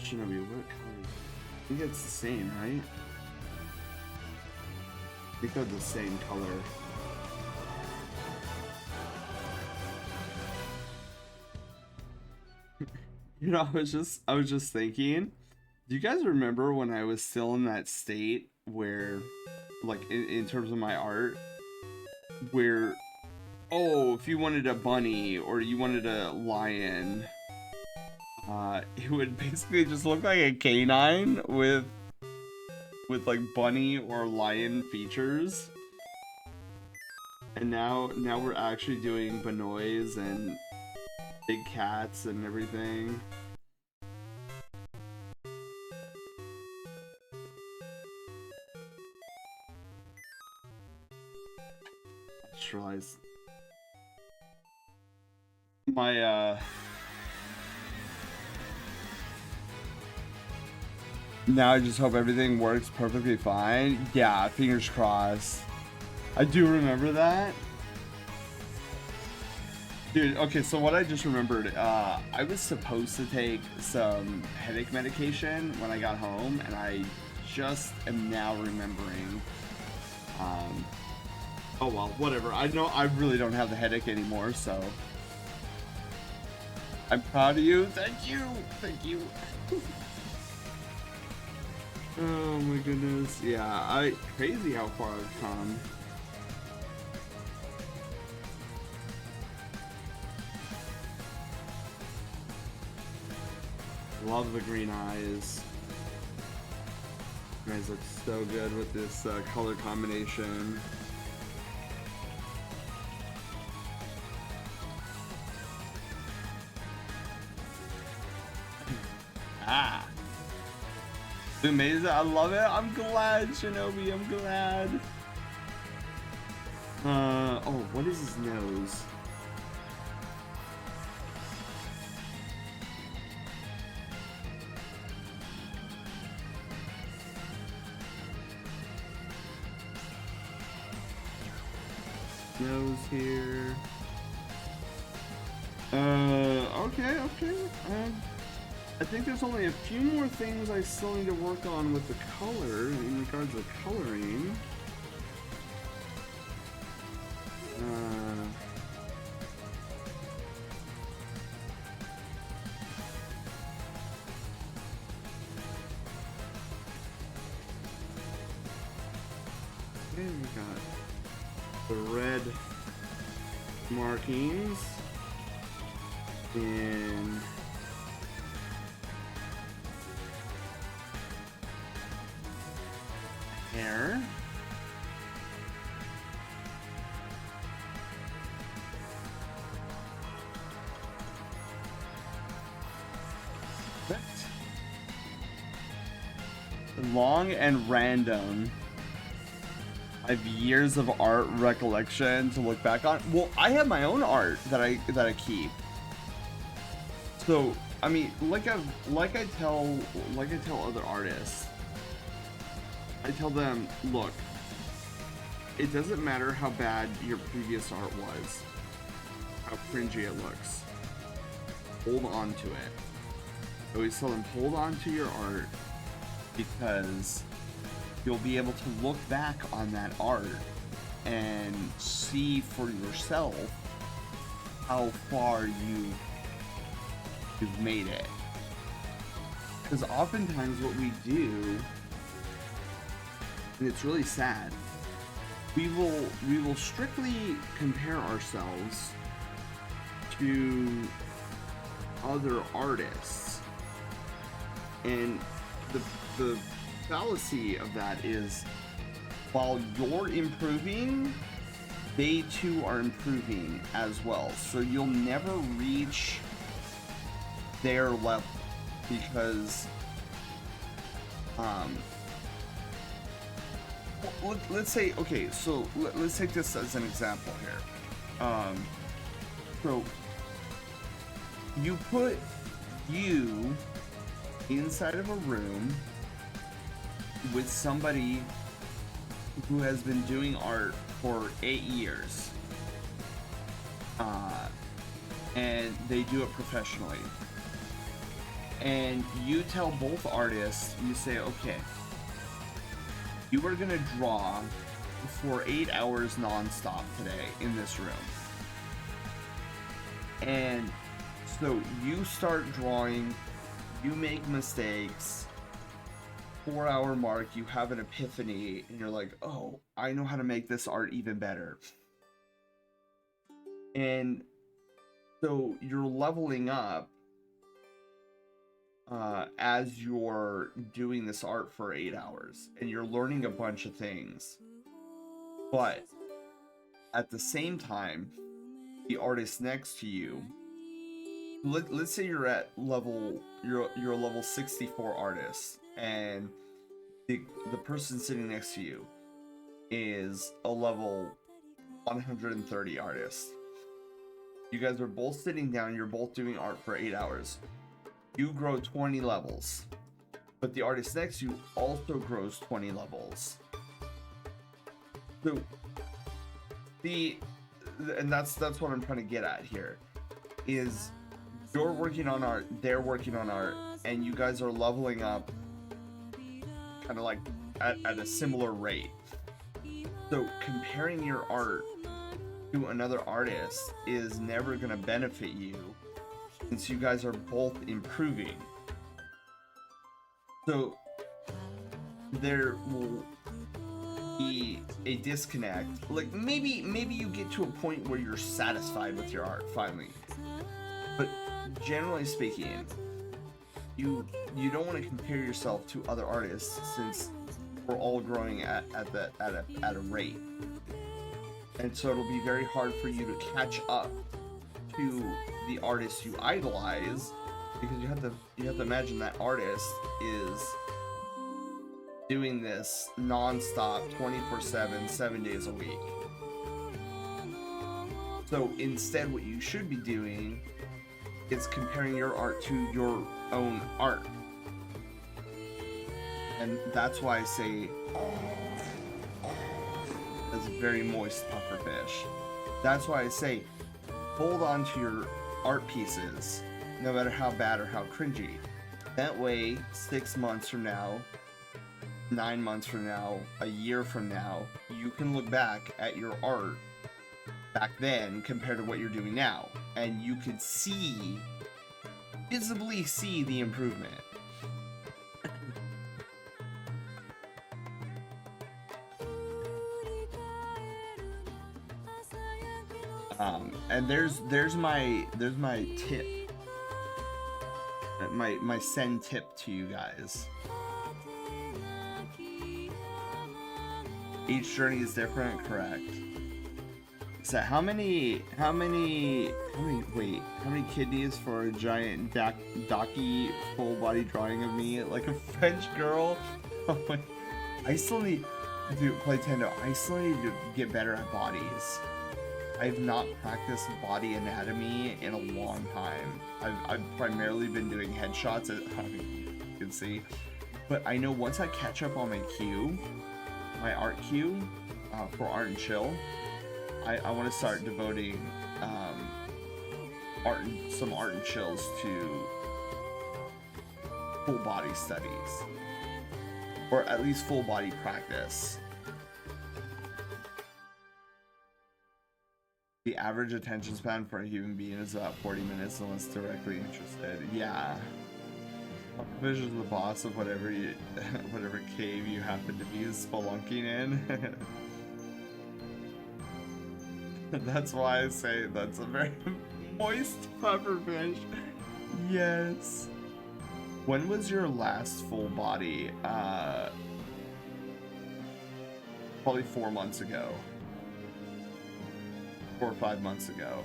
Shinobi? What color? I think it's the same, right? I think they're the same color. You know, I was just thinking. Do you guys remember when I was still in that state where, like, in terms of my art, where, oh, if you wanted a bunny or you wanted a lion, it would basically just look like a canine with like bunny or lion features. And now we're actually doing Bnuuys and big cats and everything. Realize my now I just hope everything works perfectly fine. Yeah, fingers crossed. I do remember that, dude. Okay, so what I just remembered, I was supposed to take some headache medication when I got home, and I just am now remembering. Oh well, whatever. I know I really don't have the headache anymore, so I'm proud of you. Thank you. Thank you. Oh my goodness. Yeah, crazy how far I've come. Love the green eyes. You guys look so good with this color combination. Ah. Amazing. I love it. I'm glad, Shinobi. I'm glad. Oh, what is his nose? Nose here. okay. I think there's only a few more things I still need to work on with the color in regards to coloring. Okay, we got the red markings in hair. Long and random. I have years of art recollection to look back on. Well, I have my own art that I keep. So, I mean, like I tell other artists, I tell them, look, it doesn't matter how bad your previous art was, how cringy it looks. Hold on to it. I always tell them, hold on to your art, because you'll be able to look back on that art and see for yourself how far you've made it. Because oftentimes what we do, and it's really sad, we will strictly compare ourselves to other artists, and the fallacy of that is, while you're improving, they too are improving as well. So you'll never reach their level, because let's say, okay, so let's take this as an example here. So you put you inside of a room with somebody who has been doing art for 8 years, and they do it professionally, and you tell both artists, you say, okay, you are gonna draw for 8 hours non-stop today in this room. And so you start drawing, you make mistakes, 4-hour mark, you have an epiphany, and you're like, oh, I know how to make this art even better. And so you're leveling up as you're doing this art for 8 hours, and you're learning a bunch of things. But at the same time, the artist next to you, let's say you're at level, you're a level 64 artist, and the person sitting next to you is a level 130 artist. You guys are both sitting down, you're both doing art for 8 hours. You grow 20 levels, but the artist next to you also grows 20 levels. So and that's what I'm trying to get at here, is you're working on art, they're working on art, and you guys are leveling up kind of like at a similar rate. So comparing your art to another artist is never going to benefit you, since you guys are both improving. So there will be a disconnect. Like maybe you get to a point where you're satisfied with your art finally, but generally speaking, you don't want to compare yourself to other artists, since we're all growing at a rate, and so it'll be very hard for you to catch up to the artist you idolize, because you have to imagine that artist is doing this non-stop 24/7 7 days a week. So instead, what you should be doing is comparing your art to your own art. And that's why I say that's a very moist pufferfish. That's why I say hold on to your art pieces no matter how bad or how cringy. That way, 6 months from now, 9 months from now, a year from now, you can look back at your art back then compared to what you're doing now, and you could visibly see the improvement. And there's my tip, my send tip to you guys. Each journey is different, correct? So how many kidneys for a giant docky full body drawing of me like a French girl? Oh my, I still need to play Tendo. I still need to get better at bodies. I've not practiced body anatomy in a long time. I've primarily been doing headshots, as you can see. But I know once I catch up on my art queue for art and chill, I want to start devoting some art and chills to full body studies, or at least full body practice. The average attention span for a human being is about 40 minutes unless directly interested. Yeah. Vision's the boss of whatever cave you happen to be spelunking in. That's why I say that's a very moist pufferfish. Yes. When was your last full body? Probably 4 months ago. 4 or 5 months ago.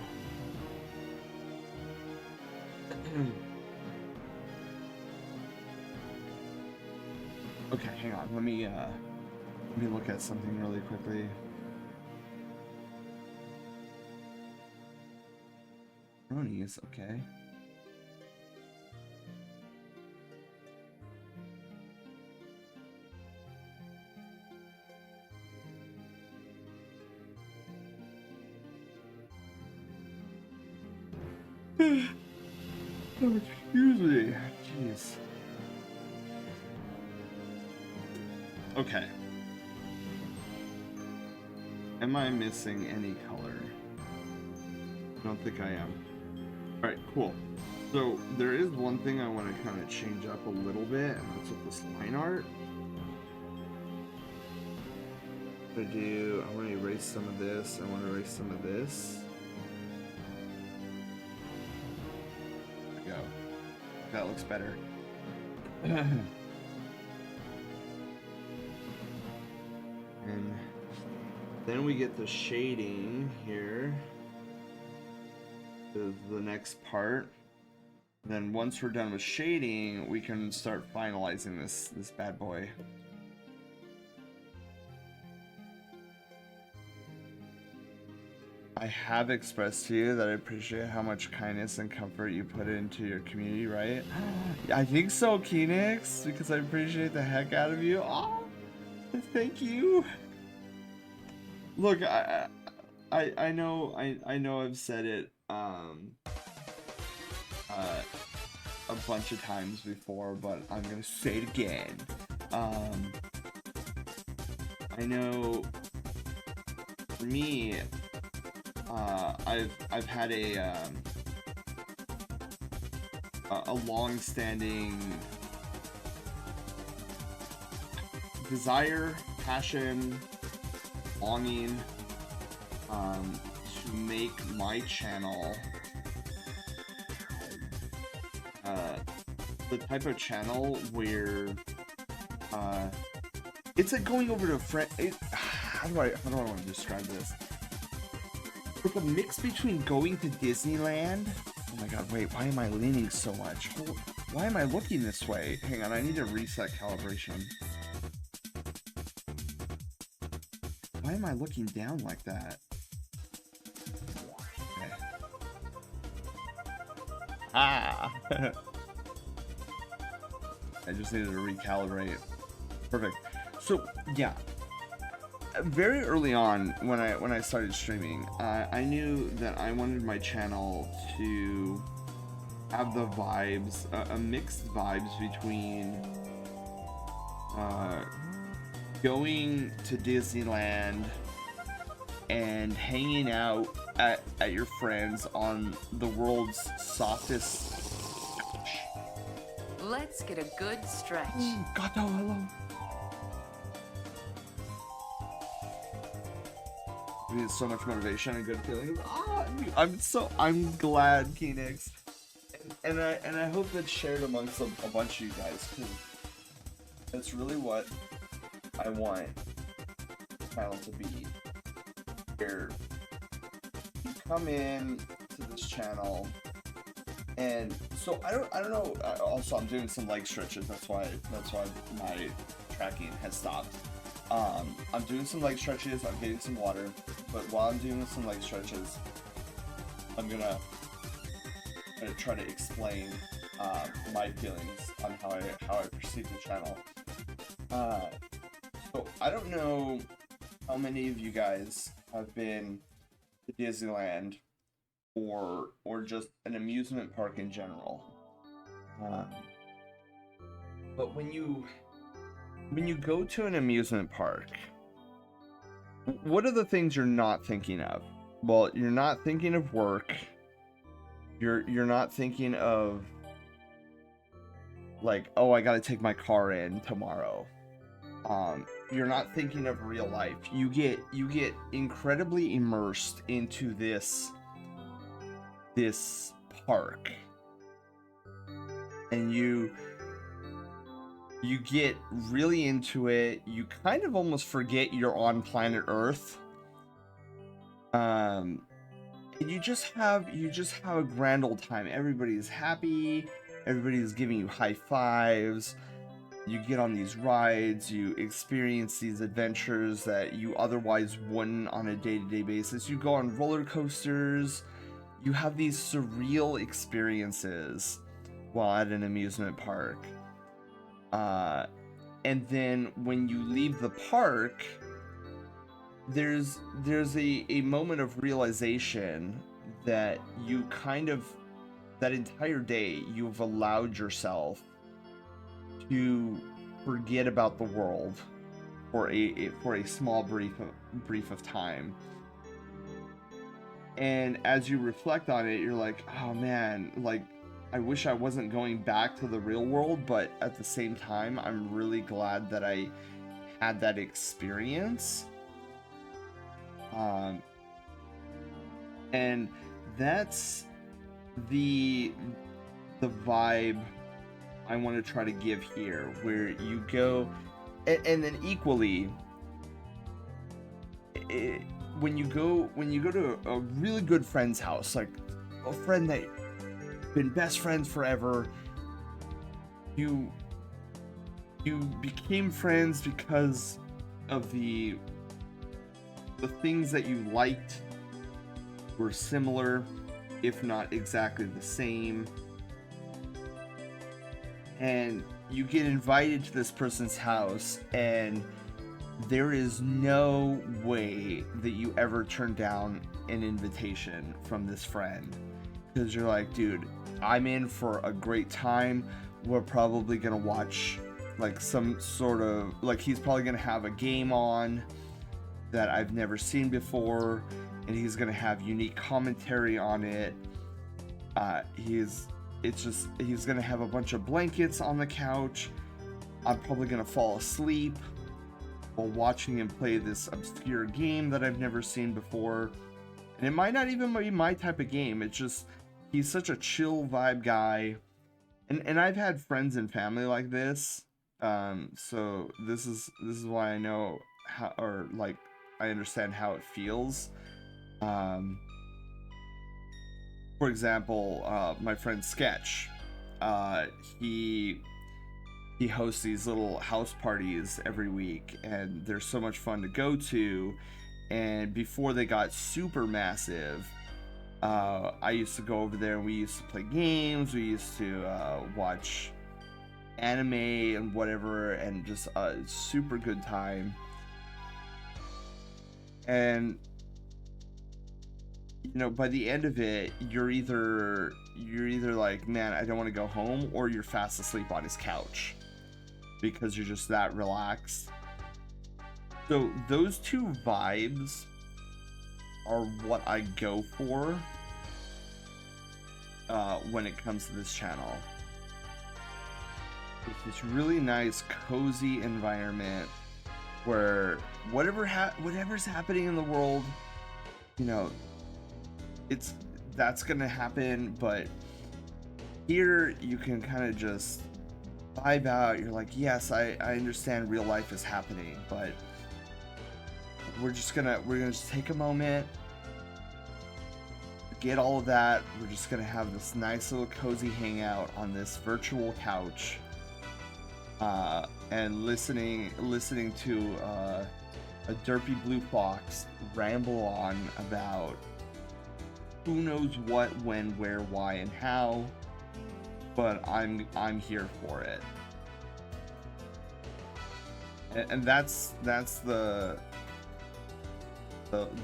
Okay, hang on. Let me look at something really quickly. Bronies, okay. Oh, excuse me. Jeez. Okay. Am I missing any color? I don't think I am. Alright, cool. So, there is one thing I want to kind of change up a little bit, and that's with this line art. I want to erase some of this, I want to erase some of this. There we go. That looks better. And then we get the shading here. Is the next part. Then once we're done with shading, we can start finalizing this bad boy. I have expressed to you that I appreciate how much kindness and comfort you put into your community, right? I think so, Keenix, because I appreciate the heck out of you. Oh, thank you. Look, I know I've said it a bunch of times before, but I'm gonna say it again. I know for me, I've had a long-standing desire, passion, longing to make my channel the type of channel where it's like going over to a friend. How do I want to describe this? Like a mix between going to Disneyland. Oh my god, wait, why am I leaning so much? Why am I looking this way? Hang on, I need to reset calibration. Why am I looking down like that? Okay. Ah! I just needed to recalibrate. Perfect. So, yeah. Very early on, when I started streaming, I knew that I wanted my channel to have the vibes, a mixed vibes between going to Disneyland and hanging out at your friends on the world's softest. Let's get a good stretch. Gato, hello. We need so much motivation and good feelings. I'm glad, Phoenix, and I hope that's shared amongst a bunch of you guys too. That's really what I want the channel to be. Where you come in to this channel, and so I don't know. Also, I'm doing some leg stretches. That's why my tracking has stopped. I'm doing some leg stretches. I'm getting some water, but while I'm doing some leg stretches, I'm gonna try to explain my feelings on how I perceive the channel. So I don't know how many of you guys have been to Disneyland or just an amusement park in general. But when you go to an amusement park, what are the things you're not thinking of? Well, you're not thinking of work. You're not thinking of like, oh, I gotta take my car in tomorrow. You're not thinking of real life. You get incredibly immersed into this park, and you get really into it. You kind of almost forget you're on planet Earth. And you just have a grand old time. Everybody's happy. Everybody's giving you high fives. You get on these rides, you experience these adventures that you otherwise wouldn't on a day-to-day basis. You go on roller coasters, you have these surreal experiences while at an amusement park. And then when you leave the park, there's a moment of realization that you kind of, that entire day, you've allowed yourself to forget about the world for a small brief of time. And as you reflect on it, you're like, oh man, like I wish I wasn't going back to the real world, but at the same time, I'm really glad that I had that experience. And that's the vibe I want to try to give here, where you go, and then equally, when you go to a really good friend's house, like a friend that been best friends forever, you became friends because of the things that you liked were similar, if not exactly the same. And you get invited to this person's house, and there is no way that you ever turn down an invitation from this friend, because you're like, dude, I'm in for a great time. We're probably gonna watch like some sort of, like, he's probably gonna have a game on that I've never seen before, and he's gonna have unique commentary on it. He's gonna have a bunch of blankets on the couch. I'm probably gonna fall asleep while watching him play this obscure game that I've never seen before. And it might not even be my type of game. It's just, he's such a chill vibe guy. And I've had friends and family like this. So this is why I know how, or like, I understand how it feels. For example, my friend Sketch, he hosts these little house parties every week, and they're so much fun to go to. And before they got super massive, I used to go over there and we used to play games, we used to watch anime and whatever, and just a super good time. And you know, by the end of it, you're either you're either like, man, I don't want to go home, or you're fast asleep on his couch because you're just that relaxed. So those two vibes are what I go for when it comes to this channel. It's this really nice, cozy environment where whatever's happening in the world, you know, that's gonna happen, but here you can kind of just vibe out. You're like, yes, I understand real life is happening, but we're gonna just take a moment, get all of that. We're just gonna have this nice little cozy hangout on this virtual couch, and listening to a derpy blue fox ramble on about who knows what, when, where, why, and how. But I'm here for it, and that's the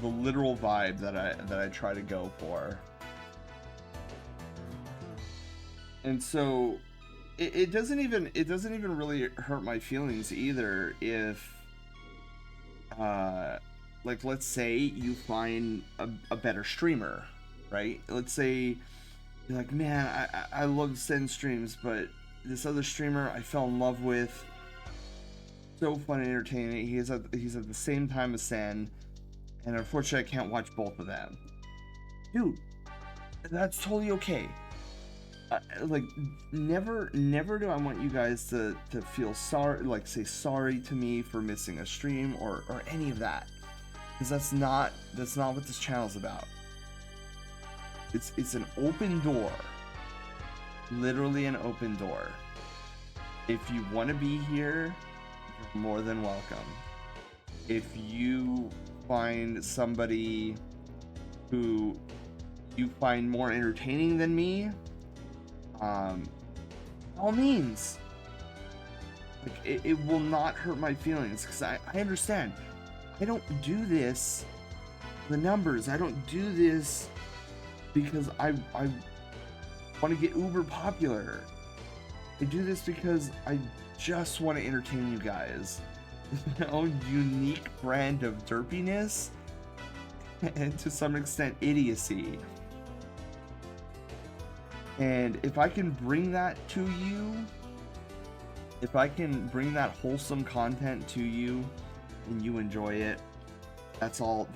literal vibe that I try to go for. And so it doesn't even really hurt my feelings either if like, let's say you find a better streamer, right? Let's say you're like, man, I love Sen streams, but this other streamer I fell in love with, so fun and entertaining. He's at the same time as Sen, and unfortunately I can't watch both of them. Dude, that's totally okay. Like, never do I want you guys to feel sorry, like say sorry to me for missing a stream or any of that, because that's not what this channel's about. It's an open door, literally an open door. If you want to be here, you're more than welcome. If you find somebody who you find more entertaining than me, all means, like, it will not hurt my feelings, because I understand. I don't do this for the numbers. I don't do this because I want to get uber popular. I do this because I just want to entertain you guys. My own unique brand of derpiness and to some extent idiocy. And if I can bring that to you, if I can bring that wholesome content to you and you enjoy it, that's all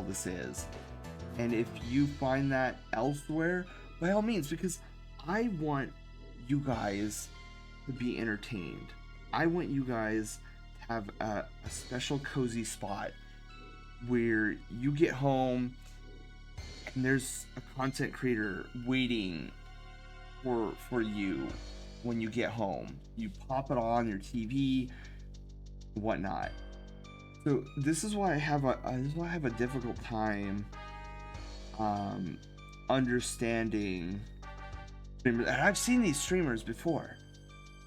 this is. And if you find that elsewhere, by all means, because I want you guys to be entertained. I want you guys to have a special cozy spot where you get home and there's a content creator waiting for you when you get home. You pop it on your TV, whatnot. So this is why I have a difficult time understanding. And I've seen these streamers before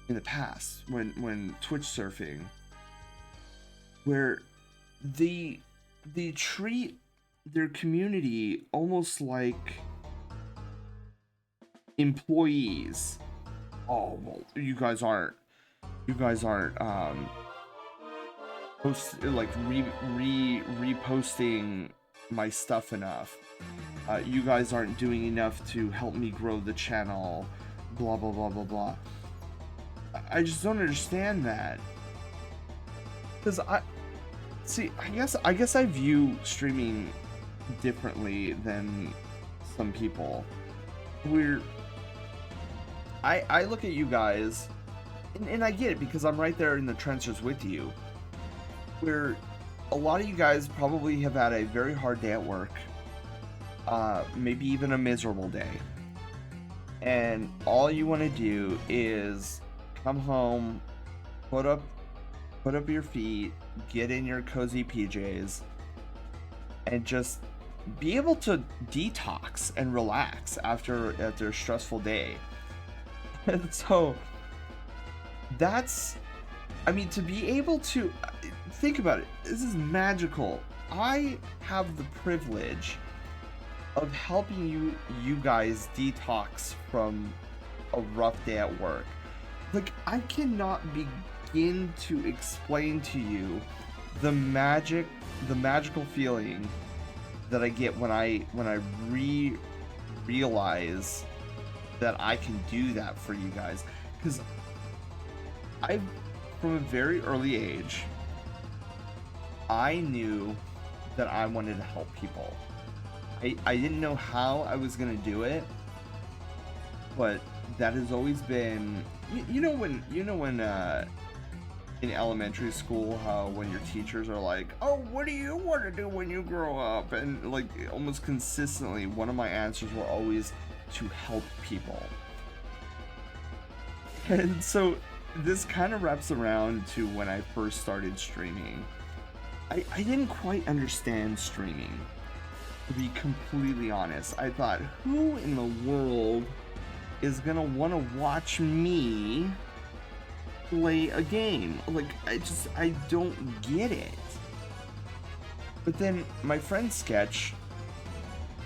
in the past when Twitch surfing, where they treat their community almost like employees. Oh, well, you guys aren't reposting my stuff enough. You guys aren't doing enough to help me grow the channel, blah blah blah blah blah. I just don't understand that, because I guess I view streaming differently than some people. I look at you guys, and I get it because I'm right there in the trenches with you, where a lot of you guys probably have had a very hard day at work, maybe even a miserable day, and all you want to do is come home, put up your feet, get in your cozy PJs, and just be able to detox and relax after a stressful day. And so that's, I mean, to be able to think about it, this is magical. I have the privilege of helping you guys detox from a rough day at work. Like, I cannot begin to explain to you the magical feeling that I get when I realize that I can do that for you guys. Because I've, from a very early age, I knew that I wanted to help people. I didn't know how I was gonna do it, but that has always been, you know when in elementary school, how when your teachers are like, oh, what do you want to do when you grow up? And like almost consistently, one of my answers were always to help people. And so this kind of wraps around to when I first started streaming. I didn't quite understand streaming, to be completely honest. I thought, who in the world is gonna want to watch me play a game? Like, I don't get it. But then my friend Sketch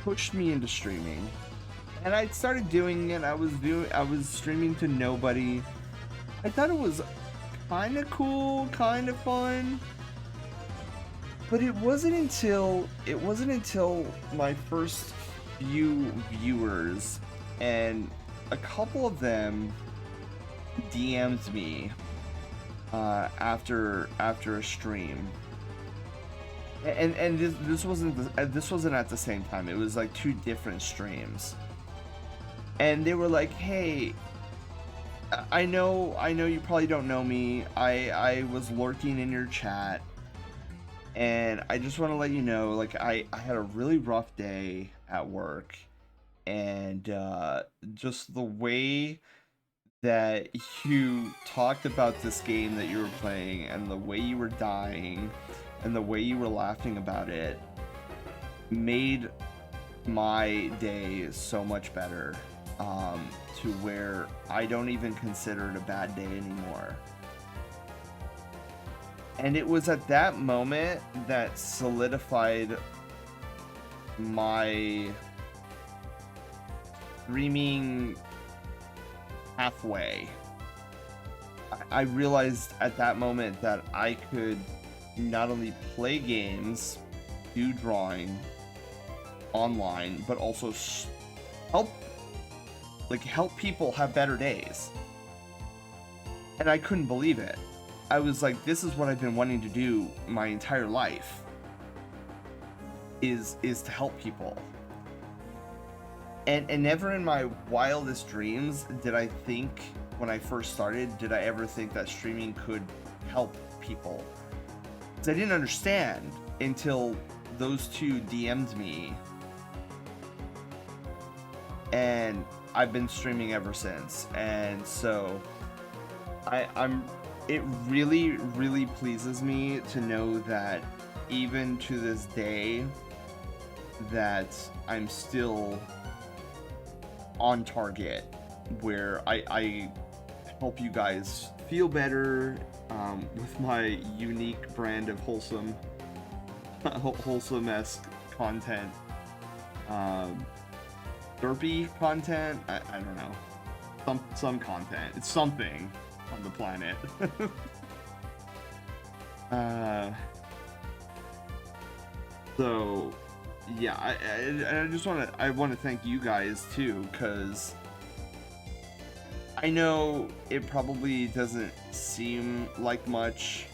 pushed me into streaming, and I started doing it. I was streaming to nobody. I thought it was kind of cool, kind of fun. But it wasn't until my first few viewers, and a couple of them DM'd me after a stream, and this wasn't at the same time. It was like two different streams, and they were like, "Hey, I know you probably don't know me. I was lurking in your chat, and I just want to let you know, like, I had a really rough day at work, and just the way that you talked about this game that you were playing, and the way you were dying, and the way you were laughing about it, made my day so much better, to where I don't even consider it a bad day anymore." And it was at that moment that solidified my streaming halfway. I realized at that moment that I could not only play games, do drawing online, but also help people have better days. And I couldn't believe it. I was like, this is what I've been wanting to do my entire life, is to help people. And never in my wildest dreams did I think, when I first started, did I ever think that streaming could help people. Because I didn't understand until those two DM'd me, and I've been streaming ever since. And so it really, really pleases me to know that even to this day, that I'm still on target, where I help you guys feel better, with my unique brand of wholesome-esque content, derpy content. I don't know, some content. It's something on the planet. So yeah, I just want to thank you guys too, because I know it probably doesn't seem like much,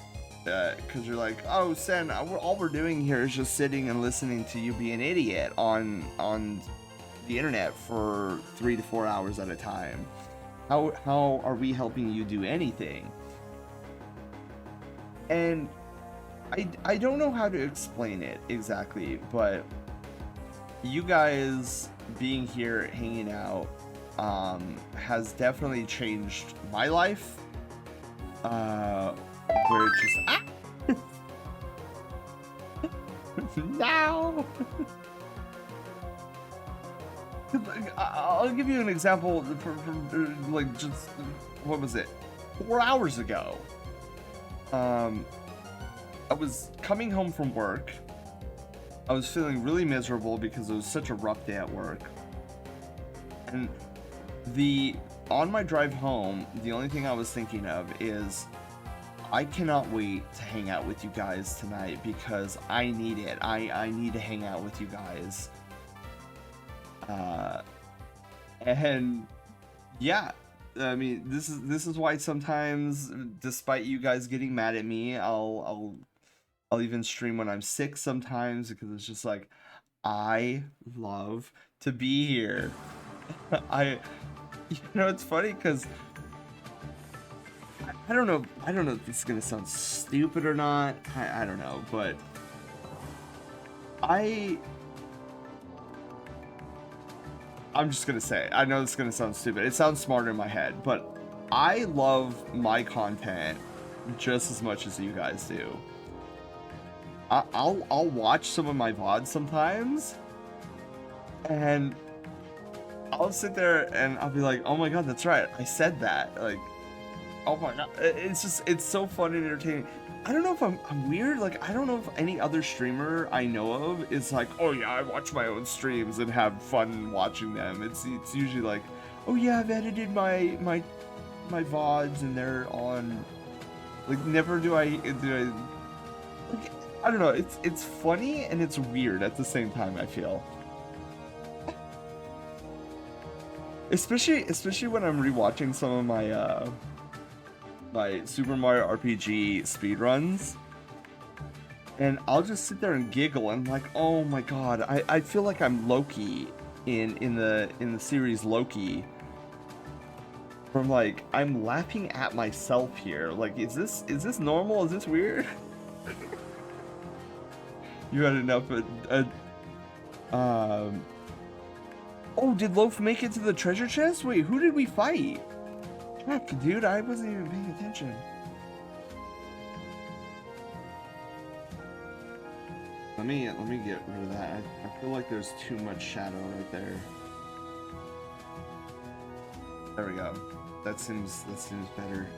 because you're like, oh, Sen, all we're doing here is just sitting and listening to you be an idiot on the internet for 3 to 4 hours at a time. How are we helping you do anything? And I don't know how to explain it exactly, but you guys being here hanging out has definitely changed my life, where it just now. I'll give you an example from like, just, what was it, 4 hours ago. I was coming home from work, I was feeling really miserable because it was such a rough day at work. And on my drive home, the only thing I was thinking of is I cannot wait to hang out with you guys tonight because I need it. I need to hang out with you guys. And yeah, I mean, this is why sometimes, despite you guys getting mad at me, I'll even stream when I'm sick sometimes because it's just like I love to be here. It's funny because I don't know if this is gonna sound stupid or not. I don't know, but I'm just gonna say it. I know this is gonna sound stupid. It sounds smarter in my head, but I love my content just as much as you guys do. I'll watch some of my VODs sometimes, and I'll sit there and I'll be like, oh my god, that's right, I said that. Like, oh my god, it's so fun and entertaining. I don't know if I'm weird. Like, I don't know if any other streamer I know of is like, oh yeah, I watch my own streams and have fun watching them. It's usually like, oh yeah, I've edited my VODs and they're on. Like, never do I like, I don't know. It's funny and it's weird at the same time, I feel. Especially when I'm rewatching some of my my Super Mario RPG speedruns, and I'll just sit there and giggle and like, oh my god, I feel like I'm Loki in the series Loki. From like, I'm laughing at myself here. Like, is this normal? Is this weird? You had enough oh, did Loaf make it to the treasure chest? Wait, who did we fight? Heck, dude, I wasn't even paying attention. Let me get rid of that. I feel like there's too much shadow right there. There we go. That seems better.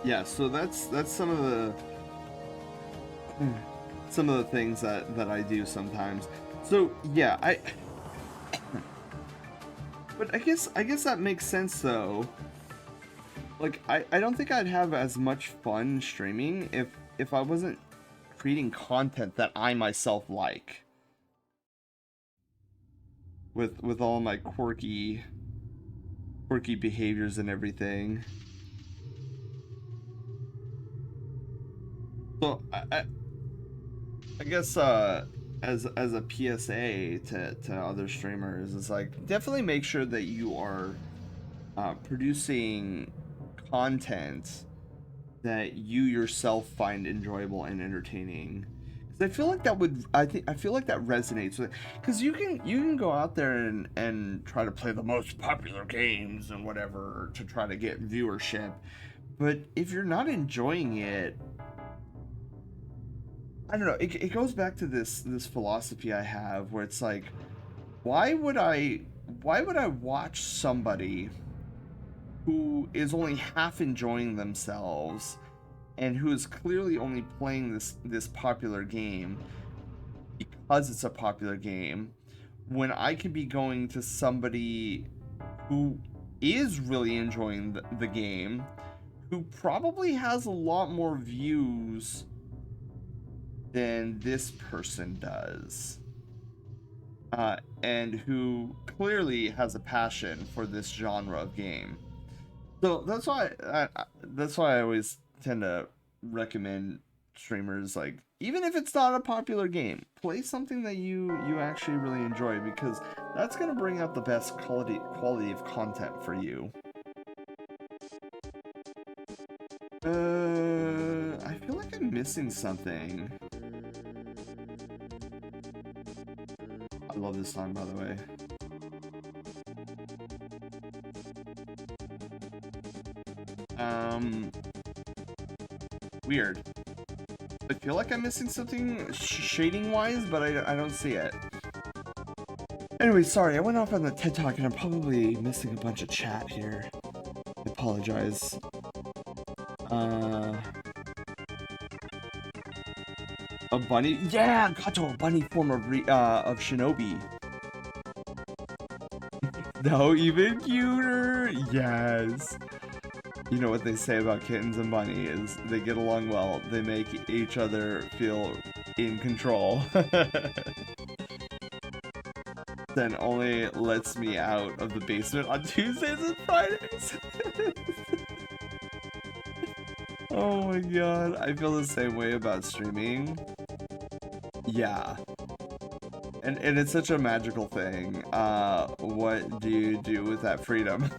Yeah, so that's some of the things that I do sometimes. So yeah, but I guess that makes sense though. Like, I don't think I'd have as much fun streaming if I wasn't creating content that I myself like. With all my quirky behaviors and everything. So I guess as a PSA to other streamers, is like, definitely make sure that you are producing content that you yourself find enjoyable and entertaining. Because I feel like that would, I feel like that resonates with, because you can go out there and try to play the most popular games and whatever to try to get viewership, but if you're not enjoying it, I don't know, it goes back to this philosophy I have where it's like, why would I watch somebody who is only half enjoying themselves and who is clearly only playing this popular game because it's a popular game, when I could be going to somebody who is really enjoying the game, who probably has a lot more views than this person does, and who clearly has a passion for this genre of game. So that's why I always tend to recommend streamers, like, even if it's not a popular game, play something that you actually really enjoy, because that's gonna bring out the best quality of content for you. I feel like I'm missing something. I love this song, by the way. Weird. I feel like I'm missing something shading wise, but I don't see it. Anyway, sorry, I went off on the TED Talk and I'm probably missing a bunch of chat here. I apologize. A bunny? Yeah, Kato, a bunny form of shinobi. No, even cuter. Yes. You know what they say about kittens and bunny is they get along well. They make each other feel in control. Then only lets me out of the basement on Tuesdays and Fridays. Oh my god, I feel the same way about streaming. Yeah. And it's such a magical thing. What do you do with that freedom?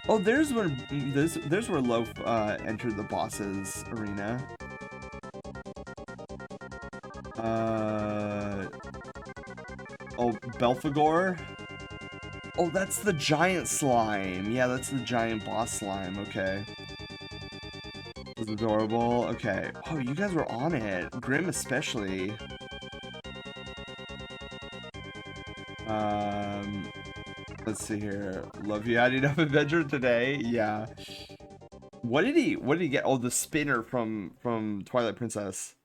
Oh, there's where Loaf entered the boss's arena. Oh, Belphegor? Oh, that's the giant slime. Yeah, that's the giant boss slime. Okay. It was adorable. Okay. Oh, you guys were on it. Grim especially. Let's see here. Love you had enough adventure today. Yeah. What did he get? Oh, the spinner from Twilight Princess.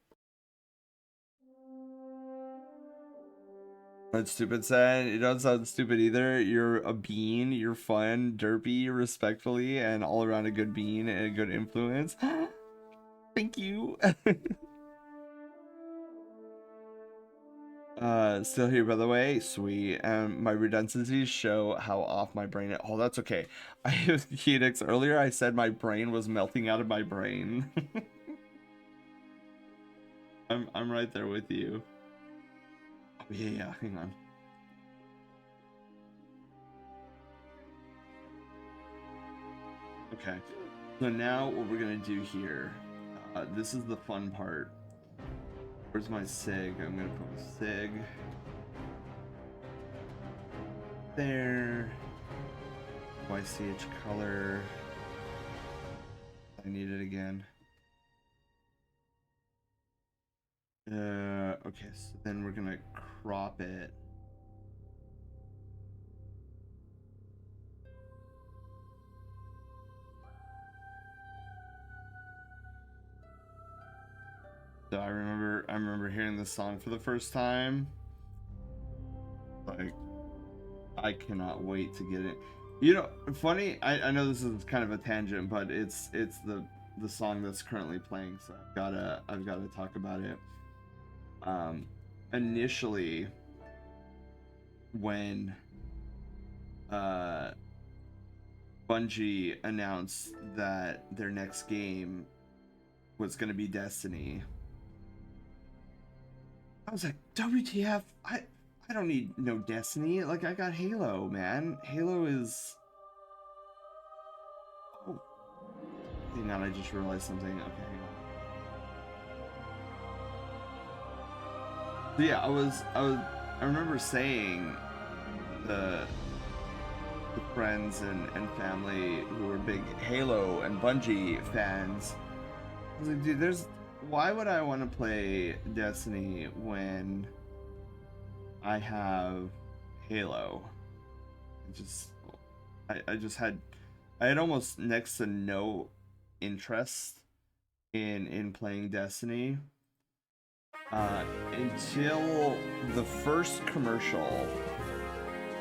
That's stupid, Sen. You don't sound stupid either. You're a bean. You're fun, derpy, respectfully, and all around a good bean and a good influence. Thank you. Still here, by the way. Sweet. My redundancies show how off my brain is. Oh, that's okay. I have Helix earlier. I said my brain was melting out of my brain. I'm right there with you. Oh, yeah, hang on. Okay, so now what we're gonna do here, this is the fun part. Where's my SIG? I'm gonna put a SIG there. YCH color. I need it again. Okay, so then we're gonna crop it. So I remember hearing this song for the first time. Like, I cannot wait to get it. You know, funny, I know this is kind of a tangent, but it's the song that's currently playing, so I've gotta talk about it. Initially, when Bungie announced that their next game was gonna be Destiny, I was like, WTF, I don't need no Destiny. Like, I got Halo, man. Halo is... Oh. Hang on, I just realized something. Okay, hang on. So yeah, I remember saying the friends and family who were big Halo and Bungie fans, I was like, dude, why would I want to play Destiny when I have Halo? I had almost next to no interest in playing Destiny until the first commercial,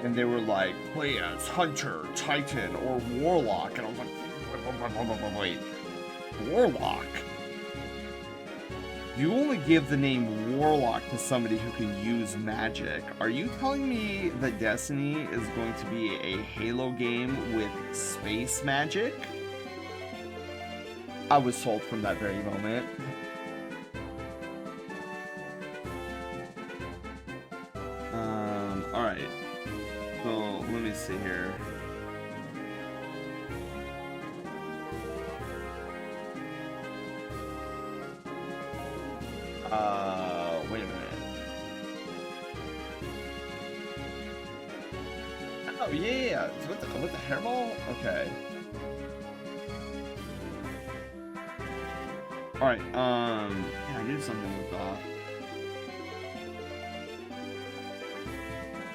and they were like, play as Hunter, Titan, or Warlock, and I was like, wait, Warlock? You only give the name Warlock to somebody who can use magic. Are you telling me that Destiny is going to be a Halo game with space magic? I was sold from that very moment. Alright. So, let me see here. Wait a minute. Oh, yeah. With the hairball? Okay. Alright, yeah, I did something with that.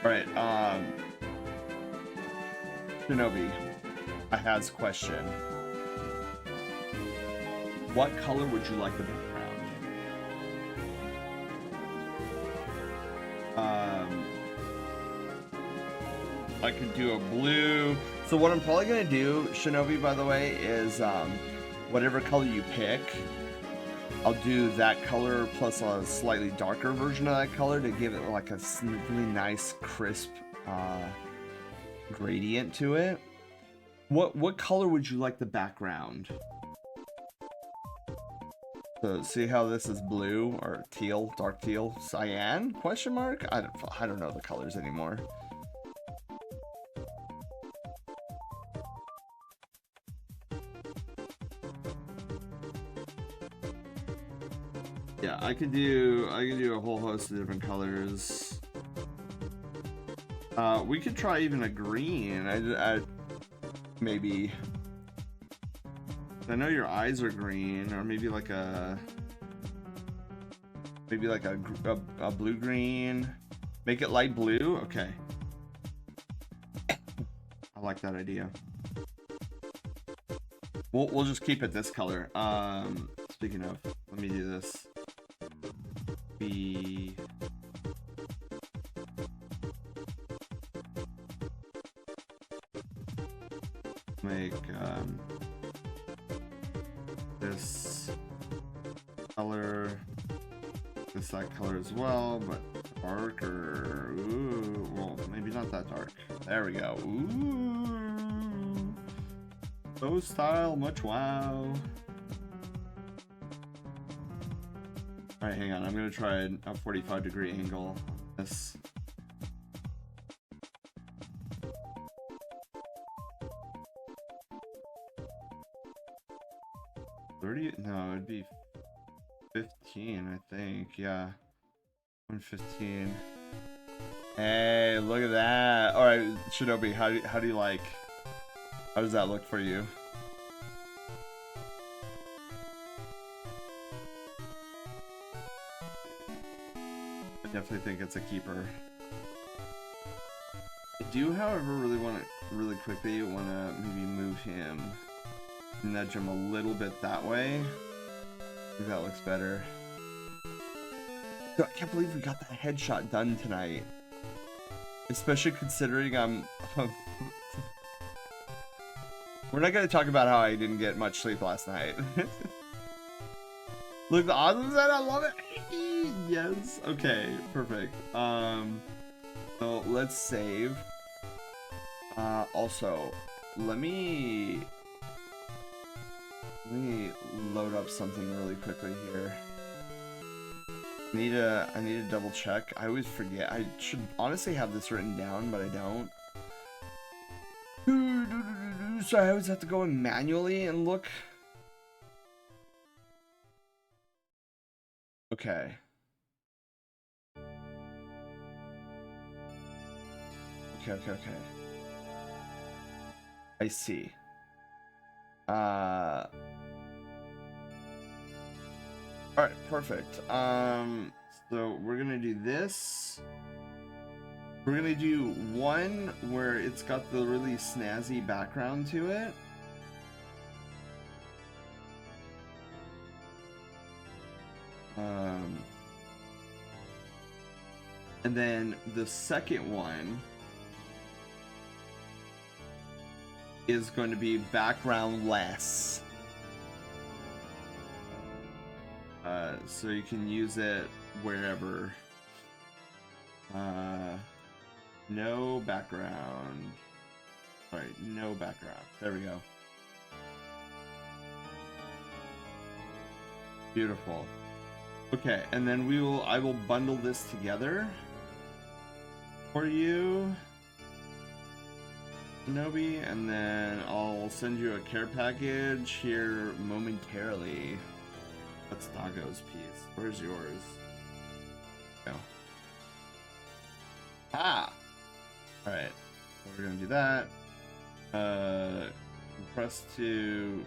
Alright, Shinobi, I has a question. What color would you like the background? I could do a blue. So what I'm probably gonna do, Shinobi, by the way, is whatever color you pick, I'll do that color plus a slightly darker version of that color to give it like a really nice, crisp gradient to it. What color would you like the background? So see how this is blue or teal, dark teal, cyan? Question mark? I don't know the colors anymore. Yeah, I can do a whole host of different colors. We could try even a green. I maybe. I know your eyes are green, or maybe like a blue green. Make it light blue. Okay. I like that idea. We'll just keep it this color. Speaking of, let me do this. Make this color, this that color as well, but darker. Ooh, well, maybe not that dark. There we go. Ooh, so style, much wow. All right, hang on. I'm gonna try a 45-degree angle on this. No, it'd be 15, I think. Yeah, 115. Hey, look at that. All right, Shinobi, how do you like? How does that look for you? I definitely think it's a keeper. I do, however, really quickly want to maybe move him. Nudge him a little bit that way. I think that looks better. I can't believe we got that headshot done tonight. Especially considering we're not going to talk about how I didn't get much sleep last night. Look, the awesome set, I love it. Yes. Okay, perfect. So let's save. Also, let me load up something really quickly here. I need to double check. I always forget. I should honestly have this written down, but I don't. So I always have to go in manually and look. Okay. Okay. I see. Alright, perfect. So we're gonna do this. We're gonna do one where it's got the really snazzy background to it. And then the second one is going to be background less. So you can use it wherever. No background. Alright, no background. There we go. Beautiful. Okay, and then I will bundle this together for you, Nobi, and then I'll send you a care package here momentarily. That's Doggo's piece. Where's yours? Go. Ah! Alright, so we're gonna do that. Compress to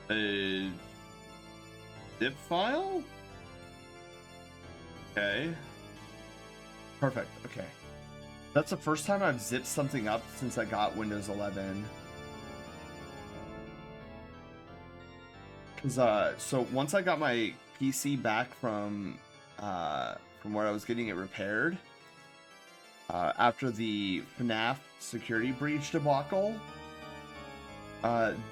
a zip file? Okay. Perfect, okay. That's the first time I've zipped something up since I got Windows 11. Cause so once I got my PC back from where I was getting it repaired, after the FNAF security breach debacle,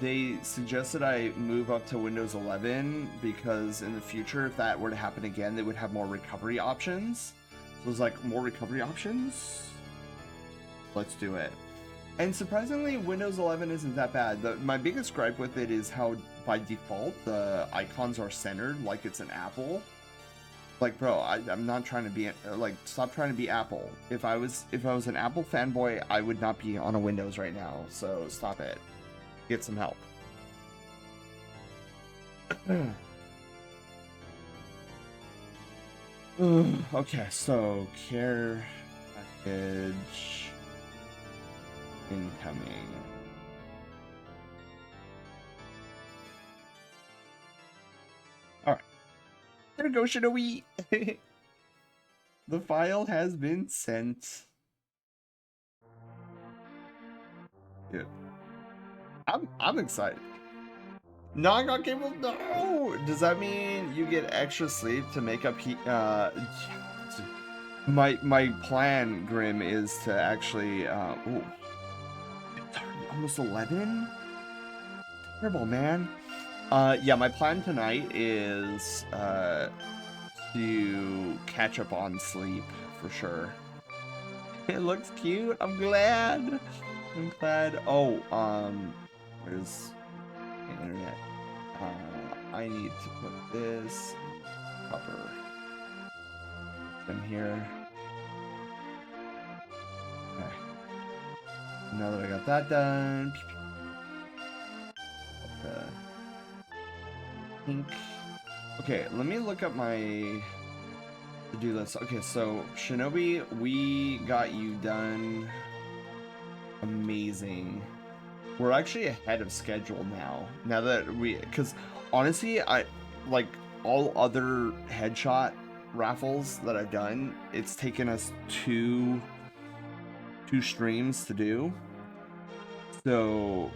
they suggested I move up to Windows 11 because in the future, if that were to happen again, they would have more recovery options. So it was like, more recovery options? Let's do it. And surprisingly, Windows 11 isn't that bad. My biggest gripe with it is how, by default, the icons are centered like it's an Apple. Like, bro, I'm not trying to be like, stop trying to be Apple. If I was an Apple fanboy, I would not be on a Windows right now. So stop it. Get some help. Okay, so care package incoming. Alright. There we go, Shinobi. The file has been sent. Good. I'm excited. No, I got cable. No. Does that mean you get extra sleep to make up heat? My plan, Grim, is to actually. Oh, it's almost 11. Terrible, man. Yeah, my plan tonight is to catch up on sleep for sure. It looks cute. I'm glad. I'm glad. Oh, where's the internet? I need to put this upper in here. Okay. Now that I got that done, pink. Okay, let me look up my to-do list. Okay, so Shinobi, we got you done. Amazing. We're actually ahead of schedule now. Now that because honestly, I like all other headshot raffles that I've done, it's taken us two streams to do. So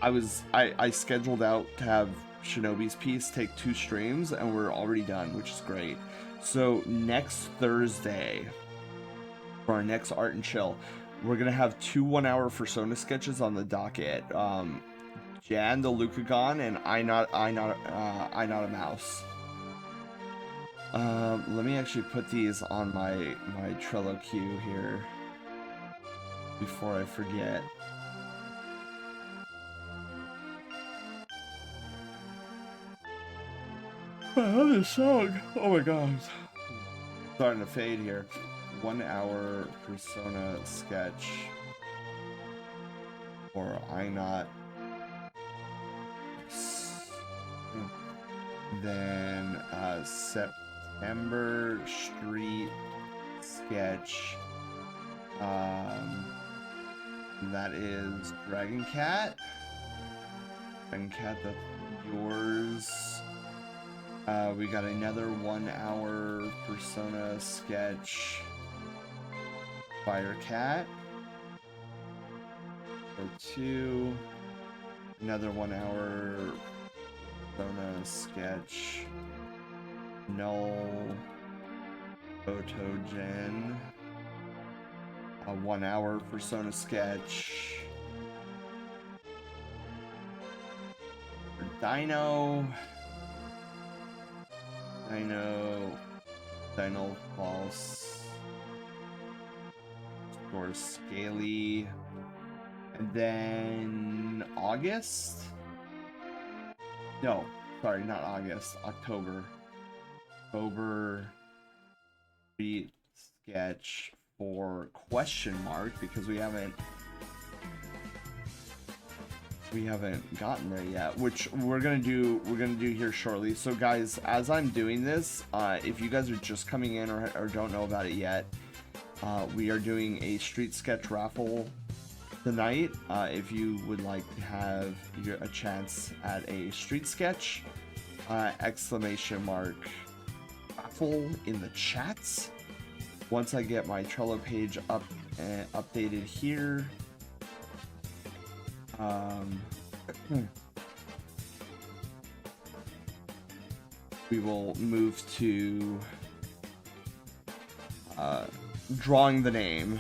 I scheduled out to have Shinobi's piece take 2 streams, and we're already done, which is great. So next Thursday, for our next Art and Chill, we're gonna have 2 1-hour Persona sketches on the docket. Jan the Lucagon and I not a mouse. Let me actually put these on my Trello queue here before I forget. Oh, this song. Oh my god. Starting to fade here. 1-hour Persona sketch. Or I not. Then September Street sketch. That is Dragon Cat. Dragon Cat, that's yours. We got another 1-hour Persona sketch. Fire Cat. Or 2. Another 1-hour Persona sketch. Null. Photogen. A 1-hour Persona sketch. For Dino. Dino False. Or Scaly. And then August? No, sorry, not August. October. October Street sketch for question mark because we haven't gotten there yet, which we're gonna do here shortly. So guys, as I'm doing this, if you guys are just coming in or don't know about it yet, we are doing a street sketch raffle tonight. If you would like to have a chance at a street sketch, exclamation mark raffle in the chats. Once I get my Trello page updated here, we will move to drawing the name.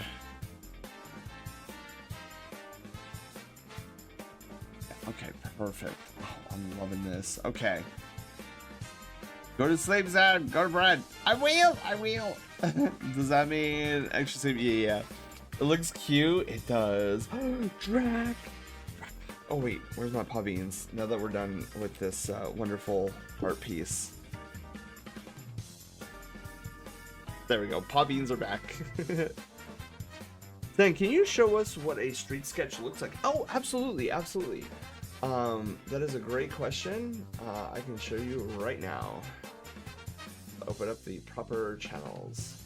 Okay, perfect. Oh, I'm loving this. Okay. Go to sleep, Zed. Go to bed. I will. I will. Does that mean extra sleep? Yeah. It looks cute. It does. Drac. Oh, wait. Where's my paw beans? Now that we're done with this wonderful art piece. There we go. Paw beans are back. Then, can you show us what a street sketch looks like? Oh, absolutely. Absolutely. That is a great question. I can show you right now. Open up the proper channels.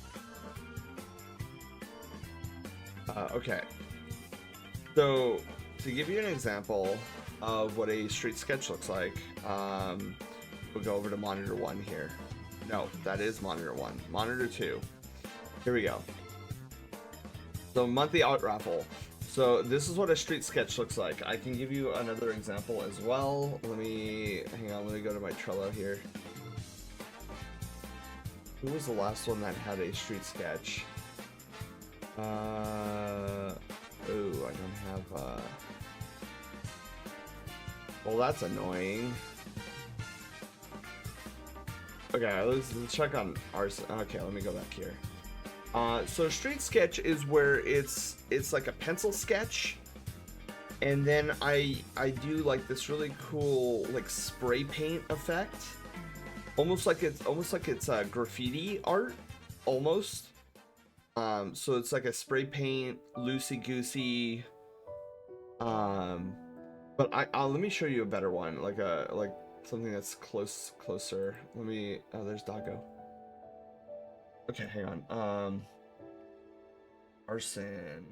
Okay. So, to give you an example of what a street sketch looks like, we'll go over to monitor 1 here. No, that is monitor 1. Monitor 2. Here we go. So, monthly art raffle. So this is what a street sketch looks like. I can give you another example as well. Hang on, let me go to my Trello here. Who was the last one that had a street sketch? Oh, I don't have, well, that's annoying. Okay, let's check on ours. Okay, let me go back here. So street sketch is where it's like a pencil sketch, and then I do like this really cool like spray paint effect, almost like it's graffiti art, almost. So it's like a spray paint, loosey goosey. But let me show you a better one, like something that's closer. Oh, there's Doggo. Okay, hang on. Arson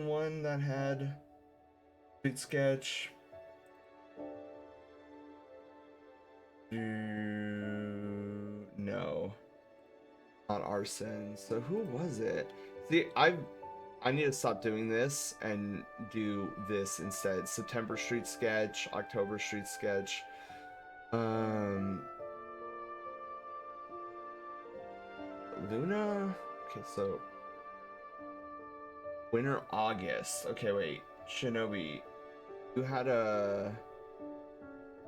one that had street sketch. No, not arson. So who was it? See, I need to stop doing this and do this instead. September street sketch, October street sketch. Luna? Okay, so winter August. Okay, wait. Shinobi,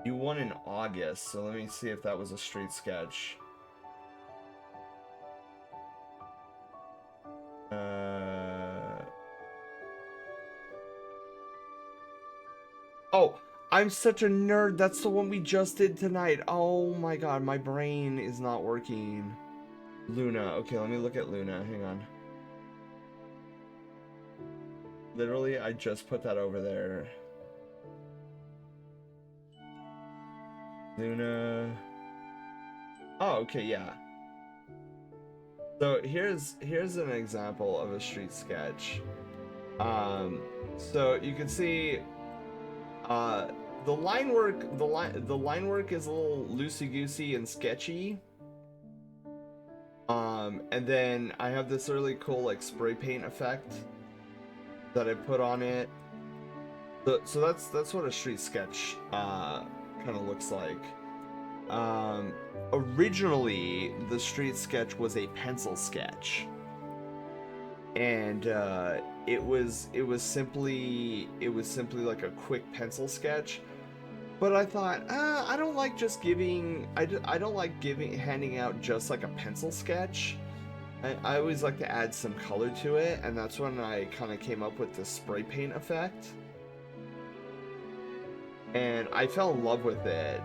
you won in August, so let me see if that was a street sketch. Oh, I'm such a nerd. That's the one we just did tonight. Oh my god, my brain is not working. Luna. Okay, let me look at Luna. Hang on. Literally, I just put that over there. Luna. Oh, okay, yeah. So here's an example of a street sketch. So you can see the line work is a little loosey goosey and sketchy. And then I have this really cool like spray paint effect that I put on it. So that's what a street sketch kind of looks like. Originally the street sketch was a pencil sketch, and it was simply like a quick pencil sketch. But I thought, I don't like just handing out just like a pencil sketch. I always like to add some color to it, and that's when I kind of came up with the spray paint effect. And I fell in love with it.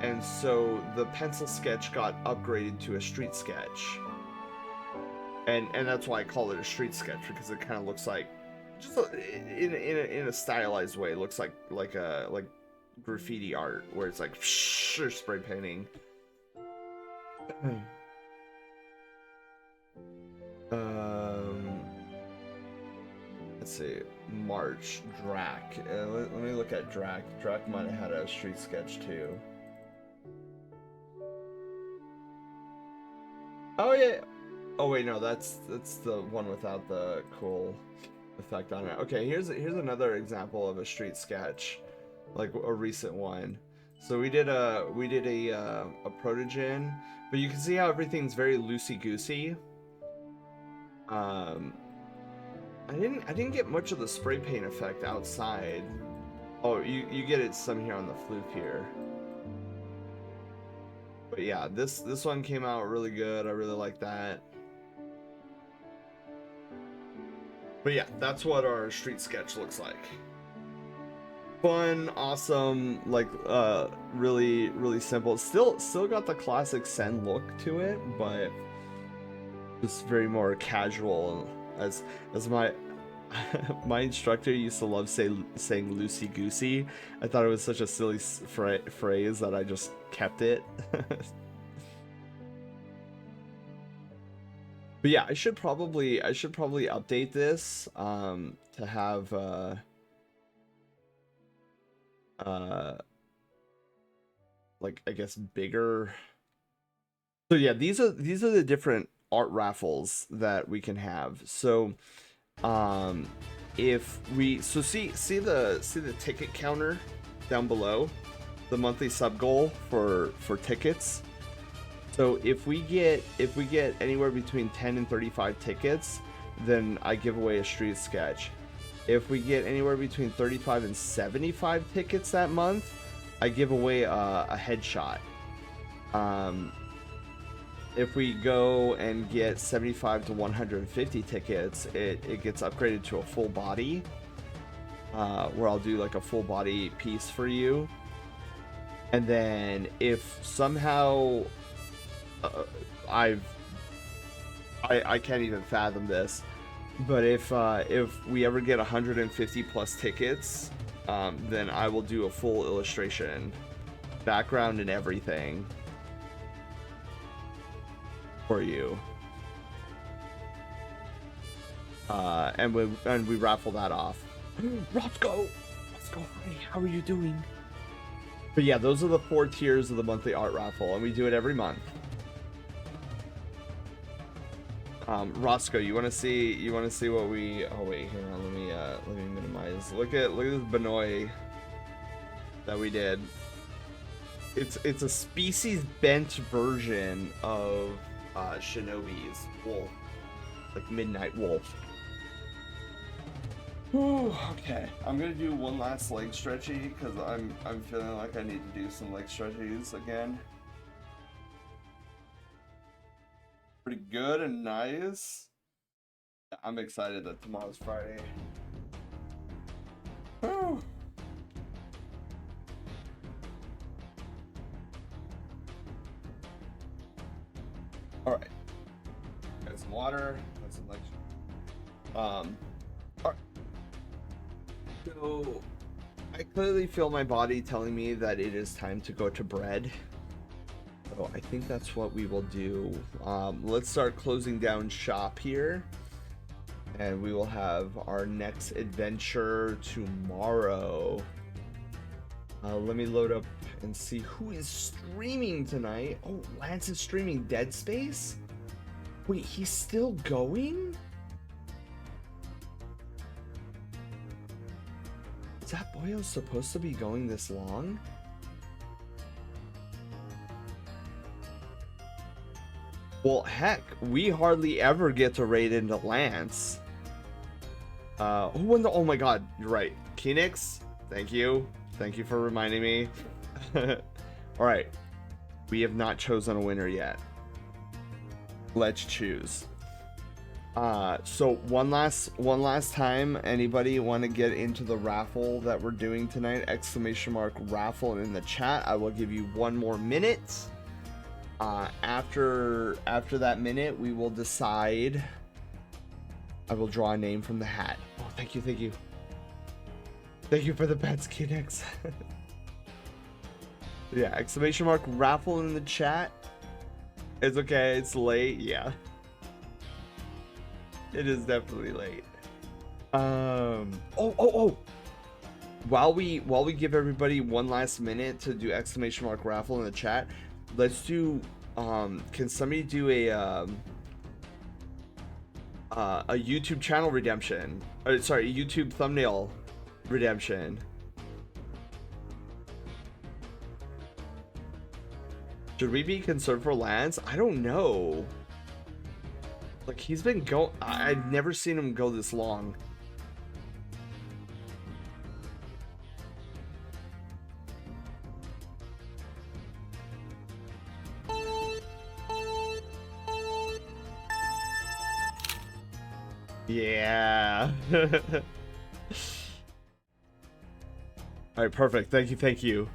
And so the pencil sketch got upgraded to a street sketch. And that's why I call it a street sketch, because it kind of looks like, just in a stylized way, it looks like graffiti art, where it's like spray painting. Let's see, March, Drac. Let me look at Drac. Drac might have had a street sketch too. Oh yeah. Oh wait, no, that's the one without the cool effect on it. Okay, here's another example of a street sketch, like a recent one. So we did a protogen, but you can see how everything's very loosey goosey. I didn't get much of the spray paint effect outside. Oh, you get it some here on the fluke here. But yeah, this one came out really good. I really like that. But yeah, that's what our street sketch looks like. Fun, awesome, like really simple. Still got the classic Sen look to it, but just very more casual. As my my instructor used to love saying loosey goosey. I thought it was such a silly phrase that I just kept it. But yeah, I should probably update this to have like, I guess, bigger. So yeah, these are the different art raffles that we can have. So if we see the ticket counter down below, the monthly sub goal for tickets. So if we get anywhere between 10 and 35 tickets, then I give away a street sketch. If we get anywhere between 35 and 75 tickets that month, I give away a headshot. If we go and get 75 to 150 tickets, it gets upgraded to a full body, where I'll do like a full body piece for you. And then if somehow I can't even fathom this, but if we ever get 150 plus tickets, then I will do a full illustration, background and everything for you. And we raffle that off. Roscoe, hi, how are you doing? But yeah, those are the 4 tiers of the monthly art raffle, and we do it every month. Roscoe, you want to see what we? Oh wait, hang on, let me minimize. Look at this Bnuuy that we did. It's a species bent version of Shinobi's wolf, like Midnight Wolf. Ooh, okay, I'm gonna do one last leg stretchy because I'm feeling like I need to do some leg stretchies again. Pretty good and nice. I'm excited that tomorrow's Friday. Woo. All right. Got some water. Got some lunch. All right. So I clearly feel my body telling me that it is time to go to bed. So I think that's what we will do. Let's start closing down shop here, and we will have our next adventure tomorrow. Let me load up and see who is streaming tonight. Oh, Lance is streaming Dead Space? Wait, he's still going? Is that boyo supposed to be going this long? Well, heck, we hardly ever get to raid into Lance. Oh my god, you're right. Kenix, thank you. Thank you for reminding me. Alright. We have not chosen a winner yet. Let's choose. So one last time, anybody want to get into the raffle that we're doing tonight? !raffle in the chat. I will give you 1 more minute. After that minute, we will decide. I will draw a name from the hat. Oh, thank you. Thank you for the pets, Kinex. Yeah, !raffle in the chat. It's okay, it's late, yeah. It is definitely late. Oh. While we give everybody 1 last minute to do !raffle in the chat, let's do can somebody do a YouTube channel redemption? Sorry, a YouTube thumbnail redemption. Should we be concerned for Lance? I don't know. Like, he's been I've never seen him go this long. Yeah. All right, perfect. Thank you, thank you.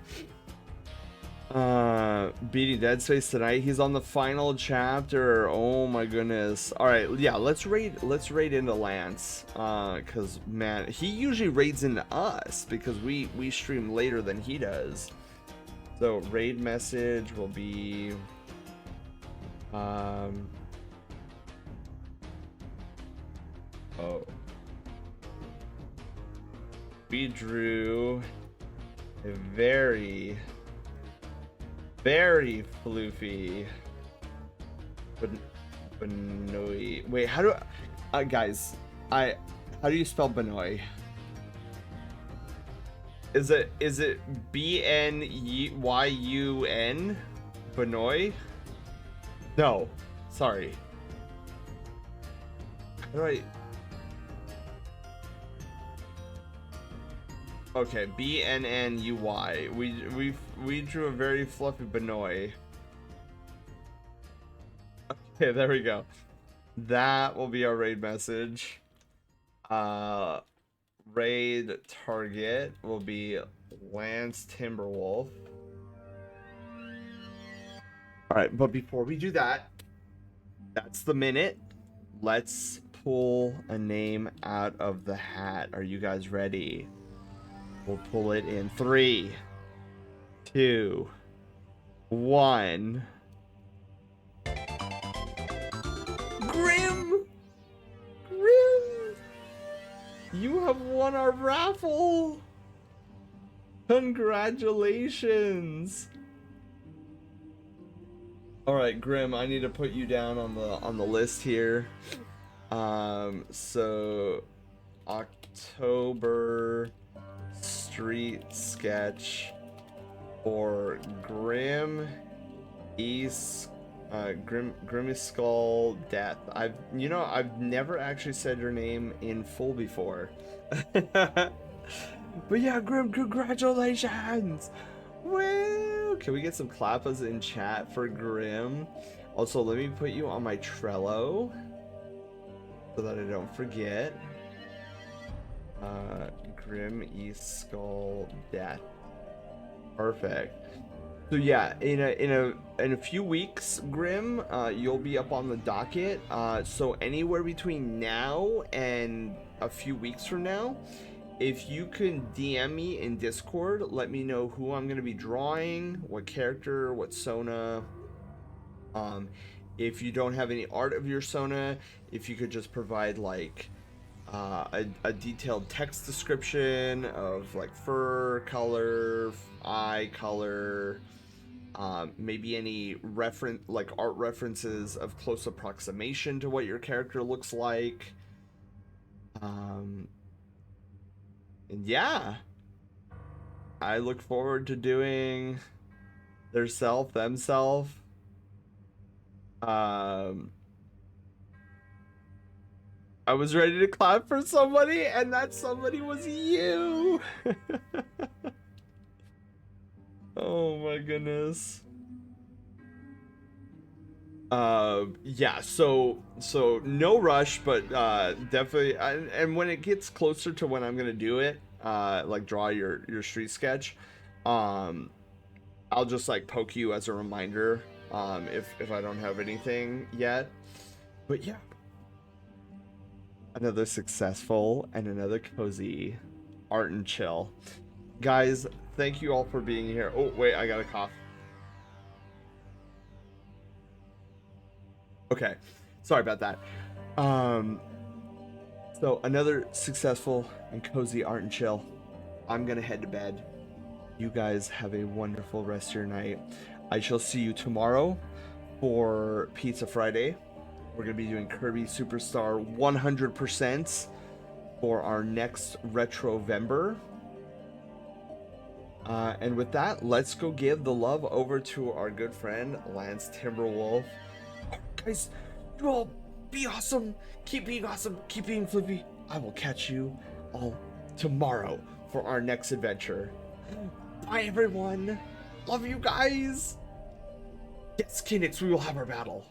Beating Dead Space tonight. He's on the final chapter. Oh my goodness. All right, yeah. Let's raid into Lance. Cause man, he usually raids into us because we stream later than he does. So raid message will be. Oh. We drew a very floofy Bnuuy. Wait, how do guys, how do you spell Bnuuy? Is it Bnyun? Bnuuy? No, sorry. How do I? Okay, Bnnuy. We drew a very fluffy Bnuuy. Okay, there we go. That will be our raid message. Raid target will be Lance Timberwolf. Alright, but before we do that, that's the minute. Let's pull a name out of the hat. Are you guys ready? We'll pull it in 3, 2, 1. Grim! You have won our raffle! Congratulations! Alright, Grim, I need to put you down on the list here. So October street sketch for Grim East Grim Skull Death. I've never actually said your name in full before. But yeah, Grim, congratulations! Woo! Can we get some clappers in chat for Grim? Also, let me put you on my Trello so that I don't forget. Grim East Skull Death. Perfect. So yeah, in a few weeks, Grim, you'll be up on the docket. So anywhere between now and a few weeks from now, if you can DM me in Discord, let me know who I'm gonna be drawing, what character, what Sona. If you don't have any art of your Sona, if you could just provide like a detailed text description of like fur color, eye color, maybe any art references of close approximation to what your character looks like. And yeah, I look forward to doing themself. I was ready to clap for somebody, and that somebody was you. Oh my goodness. Yeah, so no rush, but definitely, and when it gets closer to when I'm gonna do it, like draw your street sketch, I'll just like poke you as a reminder, if I don't have anything yet. But yeah, another successful and another cozy art and chill. Guys, thank you all for being here. Oh wait, I got a cough. Okay, sorry about that. So another successful and cozy art and chill. I'm gonna head to bed. You guys have a wonderful rest of your night. I shall see you tomorrow for Pizza Friday. We're gonna be doing Kirby Superstar 100% for our next Retrovember. And with that, let's go give the love over to our good friend Lance Timberwolf. Guys, you all be awesome. Keep being awesome. Keep being flippy. I will catch you all tomorrow for our next adventure. Bye, everyone. Love you guys. Yes, Phoenix, we will have our battle.